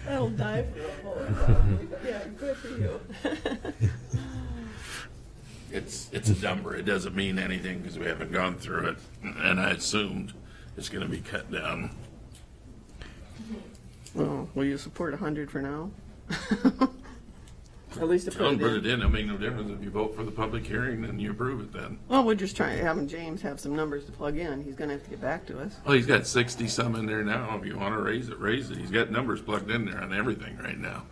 I'll die for a bullet, probably, but yeah, good for you. it's a number. It doesn't mean anything because we haven't gone through it, and I assumed it's going to be cut down. Well, will you support 100 for now? At least to Don't put put it it in. It'll make no difference if you vote for the public hearing and you approve it then. Well, we're just trying, having James have some numbers to plug in. He's gonna have to get back to us. Well, he's got 60 some in there now. If you want to raise it, raise it. He's got numbers plugged in there on everything right now.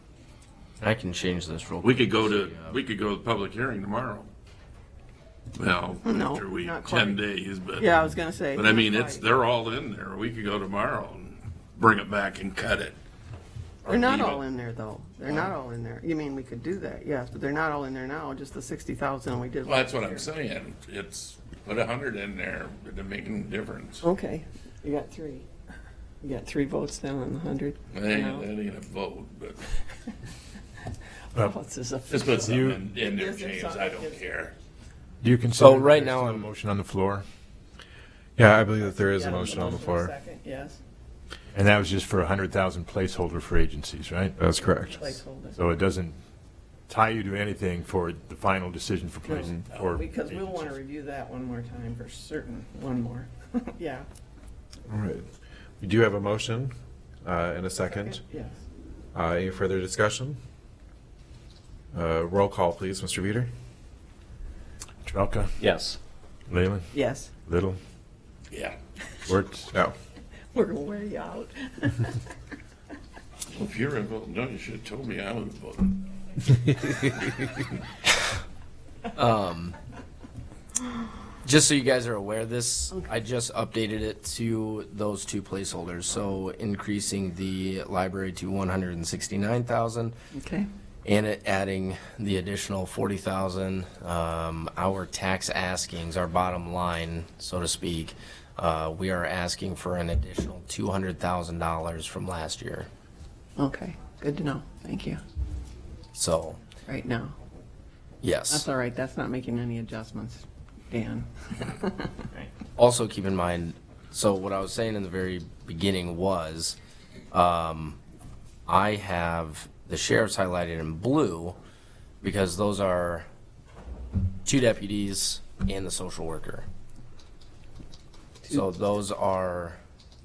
I can change this real We quick. could go to the public hearing tomorrow. Well, No, after we not 10 quite. days, but Yeah, I was gonna say, But I mean, not it's quite. they're all in there. We could go tomorrow and bring it back and cut it. Or They're not leave all it. in there, though. They're not all in there. You mean, we could do that, yes, but they're not all in there now, just the 60,000 we did. Well, that's last what I'm year. saying. It's put 100 in there. It doesn't make any difference. Okay, you got three. You got 3 votes down on the 100. That ain't a vote, but What's this? just put something in there, Yes, it's James. I don't care. Do you consider So right there's now still a I'm- motion on the floor? Yeah, I believe that there is a Yeah, motion on the for a floor. second, yes, And that was just for 100,000 placeholder for agencies, right? That's correct. placeholder. So it doesn't tie you to anything for the final decision for place. for Because we'll want to agencies. review that one more time for certain, one more. Yeah. All right. We do have a motion and a second. Yes. Any further discussion? Roll call, please, Mr. Veeder. Trelka, Yes. Leyland, Yes, Little, Yeah. Wertz. No. we're gonna wear you out. If you're a vote no, you should have told me I would have voted. Just so you guys are aware, this, I just updated it to those 2 placeholders. So increasing the library to 169,000 Okay. and adding the additional 40,000. Our tax askings, our bottom line, so to speak, we are asking for an additional $200,000 from last year. Okay, good to know. Thank you. So, Right now. yes. That's all right. That's not making any adjustments, Dan. Also keep in mind, so what I was saying in the very beginning was, I have the sheriff's highlighted in blue because those are 2 deputies and the social worker. So those are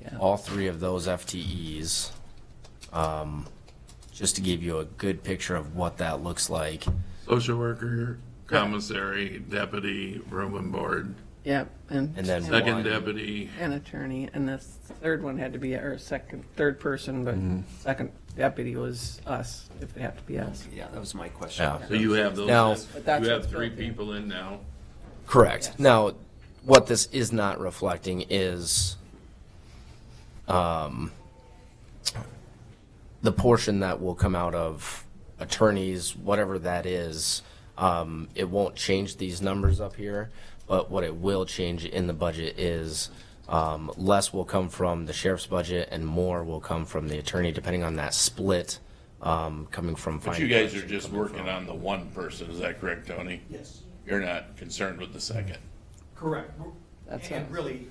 Yeah. all 3 of those FTEs. Just to give you a good picture of what that looks like. Social worker, commissary, deputy, room and board, Yep, And then second one- deputy. an attorney, and the third one had to be, or third person, but second deputy was us, if it had to be us. Yeah, that was my question. Yeah. So you have those, Now- But that's you have what's 3 built in. people in now. Correct. Now, what this is not reflecting is the portion that will come out of attorneys, whatever that is. It won't change these numbers up here, but what it will change in the budget is less will come from the sheriff's budget and more will come from the attorney, depending on that split coming from. But you guys are just working on the one person, is that correct, Tony? Yes. You're not concerned with the second? Correct. That's And us. really,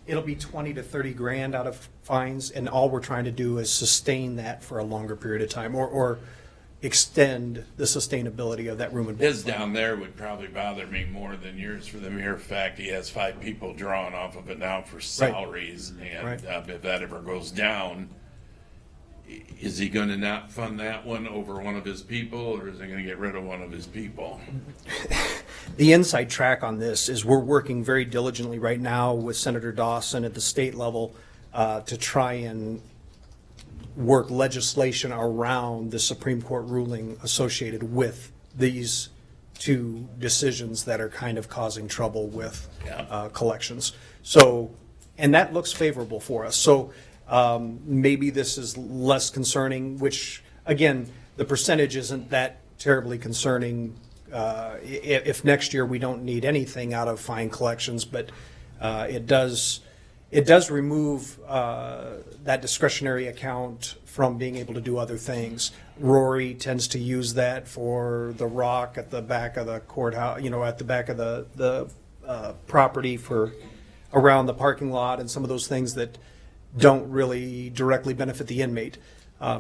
it'll be 20 to 30 grand out of fines, and all we're trying to do is sustain that for a longer period of time, or extend the sustainability of that room and board. His down there would probably bother me more than yours for the mere fact he has 5 people drawn off of it now for salaries. And Right. if that ever goes down, is he going to not fund that one over one of his people, or is he going to get rid of one of his people? The inside track on this is we're working very diligently right now with Senator Dawson at the state level to try and work legislation around the Supreme Court ruling associated with these 2 decisions that are kind of causing trouble with collections. So, and that looks favorable for us. So maybe this is less concerning, which, again, the percentage isn't that terribly concerning if next year we don't need anything out of fine collections, but it does remove that discretionary account from being able to do other things. Rory tends to use that for the rock at the back of the courthouse, at the back of the property for around the parking lot and some of those things that don't really directly benefit the inmate.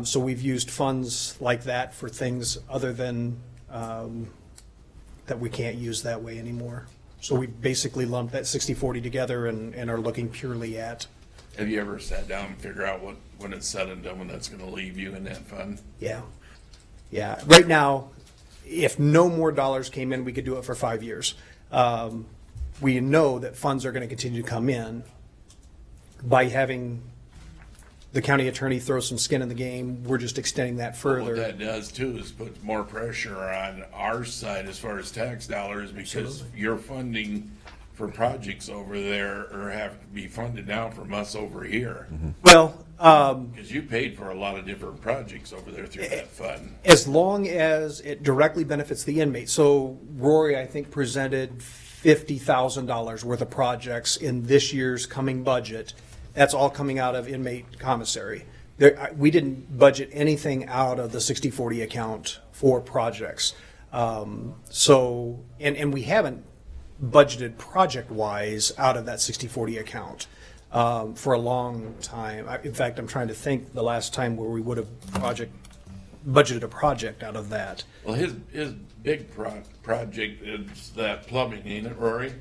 So we've used funds like that for things other than that we can't use that way anymore. So we basically lumped that 60/40 together and are looking purely at, Have you ever sat down and figure out what, when it's said and done, when that's gonna leave you in that fund? yeah. Yeah, right now, if no more dollars came in, we could do it for 5 years. We know that funds are going to continue to come in. By having the county attorney throw some skin in the game, we're just extending that What further. that does too is put more pressure on our side as far as tax dollars, because your funding for projects over there or have to be funded now from us over here. Well, Because you paid for a lot of different projects over there through that fund. as long as it directly benefits the inmate. So Rory, I think, presented $50,000 worth of projects in this year's coming budget. That's all coming out of inmate commissary. We didn't budget anything out of the 60/40 account for projects. So, and we haven't budgeted project-wise out of that 60/40 account for a long time. In fact, I'm trying to think the last time where we would have budgeted a project out of that. Well, his big project is that plumbing, ain't it, Rory?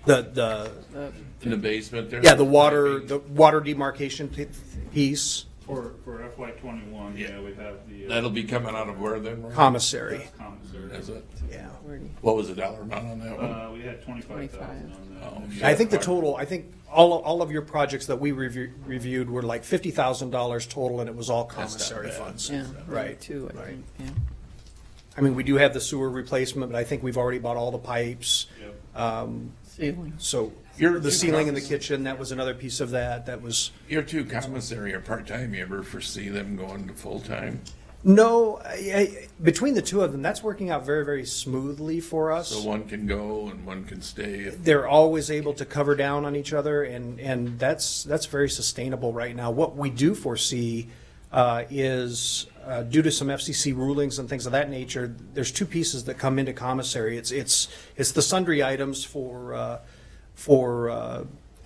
The In the basement there? yeah, the water demarcation piece, For FY '21, yeah, we have the. That'll be coming out of where then, Rory? commissary. Commissary. Is it? Yeah. What was the dollar amount on that one? We had 25,000 on that. Oh, I think the total, I think all of your projects that we reviewed were like $50,000 total, and it was all commissary bad. funds. Yeah, Right. too, I right. think, yeah. I mean, we do have the sewer replacement, but I think we've already bought all the pipes. Ceiling. So Your the two ceiling in the commis- kitchen, that was another piece of that. That was, Your two commissary are part-time. You ever foresee them going to full-time? no, between the two of them, that's working out very, very smoothly for us. So one can go and one can stay? They're always able to cover down on each other, and that's very sustainable right now. What we do foresee is due to some FCC rulings and things of that nature, there's two pieces that come into commissary. It's the sundry items for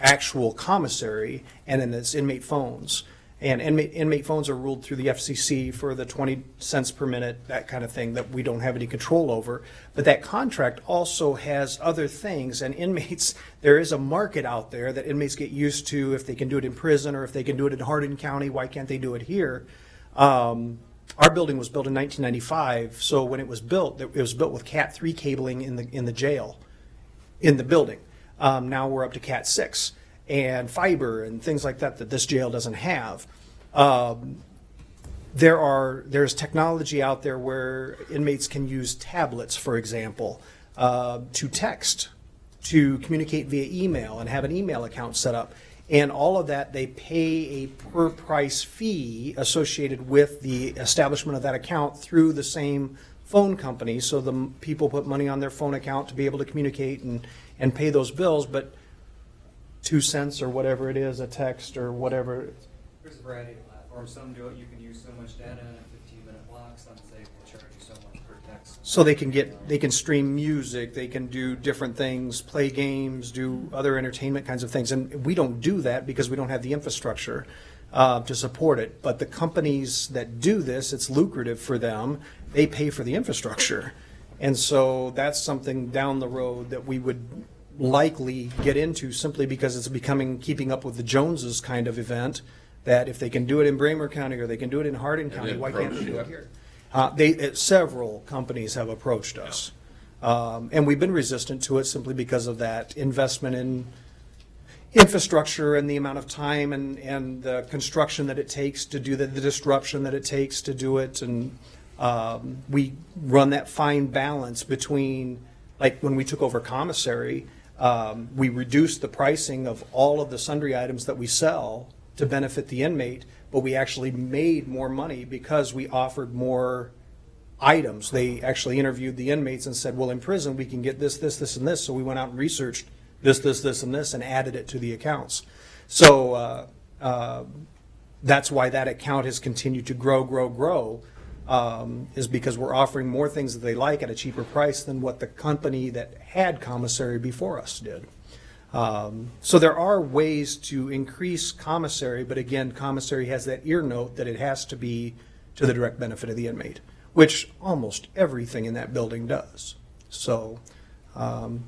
actual commissary, and then it's inmate phones. And inmate phones are ruled through the FCC for the 20 cents per minute, that kind of thing, that we don't have any control over. But that contract also has other things, and inmates, there is a market out there that inmates get used to. If they can do it in prison or if they can do it in Hardin County, why can't they do it here? Our building was built in 1995, so when it was built with Cat 3 cabling in the jail, in the building. Now we're up to Cat 6 and fiber and things like that this jail doesn't have. There's technology out there where inmates can use tablets, for example, to text, to communicate via email and have an email account set up. And all of that, they pay a per price fee associated with the establishment of that account through the same phone company. So the people put money on their phone account to be able to communicate and pay those bills, but 2 cents or whatever it is, a text or whatever. There's a variety of platforms. Some do it, you can use so much data in a 15-minute block. Some say we'll charge you so much per text. So they can stream music, they can do different things, play games, do other entertainment kinds of things. And we don't do that because we don't have the infrastructure to support it. But the companies that do this, it's lucrative for them. They pay for the infrastructure. And so that's something down the road that we would likely get into, simply because it's becoming keeping up with the Joneses kind of event, that if they can do it in Bramer County or they can do it in Hardin County, why can't they do it here? Several companies have approached us. And we've been resistant to it simply because of that investment in infrastructure and the amount of time and the construction that it takes to do the disruption that it takes to do it. And we run that fine balance between, like when we took over commissary, we reduced the pricing of all of the sundry items that we sell to benefit the inmate, but we actually made more money because we offered more items. They actually interviewed the inmates and said, well, in prison we can get this, this, this, and this. So we went out and researched this, this, this, and this and added it to the accounts. So that's why that account has continued to grow, is because we're offering more things that they like at a cheaper price than what the company that had commissary before us did. So there are ways to increase commissary, but again, commissary has that ear note that it has to be to the direct benefit of the inmate. which almost everything in that building does. So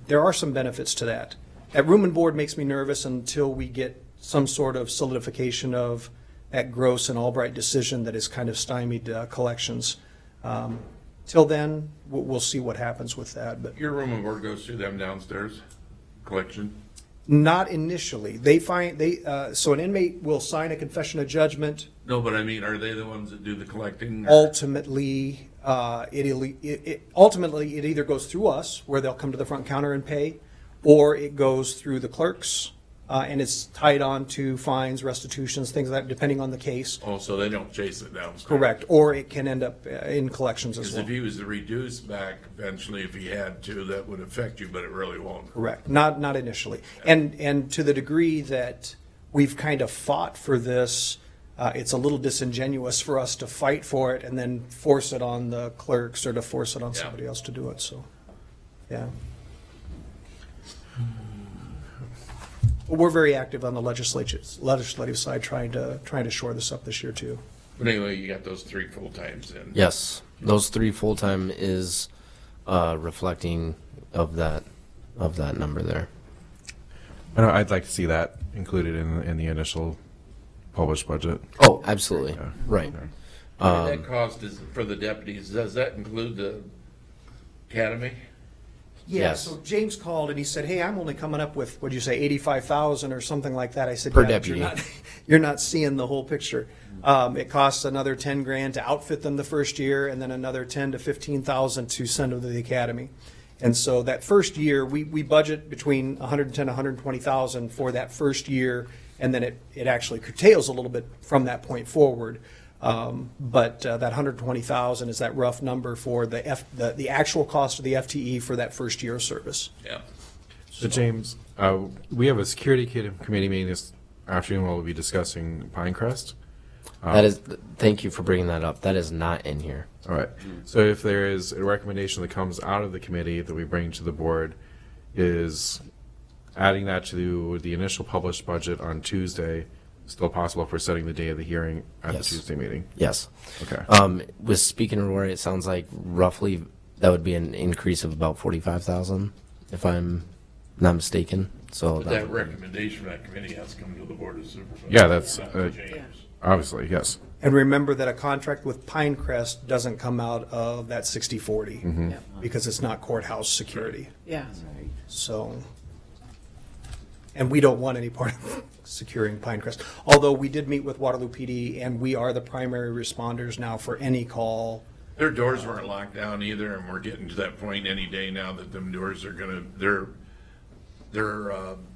there are some benefits to that. That room and board makes me nervous until we get some sort of solidification of that Gross and Albright decision that has kind of stymied collections. Till then, we'll see what happens with that. But Your room and board goes through them downstairs collection? not initially. So an inmate will sign a confession of judgment. No, but I mean, are they the ones that do the collecting? or- Ultimately, it either goes through us, where they'll come to the front counter and pay, or it goes through the clerks, and it's tied on to fines, restitutions, things like that, depending on the case. Oh, so they don't chase it downstairs? Correct. Or it can end up in collections as Because well. if he was to reduce back eventually, if he had to, that would affect you, but it really won't. Correct. Not initially. And to the degree that we've kind of fought for this, it's a little disingenuous for us to fight for it and then force it on the clerks or to force it on somebody else to do it. So, yeah. But we're very active on the legislative side, trying to shore this up this year too. But anyway, you got those 3 full-times in. Yes, those 3 full-time is reflecting of that number there. I know I'd like to see that included in the initial published budget. Oh, absolutely. Right. That cost is for the deputies. Does that include the academy? Yeah, Yes. so James called and he said, "Hey, I'm only coming up with, what'd you say, 85,000 or something like that." I said, Per "Yeah, but deputy. you're not seeing the whole picture." It costs another 10 grand to outfit them the first year, and then another 10 to 15,000 to send them to the academy. And so that first year, we budget between 110 and 120,000 for that first year, and then it actually curtails a little bit from that point forward. But that 120,000 is that rough number for the actual cost of the FTE for that first year of service. Yeah. So James, we have a security committee meeting this afternoon where we'll be discussing Pinecrest. Thank you for bringing that up. That is not in here. All right. So if there is a recommendation that comes out of the committee that we bring to the board, is adding that to the initial published budget on Tuesday still possible for setting the day of the hearing at Yes. the Tuesday meeting? Yes. Okay. With speaking to Rory, it sounds like roughly that would be an increase of about 45,000, if I'm not mistaken. So But that recommendation from that committee has to come to the Board of Supervisors. Yeah, that's Not to James. obviously, yes. And remember that a contract with Pinecrest doesn't come out of that 60/40 Yeah. because it's not courthouse security. Yeah. So, and we don't want any part of securing Pinecrest. Although we did meet with Waterloo PD, and we are the primary responders now for any call. Their doors weren't locked down either, and we're getting to that point any day now that them doors are gonna, they're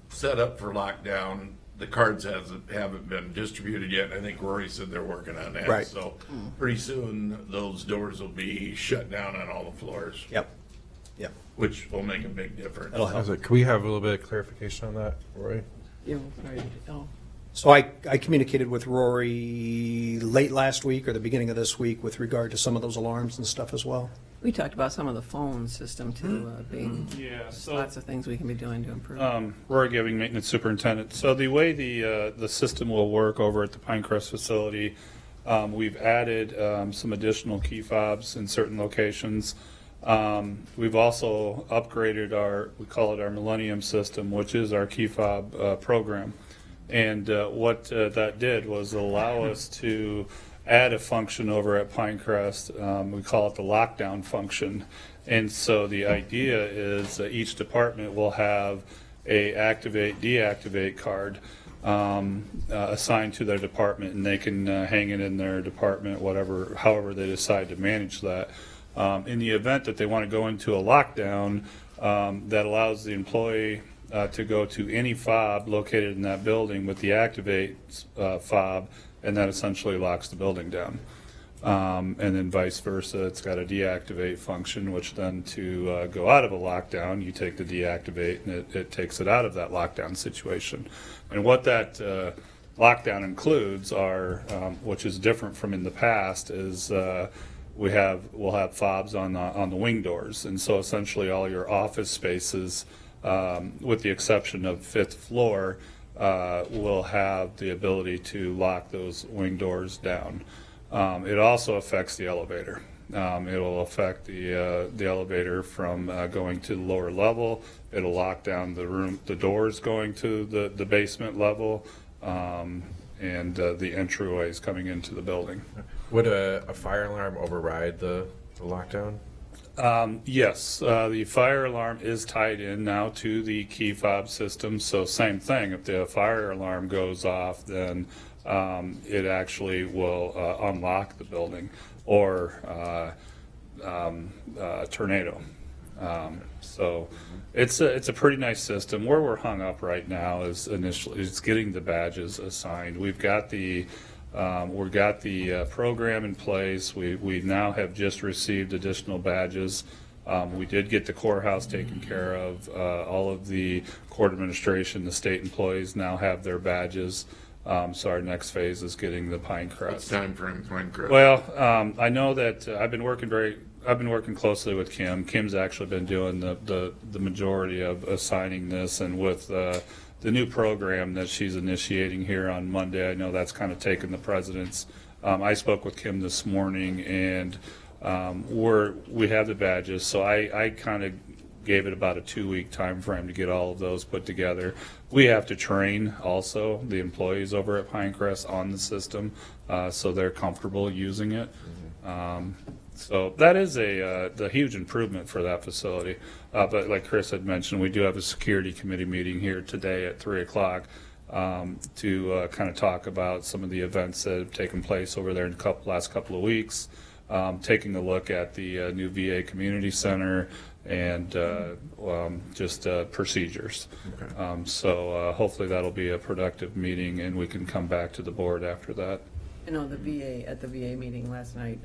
set up for lockdown. The cards haven't been distributed yet. I think Rory said they're working on that. Right. So pretty soon, those doors will be shut down on all the floors. Yep. Yep. Which will make a big difference. That'll help. Can we have a little bit of clarification on that, Roy? Yeah, right. Oh. So I communicated with Rory late last week or the beginning of this week with regard to some of those alarms and stuff as well. We talked about some of the phone system too, being, Yeah, so- lots of things we can be doing to improve. Rory Giving, maintenance superintendent. So the way the system will work over at the Pinecrest facility, we've added some additional key fobs in certain locations. We've also upgraded we call it our Millennium system, which is our key fob program. And what that did was allow us to add a function over at Pinecrest. We call it the lockdown function. And so the idea is that each department will have a activate, deactivate card assigned to their department, and they can hang it in their department, however they decide to manage that. In the event that they want to go into a lockdown, that allows the employee to go to any fob located in that building with the activate fob, and that essentially locks the building down. And then vice versa, it's got a deactivate function, which then to go out of a lockdown, you take the deactivate and it takes it out of that lockdown situation. And what that lockdown includes are, which is different from in the past, is we'll have fobs on the wing doors. And so essentially all your office spaces, with the exception of 5th floor, will have the ability to lock those wing doors down. It also affects the elevator. It'll affect the elevator from going to the lower level. It'll lock down the doors going to the basement level, and the entryways coming into the building. Would a fire alarm override the lockdown? Yes, the fire alarm is tied in now to the key fob system, so same thing. If the fire alarm goes off, then it actually will unlock the building, or tornado. So it's a pretty nice system. Where we're hung up right now is getting the badges assigned. We've got the program in place. We now have just received additional badges. We did get the courthouse taken care of. All of the court administration, the state employees now have their badges. So our next phase is getting the Pinecrest. What's time frame Pinecrest? Well, I know that I've been working closely with Kim. Kim's actually been doing the majority of assigning this, and with the new program that she's initiating here on Monday, I know that's kind of taken the precedence. I spoke with Kim this morning, and we have the badges, so I kind of gave it about a 2-week time frame to get all of those put together. We have to train also the employees over at Pinecrest on the system, so they're comfortable using it. So that is the huge improvement for that facility. But like Chris had mentioned, we do have a security committee meeting here today at 3 o'clock to kind of talk about some of the events that have taken place over there in the last couple of weeks, taking a look at the new VA Community Center, and just procedures. Okay. So hopefully that'll be a productive meeting, and we can come back to the board after that. I know the VA meeting last night,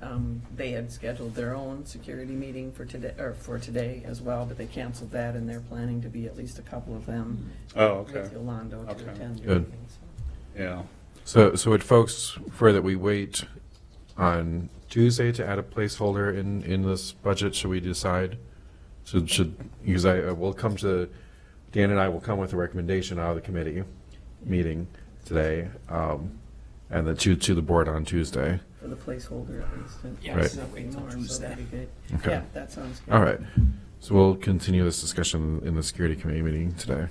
they had scheduled their own security meeting for today as well, but they canceled that, and they're planning to be at least a couple of them. Oh, okay. With Yolando to attend. the Good. meeting, so. Yeah. So would folks prefer that we wait on Tuesday to add a placeholder in this budget? Should we decide? Because I will come to, Dan and I will come with a recommendation out of the committee meeting today, and then to the board on Tuesday. For the placeholder at least. and Yes. nothing more, so that'd be good. Okay. Yeah, that sounds good. All right. So we'll continue this discussion in the security committee meeting today.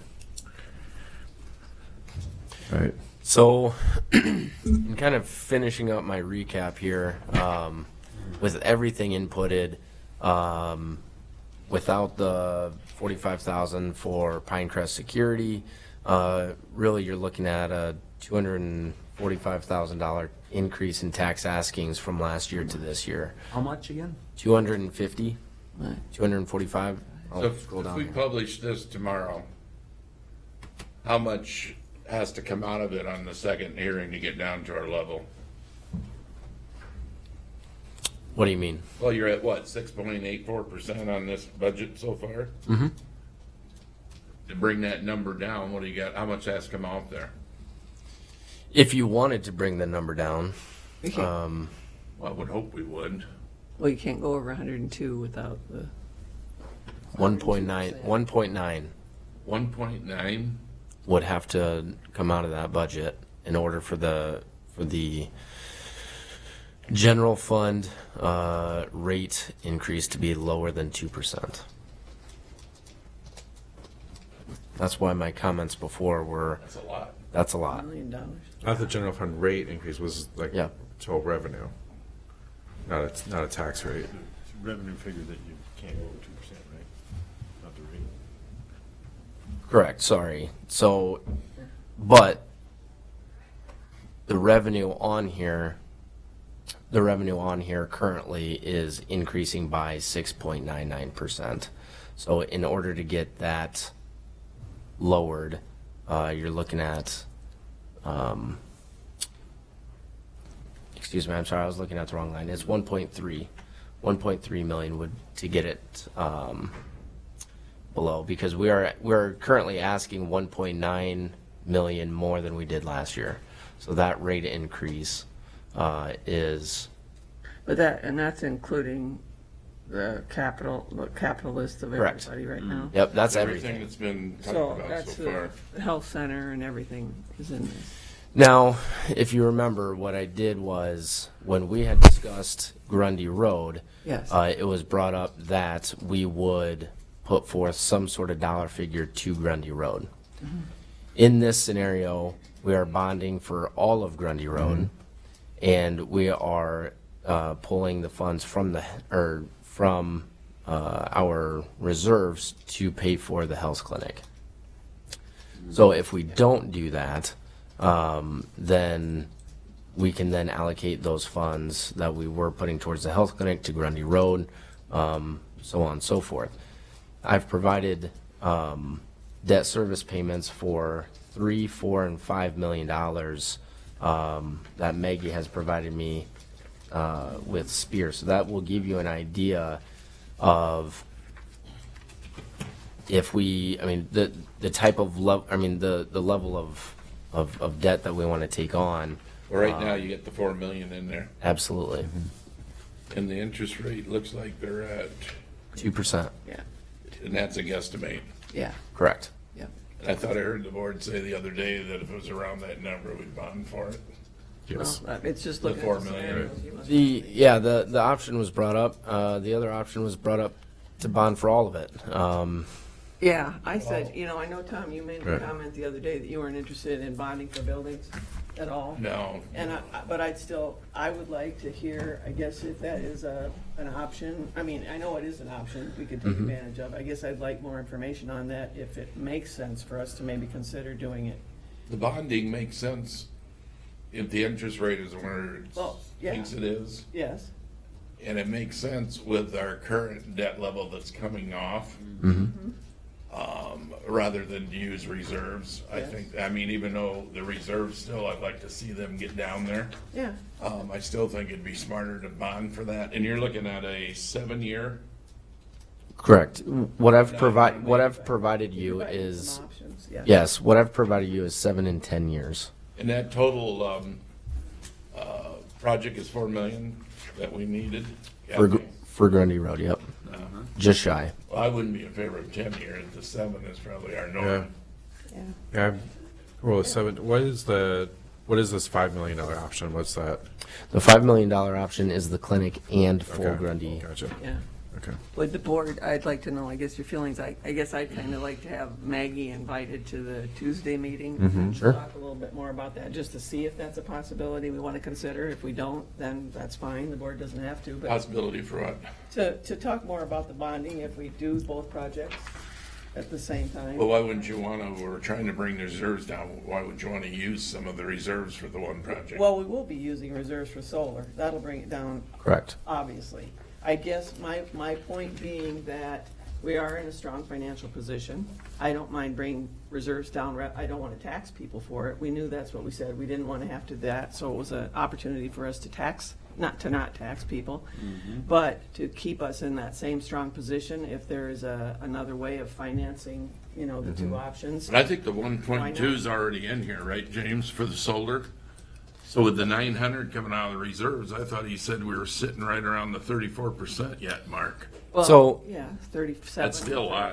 All right. So, in kind of finishing up my recap here, with everything inputted, without the $45,000 for Pinecrest security, really you're looking at a $245,000 increase in tax askings from last year to this year. How much again? 250, 245. I'll So if scroll down we here. publish this tomorrow, how much has to come out of it on the second hearing to get down to our level? What do you mean? Well, you're at what, 6.84% on this budget so far? Mm-hmm. To bring that number down, what do you got, how much has to come out there? If you wanted to bring the number down, Well, I would hope we would. Well, you can't go over 102 without the. 1.9, 1.9 1.9? would have to come out of that budget in order for the general fund rate increase to be lower than 2%. That's why my comments before were. That's a lot. That's a lot. $1 million. Not the general fund rate increase was like Yeah. total revenue, not a tax rate. It's a revenue figure that you can't go over 2%, right? Not the rate. Correct, sorry. So, but the revenue on here currently is increasing by 6.99%. So in order to get that lowered, you're looking at, excuse me, I'm sorry, I was looking at the wrong line. It's 1.3 million would to get it below, because we're currently asking 1.9 million more than we did last year. So that rate increase is. But that's including the capital list of Correct. everybody right now. Yep, that's Everything that's been talked So about that's so far. the health center and everything is in this. Now, if you remember, what I did was, when we had discussed Grundy Road, Yes. it was brought up that we would put forth some sort of dollar figure to Grundy Road. In this scenario, we are bonding for all of Grundy Road, and we are pulling the funds from our reserves to pay for the health clinic. So if we don't do that, then we can then allocate those funds that we were putting towards the health clinic to Grundy Road, so on and so forth. I've provided debt service payments for $3, $4, and $5 million that Maggie has provided me with Spear. So that will give you an idea of if we, I mean, the type of level, I mean, the level of debt that we want to take on. Well, right now, you get the 4 million in there, Absolutely. and the interest rate looks like they're at, 2%. Yeah, and that's a guesstimate. yeah, Correct. yeah. And I thought I heard the board say the other day that if it was around that number, we'd bond for it. Yes. Well, it's just The looking at 4 the million. scenarios you must- The option was brought up. The other option was brought up to bond for all of it. Yeah, I said, I know, Tom, you made a Right. comment the other day that you weren't interested in bonding for buildings at all. No. And but I would like to hear, I guess, if that is an option. I mean, I know it is an option we could take advantage of. I guess I'd like more information on that, if it makes sense for us to maybe consider doing it. The bonding makes sense if the interest rate is where it Well, yeah. thinks it is. Yes, And it makes sense with our current debt level that's coming off, rather than to use reserves. I Yes. think, I mean, even though the reserves still, I'd like to see them get down there. yeah. I still think it'd be smarter to bond for that. And you're looking at a 7-year. Correct. What I've provided you Providing is, some options, yeah. yes, what I've provided you is 7 and 10 years. And that total project is 4 million that we needed. For Grundy Road, yep. Just shy. Well, I wouldn't be in favor of 10 years. The 7 is probably our norm. Yeah. Yeah. Well, 7, what is this $5 million option? What's that? The $5 million option is the clinic and full Okay. Grundy. Gotcha. Yeah. Okay. Would the board, I'd like to know, I guess, your feelings. I guess I'd kind of like to have Maggie invited to the Tuesday meeting. and Sure. Talk a little bit more about that, just to see if that's a possibility we want to consider. If we don't, then that's fine. The board doesn't have to. But Possibility for what? to talk more about the bonding, if we do both projects at the same time. Well, why wouldn't you want to, we're trying to bring the reserves down. Why would you want to use some of the reserves for the one project? Well, we will be using reserves for solar. That'll bring it down, Correct. obviously. I guess my point being that we are in a strong financial position. I don't mind bringing reserves down. I don't want to tax people for it. We knew that's what we said. We didn't want to have to do that, so it was an opportunity for us to tax, not tax people, but to keep us in that same strong position if there is another way of financing, the two options. But I think the 1.2 is already in here, right, James, for the solar? So with the 900 coming out of the reserves, I thought he said we were sitting right around the 34% yet, Mark. Well, So- yeah, 37. That's still high,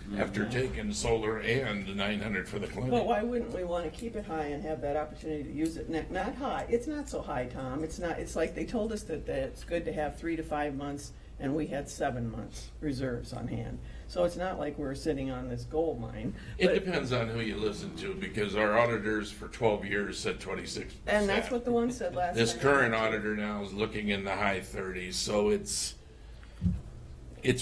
34. after taking solar and the 900 for the But clinic. why wouldn't we want to keep it high and have that opportunity to use it? Not high. It's not so high, Tom. It's not. It's like they told us that it's good to have 3 to 5 months, and we had 7 months reserves on hand. So it's not like we're sitting on this gold mine. It But- depends on who you listen to, because our auditors for 12 years said 26%. And that's what the one said last This time. current auditor now is looking in the high 30s, so it's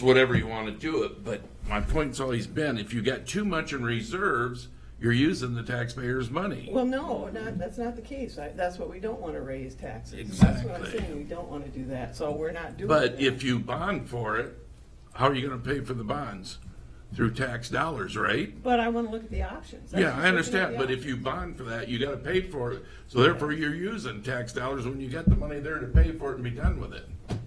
whatever you want to do it, but my point's always been, if you got too much in reserves, you're using the taxpayers' money. Well, no, that's not the case. That's what we don't want to raise taxes. That's what I'm Exactly. saying. We don't want to do that. So we're not doing that. But if you bond for it, how are you going to pay for the bonds? Through tax dollars, right? But I want to look at the options. That's Yeah, just I looking at understand, the but if you bond for that, you got to pay for it. So therefore, you're using tax dollars when you got the money there to pay for it and be done with it.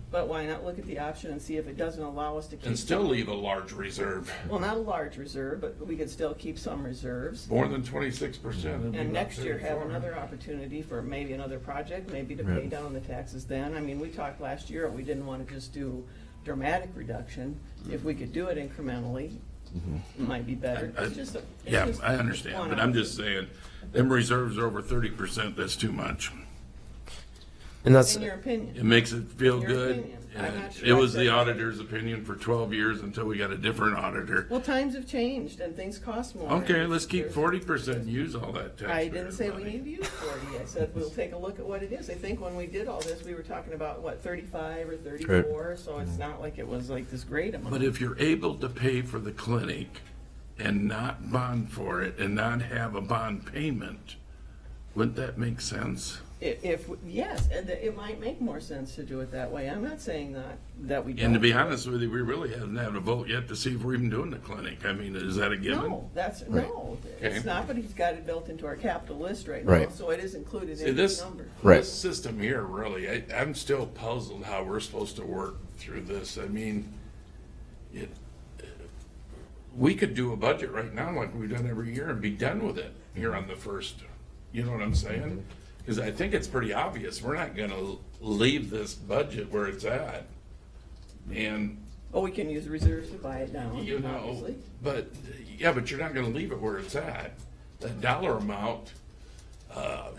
But why not look at the option and see if it doesn't allow us to keep And still some- leave a large reserve, Well, not a large reserve, but we could still keep some reserves. more than 26%. And next year have another opportunity for maybe another project, maybe to pay down the taxes then. I mean, we talked last year, we didn't want to just do dramatic reduction. If we could do it incrementally, It might be better. It's just a- it's Yeah, just I understand, one but I'm option. just saying, them reserves are over 30%, that's too much. And that's, In your opinion. It makes it feel Your good. opinion. I'm not sure It I was said the that. auditor's opinion for 12 years until we got a different auditor. Well, times have changed and things cost more. Okay, let's keep There's- 40%, use all that tax. I didn't say we need to use 40. I said we'll take a look at what it is. I think when we did all this, we were talking about, what, 35 or 34? So it's not like it was like this great amount. But if you're able to pay for the clinic and not bond for it and not have a bond payment, wouldn't that make sense? If, yes, and it might make more sense to do it that way. I'm not saying that we don't. And to be honest with you, we really haven't had a vote yet to see if we're even doing the clinic. I mean, is that a given? No, that's, Right. no, Okay. it's not, but he's got it built into our capital list right now, Right. so it is included See, in this, this number. Right. this system here, really, I'm still puzzled how we're supposed to work through this. I mean, it, we could do a budget right now like we've done every year and be done with it here on the first, you know what I'm saying? Because I think it's pretty obvious, we're not gonna leave this budget where it's at. And, Well, we can use reserves to buy it down, you know, obviously. but, yeah, but you're not gonna leave it where it's at. That dollar amount,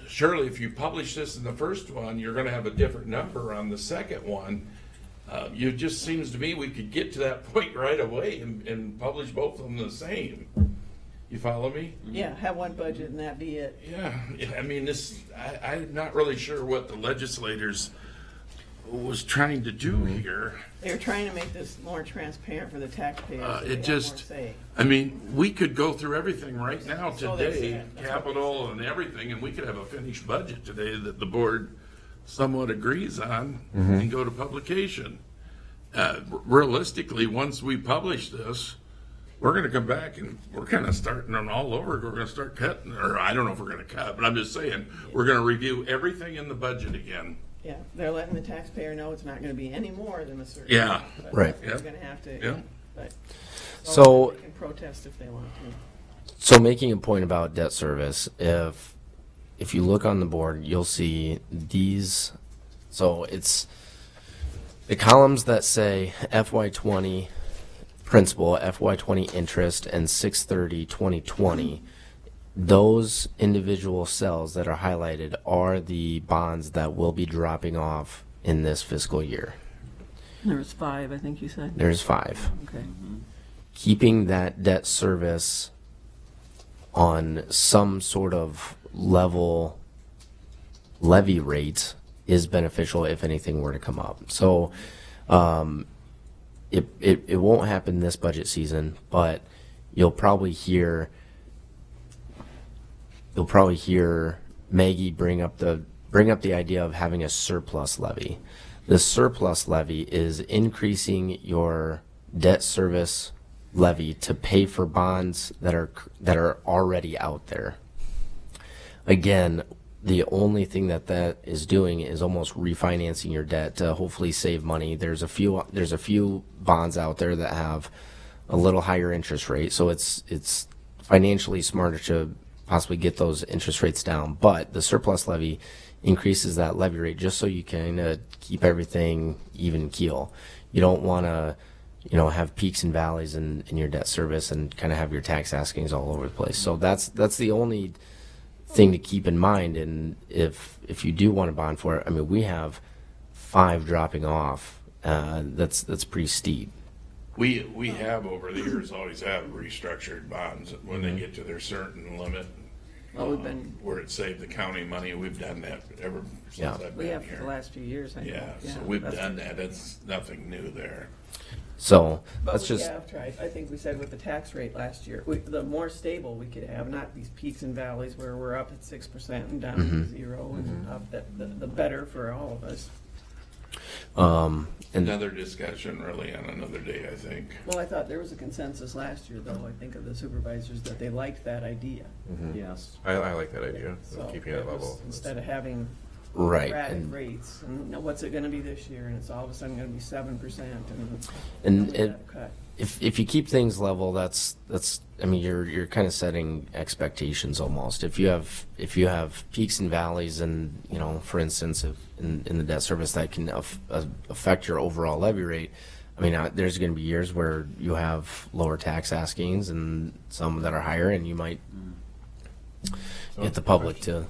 surely if you publish this in the first one, you're gonna have a different number on the second one. It just seems to me we could get to that point right away and publish both of them the same. You follow me? Yeah, have one budget and that be it. Yeah, I mean, I'm not really sure what the legislators was trying to do here. They're trying to make this more transparent for the taxpayers. so they It have more just, say. I mean, we could go through everything right now So they today, said. That's what capital and everything, and we could have a finished budget today that the board somewhat agrees on and go to publication. Realistically, once we publish this, we're gonna come back and we're kind of starting on all over. We're gonna start cutting, or I don't know if we're gonna cut, but I'm just saying, we're gonna review everything in the budget again. Yeah, they're letting the taxpayer know it's not gonna be any more than a certain. Yeah. amount, but Right. They're Yep. gonna have to, Yep. but. So- They can protest if they want to. so making a point about debt service, if you look on the board, you'll see these. So it's the columns that say FY20 principal, FY20 interest, and 6/30/2020. Those individual cells that are highlighted are the bonds that will be dropping off in this fiscal year. There was 5, I think you said. There's 5. Okay. Keeping that debt service on some sort of level levy rate is beneficial if anything were to come up. So it won't happen this budget season, but you'll probably hear Maggie bring up the idea of having a surplus levy. The surplus levy is increasing your debt service levy to pay for bonds that are already out there. Again, the only thing that is doing is almost refinancing your debt to hopefully save money. There's a few bonds out there that have a little higher interest rate, so it's financially smarter to possibly get those interest rates down. But the surplus levy increases that levy rate just so you can keep everything even keel. You don't want to, have peaks and valleys in your debt service and kind of have your tax askings all over the place. So that's the only thing to keep in mind. And if you do want to bond for it, I mean, we have 5 dropping off. That's pretty steep. We have over the years always have restructured bonds when they get to their certain limit. Well, we've been- Where it saved the county money, we've done that ever since Yeah. I've We been have for the here. last few years, I think. Yeah, so we've that's- done that, it's nothing new there. So But that's we just have tried, I think we said with the tax rate last year, the more stable we could have, not these peaks and valleys where we're up at 6% and down to 0 and up, the better for all of us. and Another discussion really on another day, I think. Well, I thought there was a consensus last year, though, I think of the supervisors, that they liked that idea. Yes. I like that idea, So of keeping it was- level. Instead of having Right, erratic and- rates, and what's it gonna be this year, and it's all of a sudden gonna be 7%, and we it, got cut. if you keep things level, that's I mean you're kind of setting expectations almost. If you have peaks and valleys, and for instance, if in the debt service that can affect your overall levy rate. I mean, there's going to be years where you have lower tax askings and some that are higher, and you might get the public to.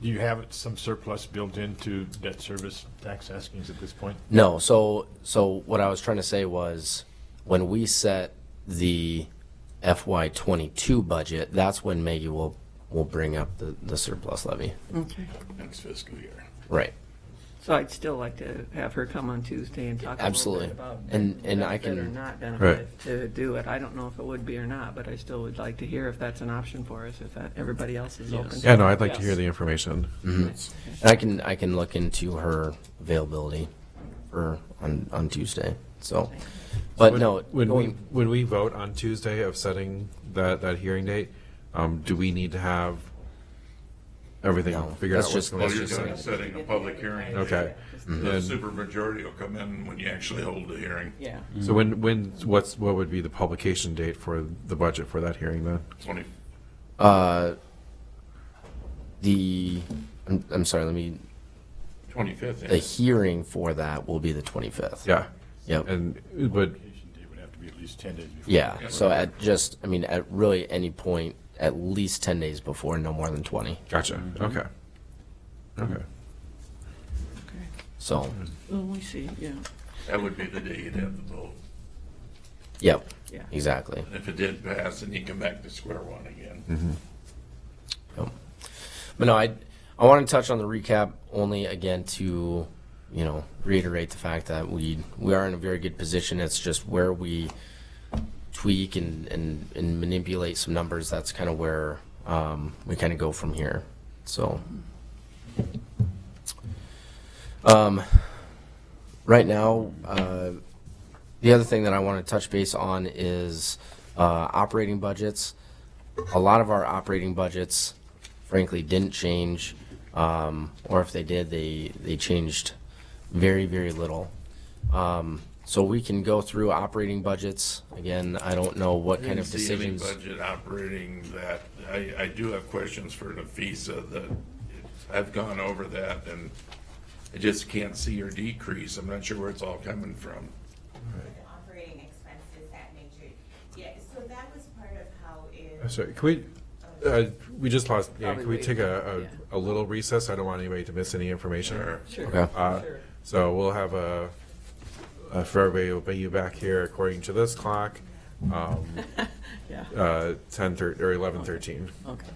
Do you have some surplus built into debt service tax askings at this point? No, so what I was trying to say was, when we set the FY22 budget, that's when Maggie will bring up the surplus levy. Okay. Next fiscal year. Right. So I'd still like to have her come on Tuesday and talk Absolutely. a little bit about And I benefit can- or not Right. benefit to do it. I don't know if it would be or not, but I still would like to hear if that's an option for us, if that, everybody else is open to it. Yeah, no, I'd like to Yes. hear the information. And I can look into her availability for on Tuesday. So, but no, when we vote on Tuesday of setting that hearing date, do we need to have everything figured out? What's going Well, on? you're doing setting a public hearing. Okay. The And- supermajority will come in when you actually hold the hearing. Yeah. So what would be the publication date for the budget for that hearing then? 20. I'm sorry, let me. 25th. The hearing for that will be the 25th. Yeah. Yep. And but Would have to be at least 10 days before. Yeah. So at really any point, at least 10 days before, no more than 20. Gotcha. Okay. Okay. So. Well, we see, yeah. That would be the day you'd have the vote. Yep. Yeah. Exactly. And if it did pass, then you come back to square one again. Yep. But no, I want to touch on the recap only again to, reiterate the fact that we are in a very good position. It's just where we tweak and manipulate some numbers. That's kind of where we kind of go from here. So, right now, the other thing that I want to touch base on is operating budgets. A lot of our operating budgets, frankly, didn't change, or if they did, they changed very, very little. So we can go through operating budgets. Again, I don't know what kind of I didn't see any decisions. budget operating that, I do have questions for Nafisa that I've gone over that and I just can't see your decrease. I'm not sure where it's all coming from. Operating expenses, that nature. Yeah, so that was part of how it. Sorry, can we just lost, can we take a little recess? I don't want anybody to miss any information. Sure. Okay. Sure. So we'll have for everybody, we'll be back here according to this clock, Yeah. 10:30 or 11:13. Okay.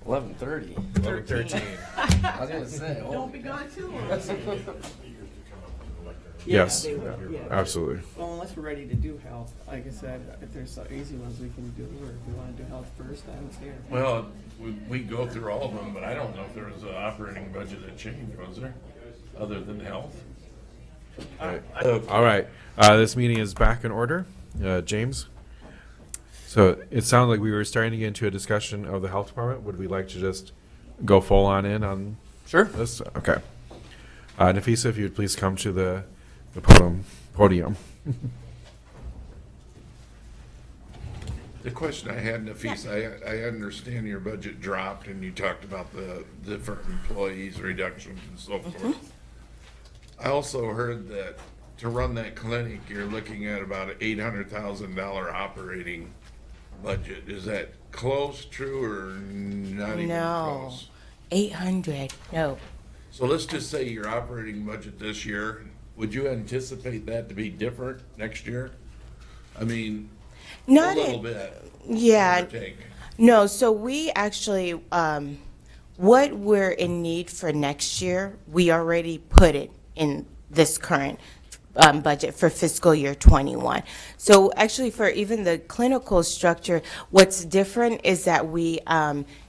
11:30. 11:13. I was gonna say. Don't be gone too long. Yes, they will, yeah. absolutely. Well, unless we're ready to do health, like I said, if there's some easy ones we can do, or if we want to do health first, I don't care. Well, we go through all of them, but I don't know if there was an operating budget that changed, was there? Other than health? All right, this meeting is back in order. James? So it sounded like we were starting to get into a discussion of the health department. Would we like to just go full on in on Sure. this? Okay. Nafisa, if you would please come to the podium. The question I had, Nafisa, I understand your budget dropped and you talked about the different employees reductions and so forth. I also heard that to run that clinic, you're looking at about an $800,000 operating budget. Is that close, true, or not even No, close? 800, no. So let's just say your operating budget this year, would you anticipate that to be different next year? I mean, Not a little in- bit. Yeah. give or take. No, so we actually, what we're in need for next year, we already put it in this current budget for fiscal year 21. So actually for even the clinical structure, what's different is that we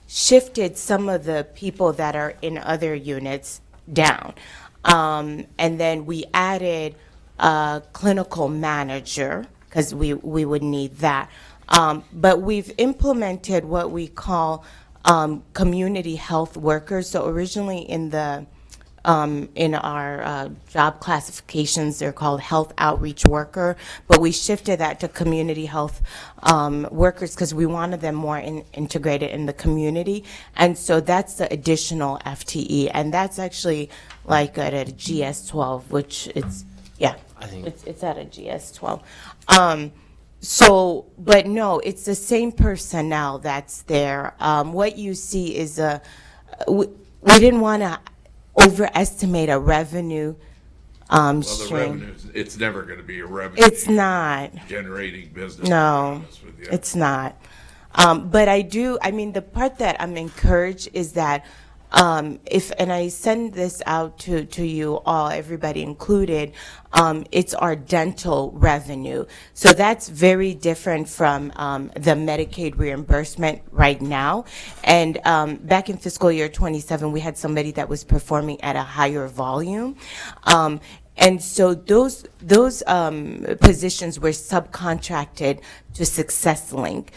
shifted some of the people that are in other units down. And then we added a clinical manager because we would need that. But we've implemented what we call community health workers. So originally in our job classifications, they're called health outreach worker, but we shifted that to community health workers because we wanted them more integrated in the community. And so that's the additional FTE, and that's actually like at a GS 12, which it's, yeah. I think It's at a GS 12. So, but no, it's the same personnel that's there. What you see is we didn't want to overestimate a revenue Well, the stream. revenue, it's never going to be a revenue. It's not. Generating business. to be No, honest with you. it's not. But I mean, the part that I'm encouraged is that and I send this out to you all, everybody included, it's our dental revenue. So that's very different from the Medicaid reimbursement right now. And back in fiscal year 27, we had somebody that was performing at a higher volume. And so those positions were subcontracted to SuccessLink.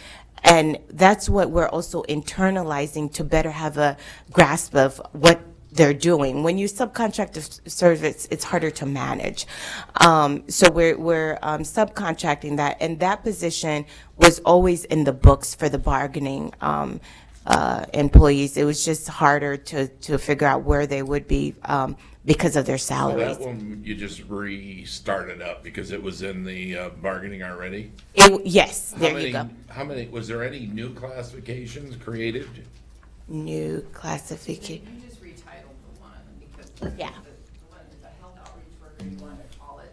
And that's what we're also internalizing to better have a grasp of what they're doing. When you subcontract a service, it's harder to manage. So we're subcontracting that, and that position was always in the books for the bargaining employees. It was just harder to figure out where they would be because of their So salaries. that one, you just restarted up because it was in the bargaining already? Yes, there you go. How many, was there any new classifications created? New classification. You just retitled the one because Yeah. the one is a health outreach worker, you want to call it.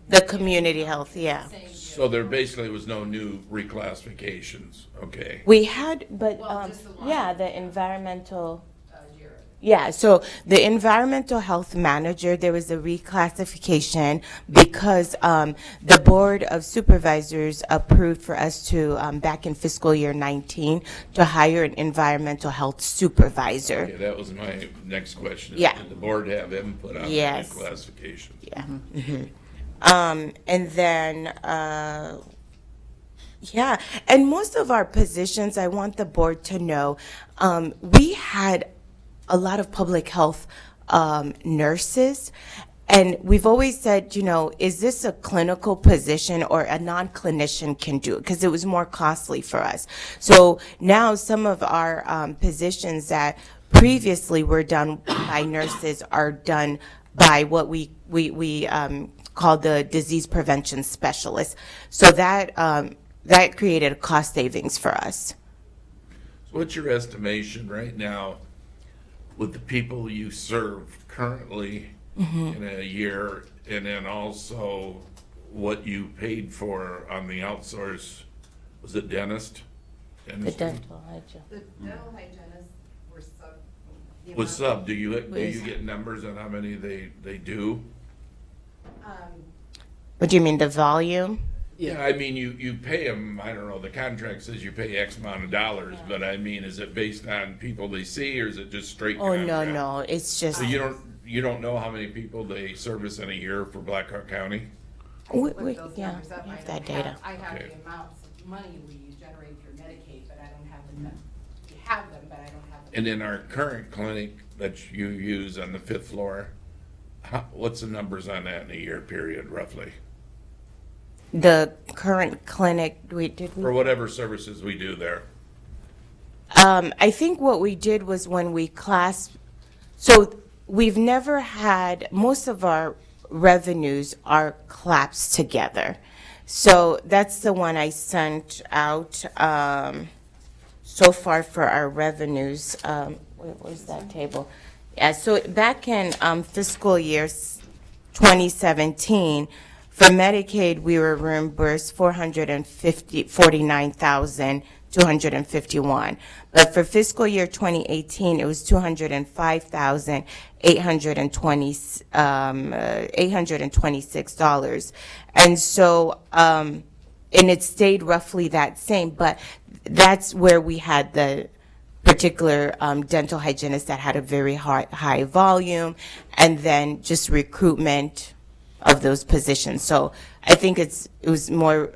The community health, yeah. So there basically was no new reclassifications, okay? We had, but, yeah, the environmental, yeah, so the environmental health manager, there was a reclassification because the Board of Supervisors approved for us to, back in fiscal year 19, to hire an environmental health supervisor. Okay, that was my next question. Yeah. Did the board have input on the Yes. reclassifications? Yeah. And then, yeah, and most of our positions, I want the board to know, we had a lot of public health nurses, and we've always said, you know, is this a clinical position or a non-clinician can do it? Because it was more costly for us. So now some of our positions that previously were done by nurses are done by what we call the disease prevention specialist. So that that created a cost savings for us. So what's your estimation right now with the people you serve currently in a year, and then also what you paid for on the outsource, was it dentist? The Dentist? dental hygiene. The dental hygienists were sub. the Was amount- sub, do you get numbers on how many they do? What do you mean, the volume? Yeah, I mean, you pay them, I don't know, the contract says you pay X amount of dollars, but I mean, is it based on people they see, or is it just straight Oh, contract? no, it's just. So you don't know how many people they service in a year for Blackhawk County? With those Yeah, numbers up, we I have don't that data. have, I have Okay. the amounts of money we generate through Medicaid, but I don't have them. We have them, but I don't have them. And in our current clinic that you use on the 5th floor, what's the numbers on that in a year period roughly? The current clinic, For whatever services we do there? I think what we did was when we so we've never had, most of our revenues are collapsed together. So that's the one I sent out so far for our revenues. Where's that table? Yeah, so back in fiscal year 2017, for Medicaid, we were reimbursed $449,251. But for fiscal year 2018, it was $205,826. And so, and it stayed roughly that same, but that's where we had the particular dental hygienist that had a very high volume, and then just recruitment of those positions. So I think it was more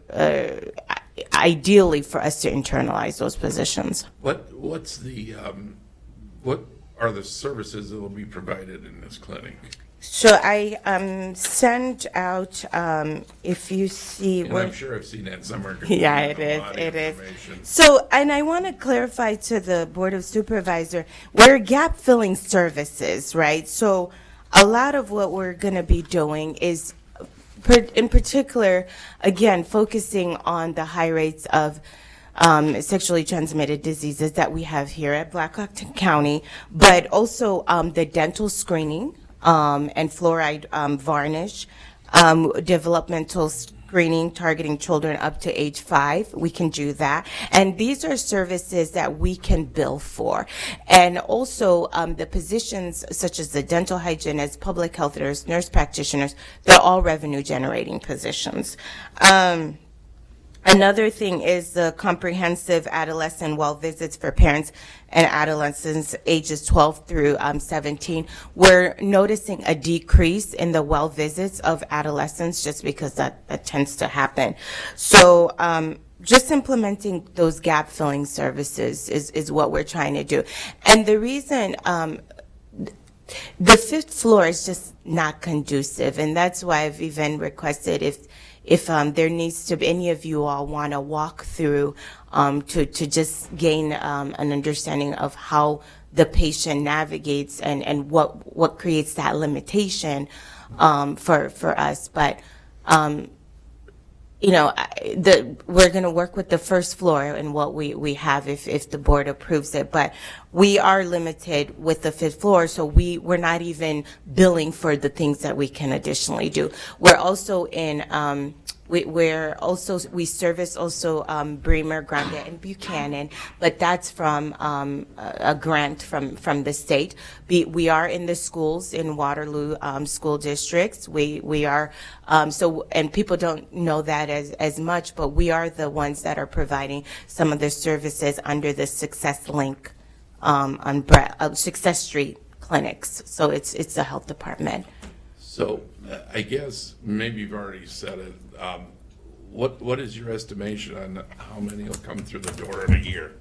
ideally for us to internalize those positions. What's the what are the services that will be provided in this clinic? So I sent out, if you see. And I'm sure I've seen that somewhere. 'cause Yeah, we it have a is, lot of it is. information. So, and I want to clarify to the Board of Supervisor, we're gap filling services, right? So a lot of what we're going to be doing is in particular, again, focusing on the high rates of sexually transmitted diseases that we have here at Blackhawk County, but also the dental screening and fluoride varnish, developmental screening targeting children up to age 5. We can do that. And these are services that we can bill for. And also the positions such as the dental hygienist, public health nurse practitioners, they're all revenue generating positions. Another thing is the comprehensive adolescent well visits for parents and adolescents ages 12 through 17. We're noticing a decrease in the well visits of adolescents just because that tends to happen. So just implementing those gap filling services is what we're trying to do. And the reason the 5th floor is just not conducive, and that's why I've even requested if there needs to be, any of you all want to walk through to just gain an understanding of how the patient navigates and what creates that limitation for us. But we're going to work with the 1st floor and what we have if the board approves it. But we are limited with the 5th floor, so we're not even billing for the things that we can additionally do. We're also in we service also Bremer, Grande, and Buchanan, but that's from a grant from the state. We are in the schools in Waterloo school districts. We are and people don't know that as much, but we are the ones that are providing some of the services under the Success Link Success Street clinics. So it's the health department. So I guess maybe you've already said it. What is your estimation on how many will come through the door in a year?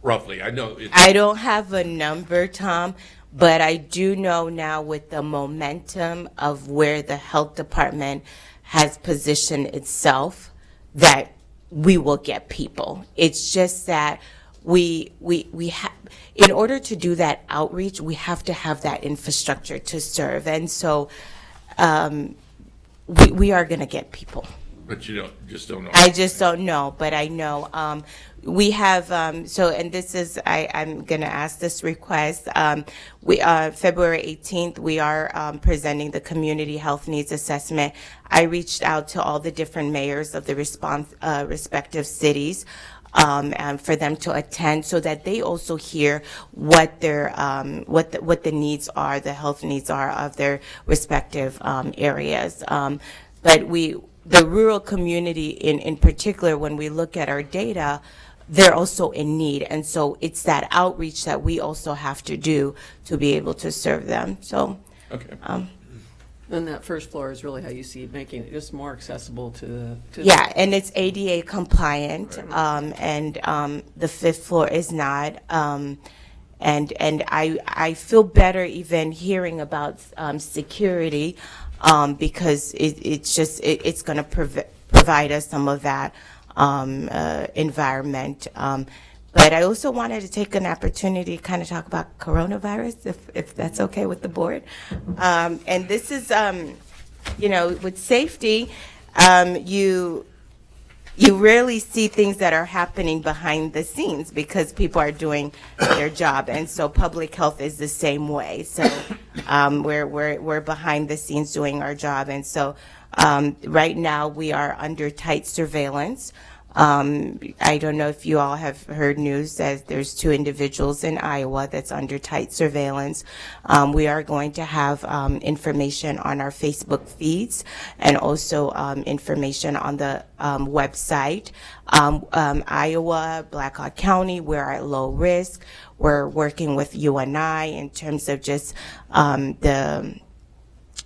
Roughly, I know. I don't have a number, Tom, but I do know now with the momentum of where the health department has positioned itself that we will get people. It's just that we have, in order to do that outreach, we have to have that infrastructure to serve. And so we are going to get people. But you just don't know. I just don't know, but I know. We have, and this is, I'm going to ask this request. February 18th, we are presenting the community health needs assessment. I reached out to all the different mayors of the respective cities for them to attend so that they also hear what their, what the needs are, the health needs are of their respective areas. But the rural community in particular, when we look at our data, they're also in need. And so it's that outreach that we also have to do to be able to serve them. So, okay. And that 1st floor is really how you see it, making it just more accessible to yeah, and it's ADA compliant, and the 5th floor is not. And I feel better even hearing about security because it's going to provide us some of that environment. But I also wanted to take an opportunity to kind of talk about coronavirus, if that's okay with the board. And this is, with safety, you rarely see things that are happening behind the scenes because people are doing their job. And so public health is the same way. So we're behind the scenes doing our job. And so right now we are under tight surveillance. I don't know if you all have heard news that there's 2 individuals in Iowa that's under tight surveillance. We are going to have information on our Facebook feeds and also information on the website. Iowa, Blackhawk County, we're at low risk. We're working with UNI in terms of just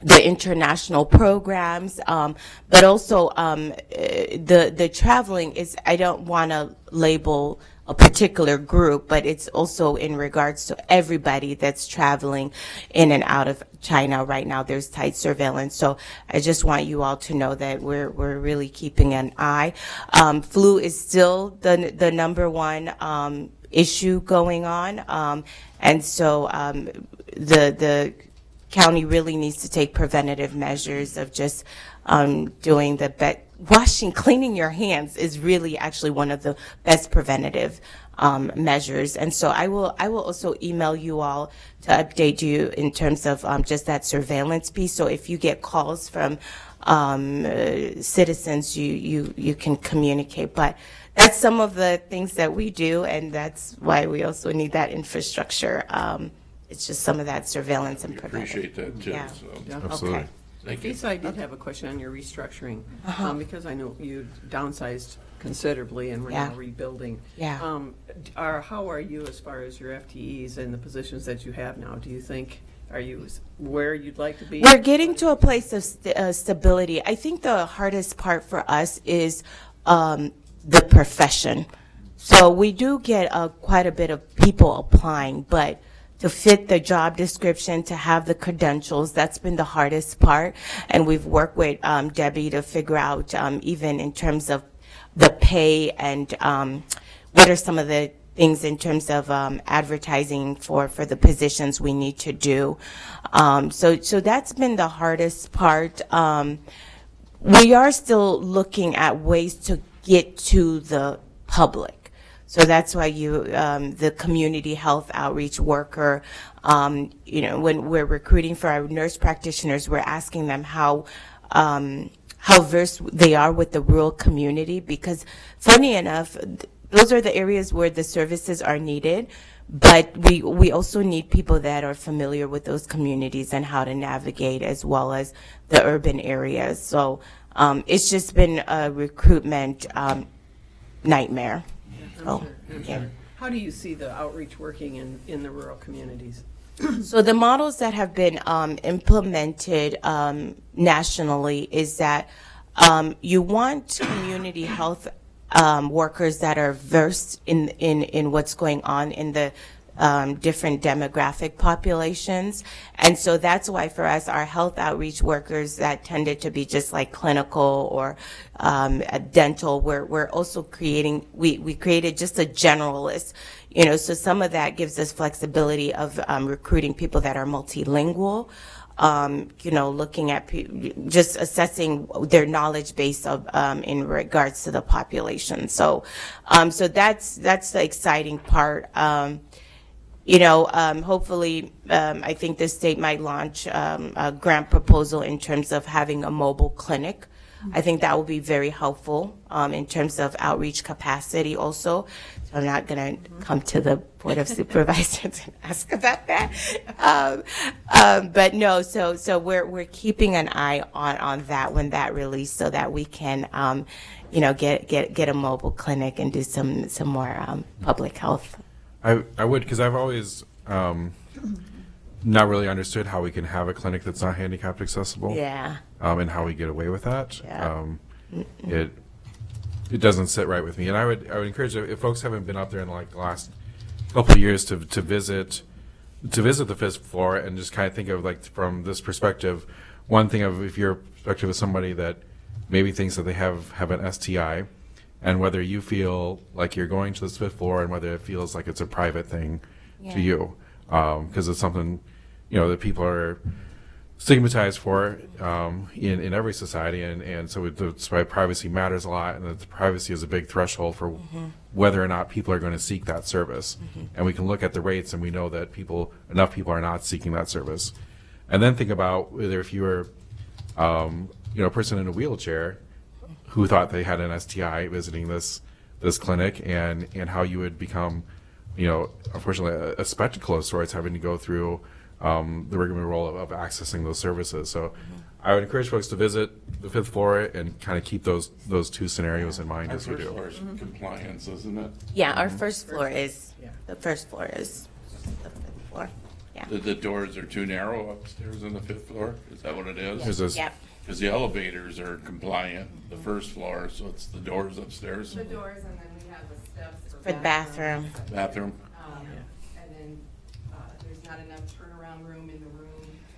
the international programs, but also the traveling is, I don't want to label a particular group, but it's also in regards to everybody that's traveling in and out of China right now. There's tight surveillance. So I just want you all to know that we're really keeping an eye. Flu is still the number one issue going on. And so the county really needs to take preventative measures of just doing the cleaning your hands is really actually one of the best preventative measures. And so I will also email you all to update you in terms of just that surveillance piece. So if you get calls from citizens, you can communicate. But that's some of the things that we do, and that's why we also need that infrastructure. It's just some of that surveillance and prevention. Appreciate that too. Yeah. So. Yeah. Absolutely. Okay. Thank you. Lisa, I did have a question on your restructuring, because I know you downsized considerably and we're Yeah. now rebuilding. Yeah. How are you as far as your FTEs and the positions that you have now? Do you think, are you where you'd like to be? We're getting to a place of stability. I think the hardest part for us is the profession. So we do get quite a bit of people applying, but to fit the job description, to have the credentials, that's been the hardest part. And we've worked with Debbie to figure out, even in terms of the pay and what are some of the things in terms of advertising for the positions we need to do. So that's been the hardest part. We are still looking at ways to get to the public. So that's why the community health outreach worker, when we're recruiting for our nurse practitioners, we're asking them how versed they are with the rural community, because funny enough, those are the areas where the services are needed, but we also need people that are familiar with those communities and how to navigate, as well as the urban areas. So it's just been a recruitment nightmare. Sure. How do you see the outreach working in the rural communities? So the models that have been implemented nationally is that you want community health workers that are versed in what's going on in the different demographic populations. And so that's why for us, our health outreach workers that tended to be just like clinical or dental, we're also we created just a generalist, so some of that gives us flexibility of recruiting people that are multilingual, looking at just assessing their knowledge base of in regards to the population. So that's the exciting part. Hopefully, I think the state might launch a grant proposal in terms of having a mobile clinic. I think that will be very helpful in terms of outreach capacity also. So I'm not going to come to the Board of Supervisors and ask about that. But no, so we're keeping an eye on that when that released, so that we can, get a mobile clinic and do some more public health. I would, because I've always not really understood how we can have a clinic that's not handicapped accessible. Yeah. And how we get away with that. Yeah. It doesn't sit right with me. And I would encourage, if folks haven't been up there in like the last couple of years to visit the fifth floor and just kind of think of like from this perspective, one thing of if your perspective is somebody that maybe thinks that they have an STI, and whether you feel like you're going to this fifth floor and whether it feels like it's a private thing to you, because it's something, that people are stigmatized for in every society, and so that's why privacy matters a lot, and that privacy is a big threshold for whether or not people are going to seek that service. And we can look at the rates, and we know that enough people are not seeking that service. And then think about whether if you were, a person in a wheelchair who thought they had an STI visiting this clinic, and how you would become, unfortunately, a spectacle of sorts, having to go through the rigmarole of accessing those services. So I would encourage folks to visit the fifth floor and kind of keep those two scenarios in mind Our as we first do. floor is compliance, isn't it? Yeah, our first floor is, the first floor is the fifth floor. Yeah. The doors are too narrow upstairs on the fifth floor? Is that what it is? There's this- Yep. Because the elevators are compliant, the first floor, so it's the doors upstairs. The doors, and then we have the steps For the bathroom. Bathroom. And then there's not enough turnaround room in the room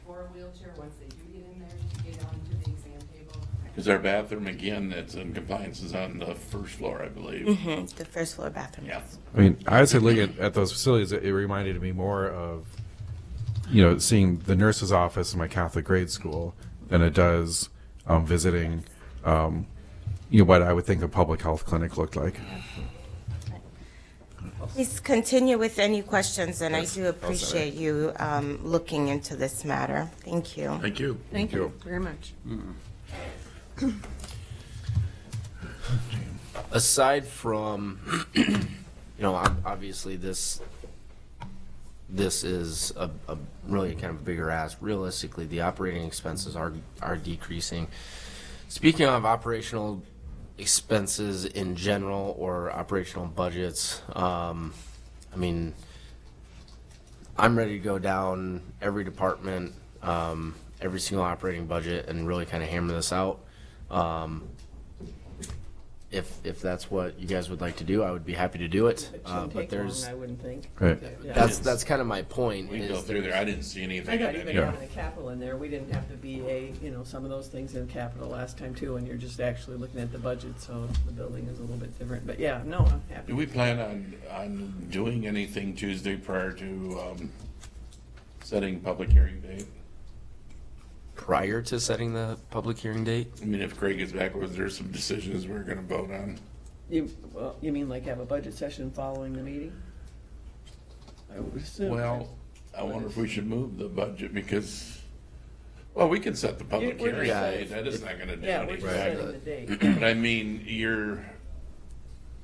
for a wheelchair once they do get in there to get onto the exam table. Because our bathroom, again, that's in compliance, is on the first floor, I believe. The first floor bathroom. Yeah. I mean, I would say looking at those facilities, it reminded me more of seeing the nurse's office in my Catholic grade school than it does visiting, what I would think a public health clinic looked like. Please continue with any questions, and Yes, I do appreciate you looking into this matter. Thank you. Thank you. Thank you very much. Aside from, obviously this is a really kind of bigger ask. Realistically, the operating expenses are decreasing. Speaking of operational expenses in general or operational budgets, I'm ready to go down every department, every single operating budget and really kind of hammer this out. If that's what you guys would like to do, I would be happy to do it. It shouldn't But take there's long, I wouldn't think. Right. Yeah. that's kind of my point. We is go through there, I didn't see anything. I got in even it. having a capital in there, we didn't have to be some of those things in capital last time too, and you're just actually looking at the budget, so the building is a little bit different, but yeah, no, I'm happy. Do we plan on doing anything Tuesday prior to setting public hearing date? Prior to setting the public hearing date? I mean, if Craig gets back, was there some decisions we're gonna vote on? You mean like have a budget session following the meeting? I would assume. Well, I wonder if we should move the budget because, well, we can set the public We're hearing just date. setting- That is not gonna do Yeah, we're just anything. setting the date. But I mean,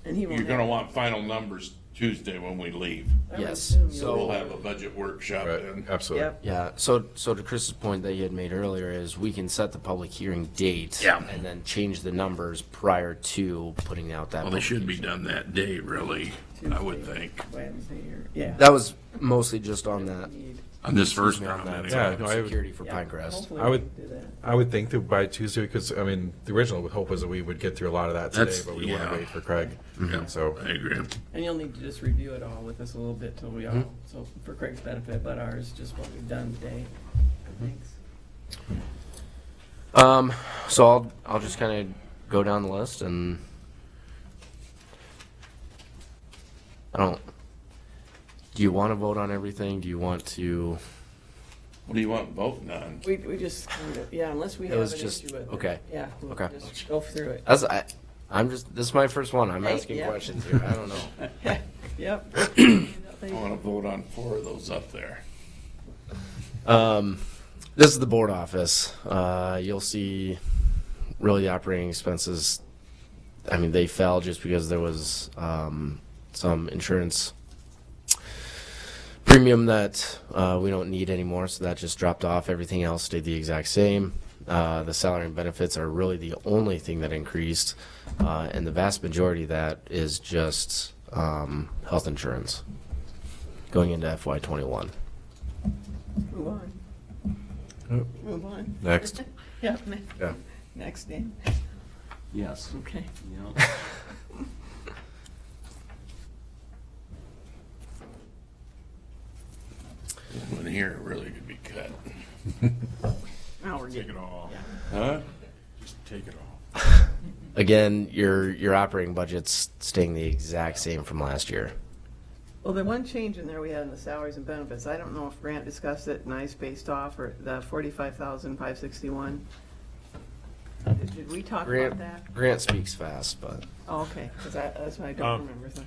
And he won't you're gonna have- want final numbers Tuesday when we leave. I would Yes. assume So you'll- we'll have a budget workshop then. Absolutely. Yep. Yeah, so to Chris's point that you had made earlier is we can set the public hearing date. Yeah. And then change the numbers prior to putting out that. Well, they should be publication. done that day, really, I would think. Wednesday or, yeah. That was mostly just on that. On this first Excuse me, round, that, anyway. Yeah, no, I would- security for Yeah, Pinecrest. hopefully I we would, can do that. I would think that by Tuesday, because the original hope was that we would get through a lot of that today, That's- but we want yeah. to wait for Craig. Yeah, So I agree. And you'll need to just review it all with us a little bit till we all, so for Craig's benefit, but ours, just what we've done today. Thanks. So I'll just kind of go down the list and do you want to vote on everything? Do you want to? What do you want voting on? We just, kind of, yeah, unless we It have was an just- issue with it. okay. Yeah, we'll Okay. just go through it. This is my first one. I'm Hey, asking yeah. questions here. I don't know. Yep. I want to vote on 4 of those up there. This is the board office. You'll see really the operating expenses. I mean, they fell just because there was some insurance premium that we don't need anymore, so that just dropped off. Everything else stayed the exact same. The salary and benefits are really the only thing that increased, and the vast majority of that is just health insurance going into FY21. Move on. Move on. Next. Yeah. Yeah. Next, Dan. Yes. Okay. One here really could be cut. Now we're Take getting. it all. Huh? Just take it all. Again, your operating budget's staying the exact same from last year. Well, the one change in there we had in the salaries and benefits, I don't know if Grant discussed it and I spaced off, or the 45,561. Did we talk about that? Grant speaks fast, but Oh, okay, because that's what I don't remember. So.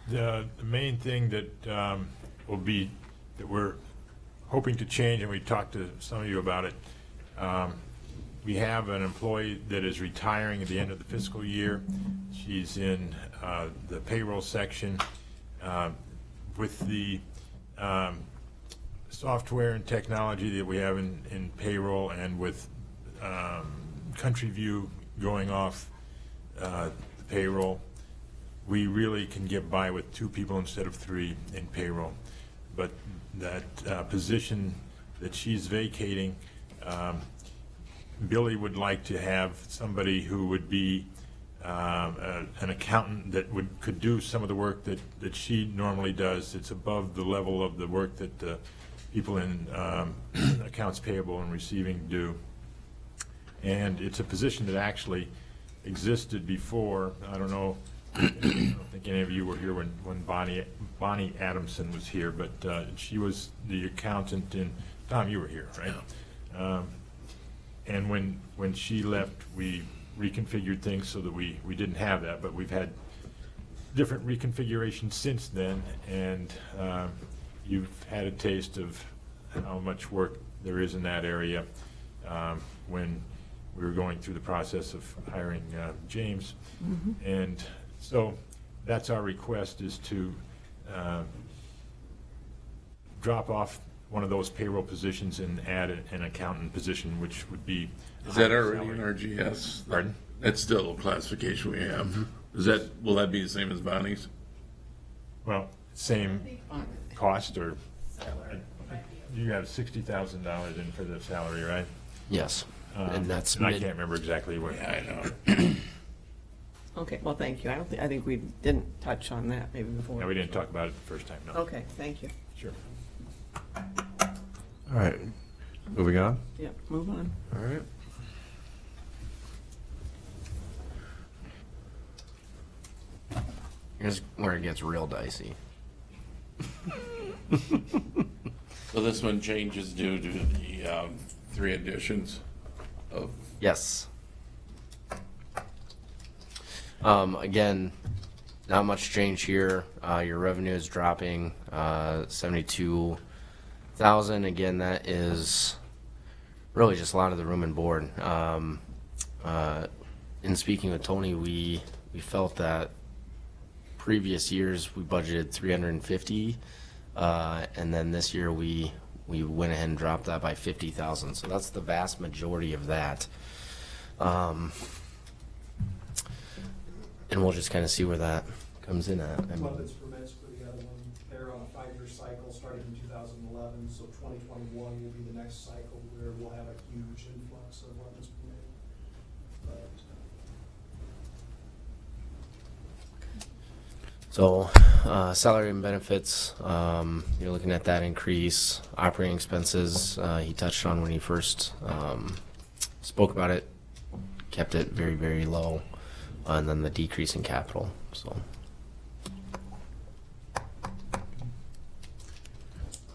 The main thing that will be, that we're hoping to change, and we talked to some of you about it, we have an employee that is retiring at the end of the fiscal year. She's in the payroll section. With the software and technology that we have in payroll, and with Country View going off the payroll, we really can get by with 2 people instead of 3 in payroll. But that position that she's vacating, Billy would like to have somebody who would be an accountant that could do some of the work that she normally does. It's above the level of the work that the people in accounts payable and receiving do. And it's a position that actually existed before. I don't know I don't think any of you were here when Bonnie Adamson was here, but she was the accountant in, Tom, you were here, right? And when she left, we reconfigured things so that we didn't have that, but we've had different reconfigurations since then, and you've had a taste of how much work there is in that area when we were going through the process of hiring James. And so that's our request, is to drop off one of those payroll positions and add an accountant position, which would be. Is that already in our GS? Pardon? That's still a classification we have. Will that be the same as Bonnie's? Well, same cost, or you have $60,000 in for the salary, right? Yes, and that's I can't remember exactly what. Yeah, I know. Okay, well, thank you. I think we didn't touch on that maybe before. No, we didn't talk about it the first time, no. Okay, thank you. Sure. All right, moving on. Yep, move on. All right. Here's where it gets real dicey. So this one changes due to the 3 additions of. Yes. Again, not much change here. Your revenue is dropping 72,000. Again, that is really just a lot of the room and board. In speaking with Tony, we felt that previous years we budgeted 350, and then this year we went ahead and dropped that by 50,000. So that's the vast majority of that. And we'll just kind of see where that comes in at. Weapons permits for the other one, they're on a 5-year cycle starting in 2011, so 2021 will be the next cycle where we'll have a huge influx of weapons permitted. So, salary and benefits, you're looking at that increase. Operating expenses, he touched on when he first spoke about it, kept it very, very low. And then the decrease in capital, so.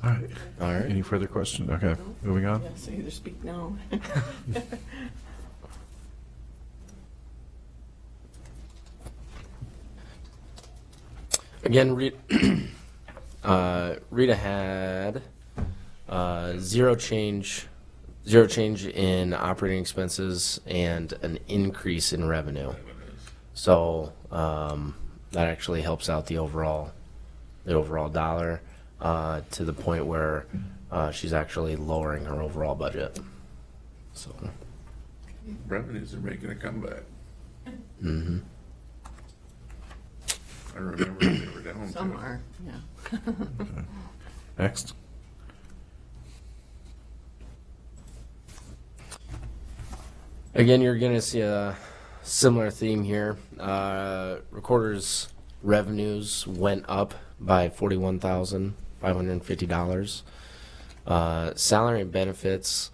All right. All right. Any further questions? Okay, moving on. Yes, either speak now. Again, Rita had zero change in operating expenses and an increase in revenue. So that actually helps out the overall dollar to the point where she's actually lowering her overall budget. So Revenues are making a comeback. mm-hmm. I remember they were down. Some too. are, yeah. Next. Again, you're going to see a similar theme here. Recorder's revenues went up by $41,550. Salary and benefits,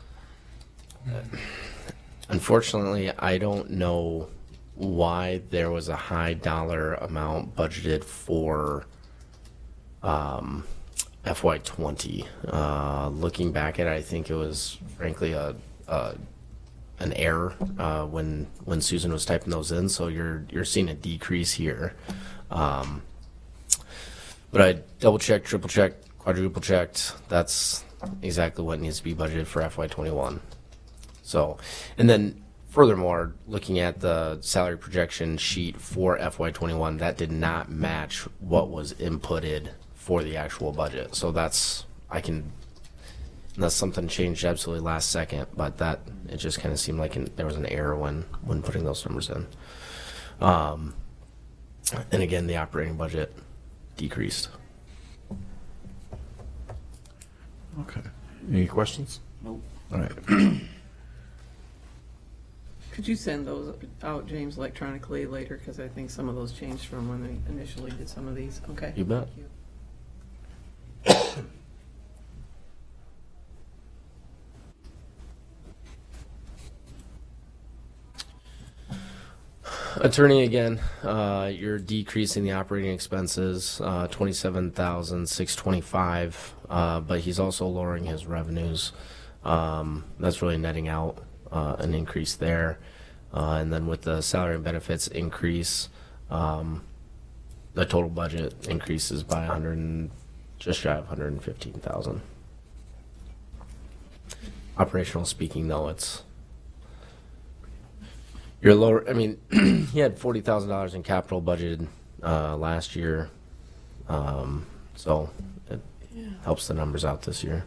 unfortunately, I don't know why there was a high dollar amount budgeted for FY20. Looking back at it, I think it was frankly an error when Susan was typing those in. So you're seeing a decrease here. But I double checked, triple checked, quadruple checked. That's exactly what needs to be budgeted for FY21. So, and then furthermore, looking at the salary projection sheet for FY21, that did not match what was inputted for the actual budget. So that's something changed absolutely last second, but that it just kind of seemed like there was an error when putting those numbers in. And again, the operating budget decreased. Okay. Any questions? Nope. All right. Could you send those out, James, electronically later? Because I think some of those changed from when they initially did some of these. Okay. You bet. Thank you. Attorney again, you're decreasing the operating expenses, 27,625, but he's also lowering his revenues. That's really netting out an increase there. And then with the salary and benefits increase, the total budget increases by just shy of 115,000. Operational speaking, though, you're lower. I mean, he had $40,000 in capital budgeted last year, so it helps the numbers out this year.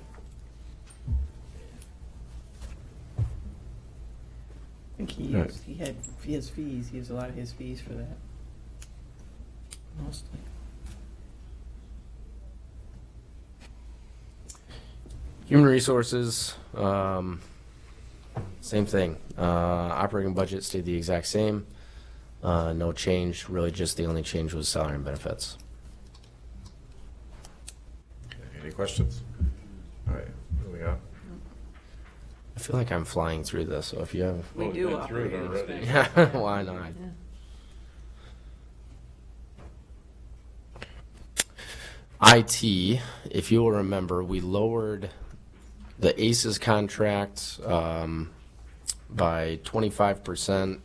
I think he has fees. He has a lot of his fees for that. Mostly. Human resources, same thing. Operating budget stayed the exact same. No change. Really, just the only change was salary and benefits. Any questions? All right, moving on. I feel like I'm flying through this, so if you have... We do operating expenses. Yeah, why not? IT, if you will remember, we lowered the ACES contract by 25%.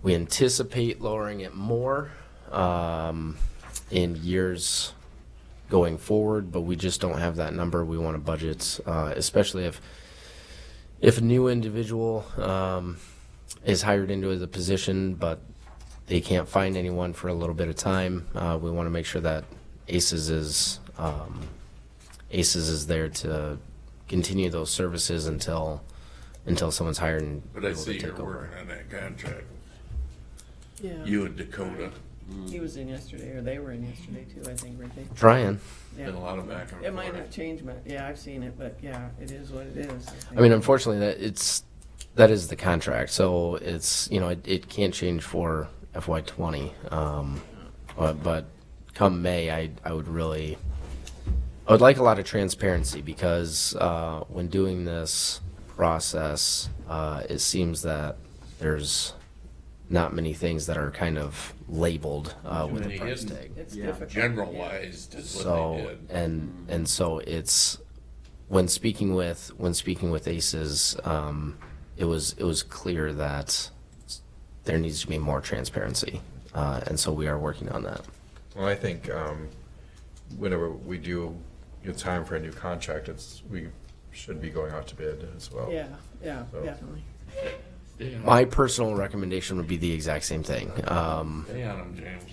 We anticipate lowering it more in years going forward, but we just don't have that number. We want to budget, especially if a new individual is hired into the position, but they can't find anyone for a little bit of time. We want to make sure that ACES is there to continue those services until someone's hired and But I able to see take you're over. working on that contract. Yeah. You and Dakota. He was in yesterday, or they were in yesterday too, I think, weren't they? Trying. Yeah. Been a lot of back and It might forth. not change much. Yeah, I've seen it, but yeah, it is what it is. I mean, unfortunately, that is the contract, so it's it can't change for FY20. But come May, I would like a lot of transparency because when doing this process, it seems that there's not many things that are kind of labeled with the price tag. It's difficult. Generalized is what they did. And so it's when speaking with ACES, it was clear that there needs to be more transparency, and so we are working on that. Well, I think whenever we do get time for a new contract, we should be going out to bid as well. Yeah, So- definitely. My personal recommendation would be the exact same thing. Stay on them, James.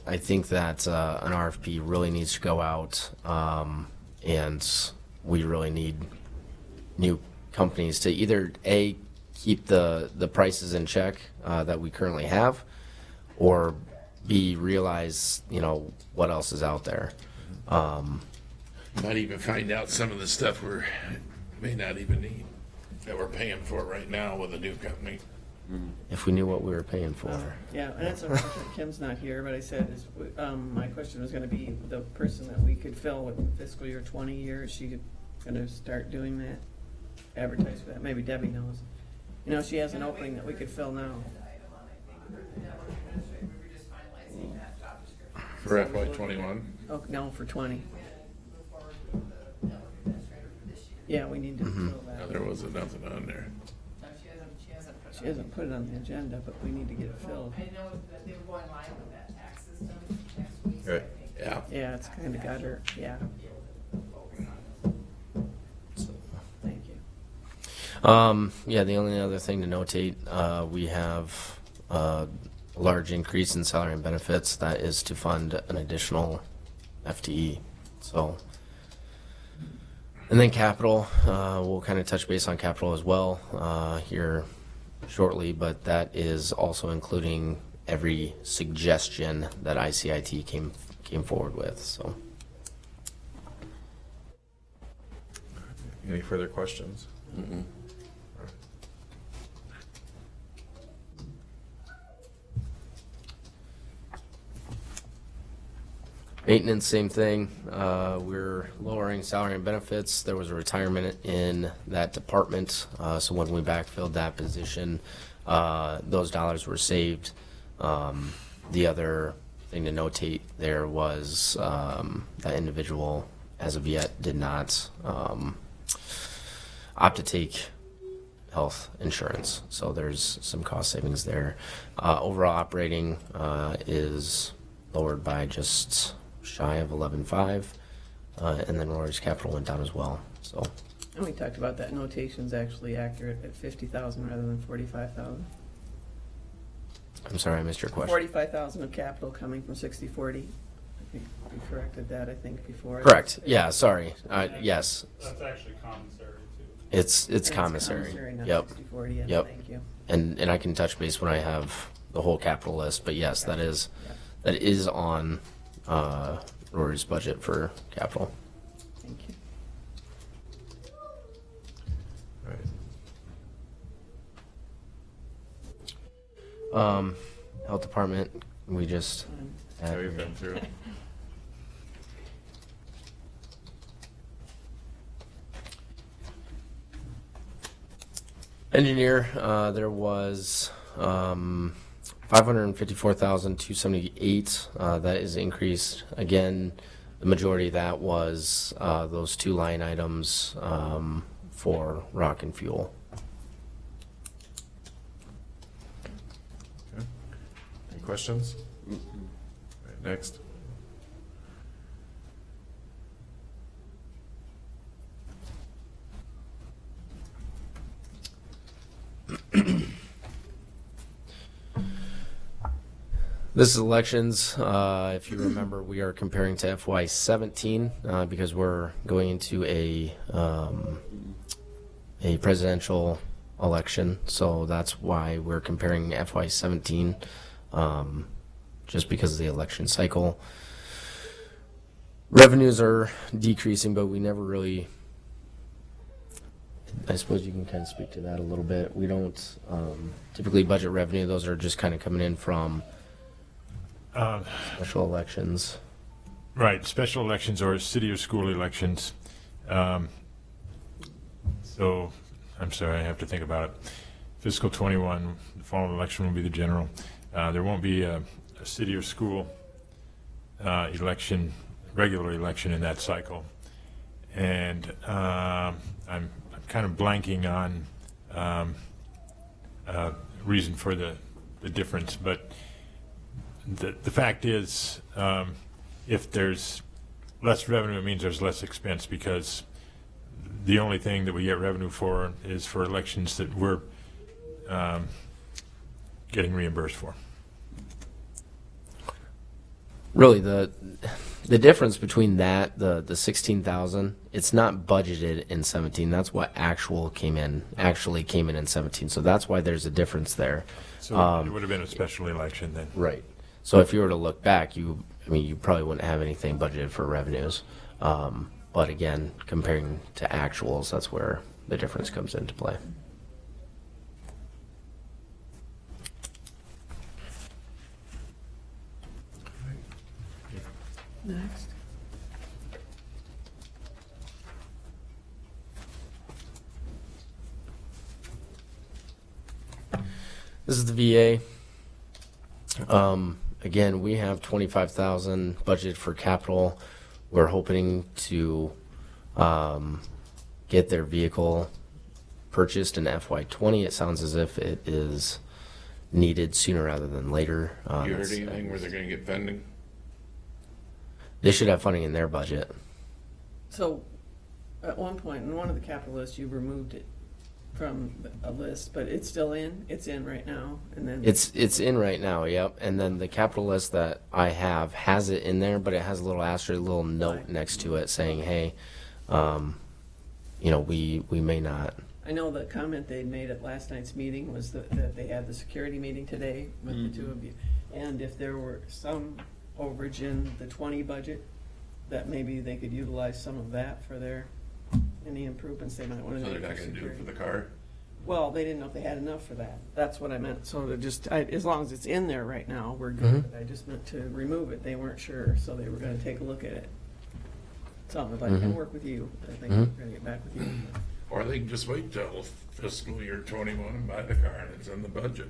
I think that an RFP really needs to go out, and we really need new companies to either A, keep the prices in check that we currently have, or B, realize what else is out there. Might even find out some of the stuff we may not even need that we're paying for right now with a new company. If we knew what we were paying for. Yeah, and that's unfortunate Kim's not here, but I said, my question was gonna be the person that we could fill with fiscal year 20 years, she gonna start doing that, advertise for that, maybe Debbie knows. She has an opening that we could fill now. For FY21? Oh, no, for 20. Yeah, we need to fill that. No, there wasn't nothing on there. No, She hasn't put it on the agenda, but we need to get it filled. I know that they were going live with that tax system next week. Right. Yeah. Yeah, it's kinda got her, yeah. Thank you. Yeah, the only other thing to notate, we have a large increase in salary and benefits. That is to fund an additional FTE. So, and then capital, we'll kind of touch base on capital as well here shortly, but that is also including every suggestion that ICIT came forward with. So, Any further questions? Maintenance, same thing. We're lowering salary and benefits. There was a retirement in that department, so when we backfilled that position, those dollars were saved. The other thing to notate there was that individual, as of yet, did not opt to take health insurance, so there's some cost savings there. Overall operating is lowered by just shy of 11.5, and then Rory's capital went down as well. So, And we talked about that notation's actually accurate at 50,000 rather than 45,000. I'm sorry, I missed your question. 45,000 of capital coming from 60/40. I think we corrected that, I think, before. Correct. Yeah. Sorry. Yes. That's actually commissary too. It's commissary. Not Yep. 60/40, yes, Yep. thank you. And I can touch base when I have the whole capital list. But yes, that is on Rory's budget for capital. Thank you. Health department, we just Yeah, we've been through. Engineer, there was 554,278. That is increased. Again, the majority of that was those two line items for rock and fuel. Okay. Any questions? All right, next. This is elections. If you remember, we are comparing to FY17 because we're going into a presidential election. So that's why we're comparing FY17, just because of the election cycle. Revenues are decreasing, but we never really. I suppose you can kind of speak to that a little bit. We don't typically budget revenue. Those are just kind of coming in from special elections. Right, special elections or city or school elections. So, I'm sorry, I have to think about it. Fiscal 21, the fall election will be the general. There won't be a city or school election, regular election in that cycle. And I'm kind of blanking on reason for the difference, but the fact is, if there's less revenue, it means there's less expense, because the only thing that we get revenue for is for elections that we're getting reimbursed for. Really, the difference between that, the 16,000, it's not budgeted in 17. That's what actually came in in 17. So that's why there's a difference there. So it would have been a special election then. Right. So if you were to look back, you probably wouldn't have anything budgeted for revenues. But again, comparing to actuals, that's where the difference comes into play. Next. This is the VA. Again, we have 25,000 budgeted for capital. We're hoping to get their vehicle purchased in FY20. It sounds as if it is needed sooner rather than later. You heard anything where they're going to get funding? They should have funding in their budget. So, at one point, in one of the capital lists, you removed it from a list, but it's still in? It's in right now, and then? It's in right now, yep. And then the capital list that I have has it in there, but it has a little asterisk, a little note next to it saying, hey, we may not. I know the comment they made at last night's meeting was that they had the security meeting today with the two of you. And if there were some overage in the 20 budget, that maybe they could utilize some of that for any improvements they might want to So make. they're not going to do it for the car? Well, they didn't know if they had enough for that. That's what I meant. So to just, as long as it's in there right now, we're good. Mhm. I just meant to remove it. They weren't sure, so they were gonna take a look at it. So I'd like to Mhm. work with you. I think Mhm. we're gonna get back with you. Or they can just wait till fiscal year 21 and buy the car and it's in the budget.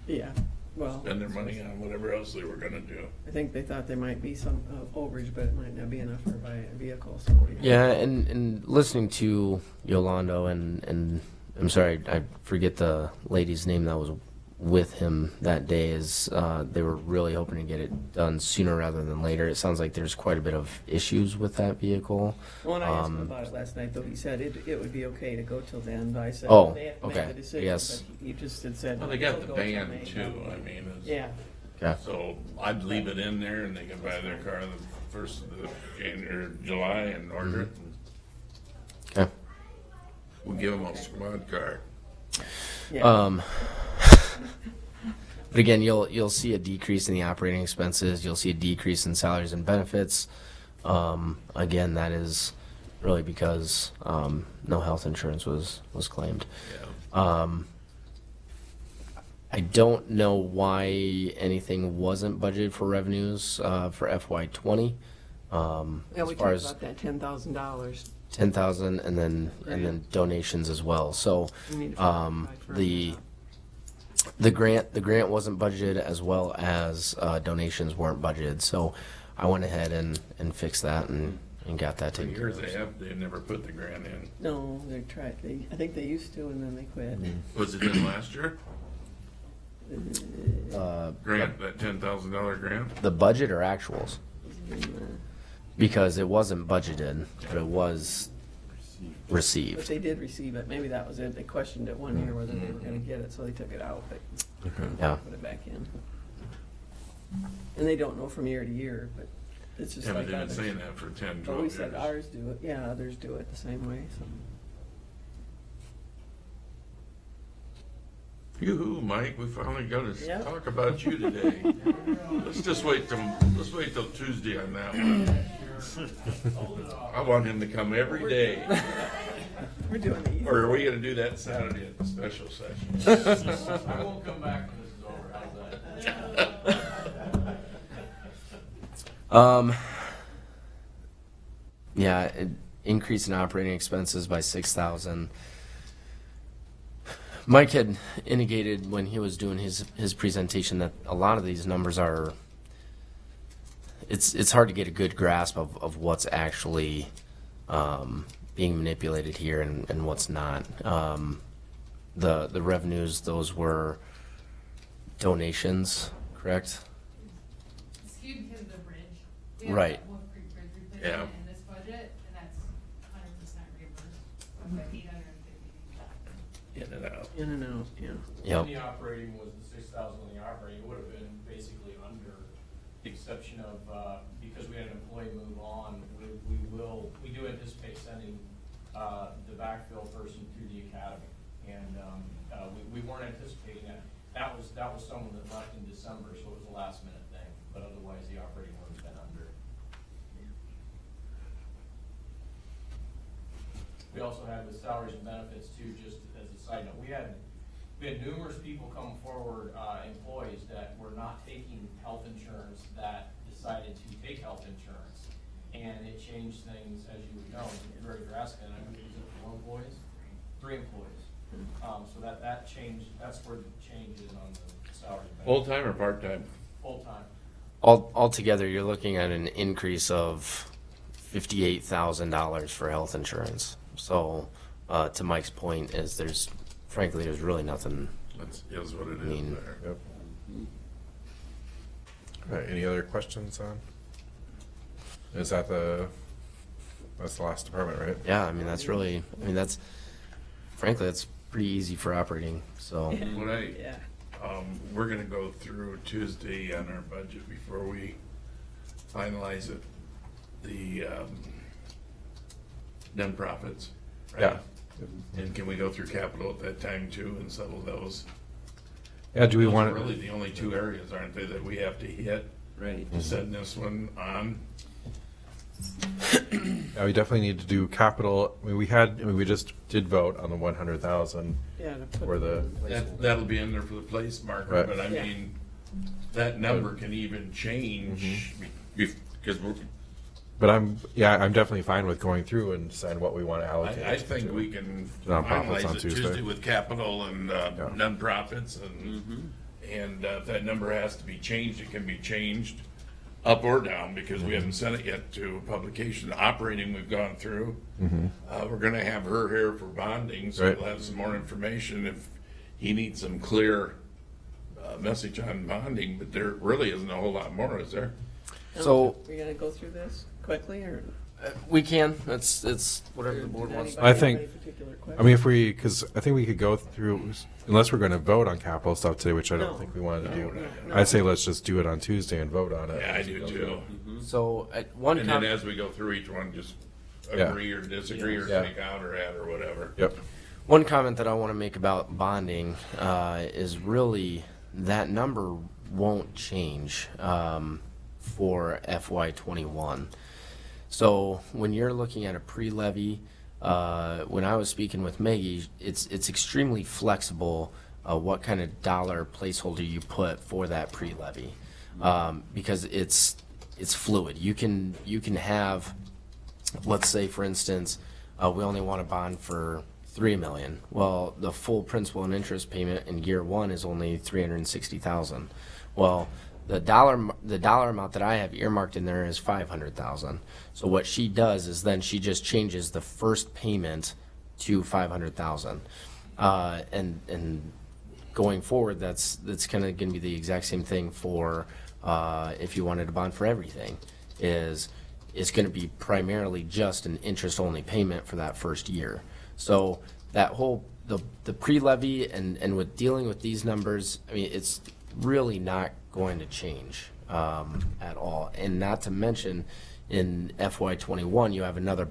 Yeah, well. Spend their money on whatever else they were gonna do. I think they thought there might be some overage, but it might not be enough for buy a vehicle, so. Yeah, and listening to Yolando and I'm sorry, I forget the lady's name that was with him that day, is they were really hoping to get it done sooner rather than later. It sounds like there's quite a bit of issues with that vehicle. When I asked him about it last night, though, he said it would be okay to go till then, but I said, Oh, they have to okay. make the decision. Yes. But he just had said. Well, they got "We'll the go till ban May." too, I mean. it's- Yeah. Okay. So I'd leave it in there and they can buy their car the first of the January, July and order it. Okay. We'll give them a squad car. But again, you'll see a decrease in the operating expenses. You'll see a decrease in salaries and benefits. Again, that is really because no health insurance was claimed. I don't know why anything wasn't budgeted for revenues for FY20. Yeah, As we far talked as about that $10,000. 10,000 and then donations as well. So We need to find for the grant wasn't budgeted, as well as donations weren't budgeted. So I went ahead and fixed that and got that For taken care years of. they've never put the grant in. No, they tried, I think they used to, and then they quit. Was it in last year? Grant, that $10,000 grant? The budget or actuals? Because it wasn't budgeted, but it was But received. they did receive it. Maybe that was it. They questioned it one year whether they were gonna get it, so they took it out, but Yeah. put it back in. And they don't know from year to year, but it's just Yeah, but like they've been others. saying that for 10, But 12 we years. said ours do it. Yeah, others do it the same way, so. Yoo-hoo, Mike, we finally got to Yeah. talk about you today. Let's wait till Tuesday on that one. I want him to come every day. We're doing these. Or are we gonna do that Saturday at the special session? I won't come back when this is over, how's that? Yeah, increase in operating expenses by 6,000. Mike had indicated when he was doing his presentation that a lot of these numbers are, it's hard to get a good grasp of what's actually being manipulated here and what's not. The revenues, those were donations, correct? Skewed because of the bridge. Right. Wolf Creek Bridge replacement Yeah. in this budget, and that's 100% reimbursed. About 850. In and out. In and out, yeah. Yep. The operating was the 6,000 on the operating, it would have been basically under, the exception of, because we had an employee move on, we do anticipate sending, the backfill person through the academy. And, we weren't anticipating that. That was someone that left in December, so it was a last minute thing, but otherwise the operating would have been under. We also had the salaries and benefits too, just as a side note. We had numerous people come forward, employees that were not taking health insurance that decided to take health insurance. And it changed things, as you would know, very drastically. And I mean, was it 4 employees? 3 employees. So that changed, that's where the change is on the salary and benefits. Full-time or part-time? Full-time. Altogether, you're looking at an increase of $58,000 for health insurance. So, to Mike's point, there's really nothing. That's is what it is mean, there. Yep. All right, any other questions on? Is that that's the last department, right? Yeah, that's frankly, that's pretty easy for operating, so. Yeah. We're gonna go through Tuesday on our budget before we finalize it. The, nonprofits, right? Yeah. And can we go through capital at that time too and settle those? Yeah, do we Those want are to? really the only 2 areas, aren't they, that we have to hit? Right. To send this one on? Yeah, we definitely need to do capital. I mean, we just did vote on the 100,000 Yeah, to put for the, That'll be in there for the place marker, Right. but I Yeah. mean, that number can even change because but I'm definitely fine with going through and deciding what we want to allocate. I think we can Nonprofits on finalize it Tuesday. Tuesday with capital and nonprofits and if that number has to be changed, it can be changed up or down because we haven't sent it yet to publication. Operating, we've gone through. We're gonna have her here for bonding, so Right. we'll have some more information if he needs some clear message on bonding, but there really isn't a whole lot more, is there? So We're gonna go through this quickly, or? we can. It's whatever the board wants. Anybody I have think, any particular I mean, because I think we could go through, unless we're going to vote on capital stuff today, which I don't think we wanted to do. I'd say let's just do it on Tuesday and vote on it. Yeah, I do too. So one And then as we go through each one, just Yeah. agree or disagree or Yeah. take out or add or whatever. Yep. One comment that I want to make about bonding is really that number won't change for FY21. So when you're looking at a pre-levy, when I was speaking with Maggie, it's extremely flexible what kind of dollar placeholder you put for that pre-levy because it's fluid. You can have, let's say for instance, we only want a bond for $3 million. Well, the full principal and interest payment in year one is only $360,000. Well, the dollar amount that I have earmarked in there is $500,000. So what she does is then she just changes the first payment to $500,000, and going forward, that's kind of going to be the exact same thing for if you wanted a bond for everything. It's going to be primarily just an interest-only payment for that first year. So that whole the pre-levy and with dealing with these numbers, I mean, it's really not going to change at all. And not to mention, in FY21, you have another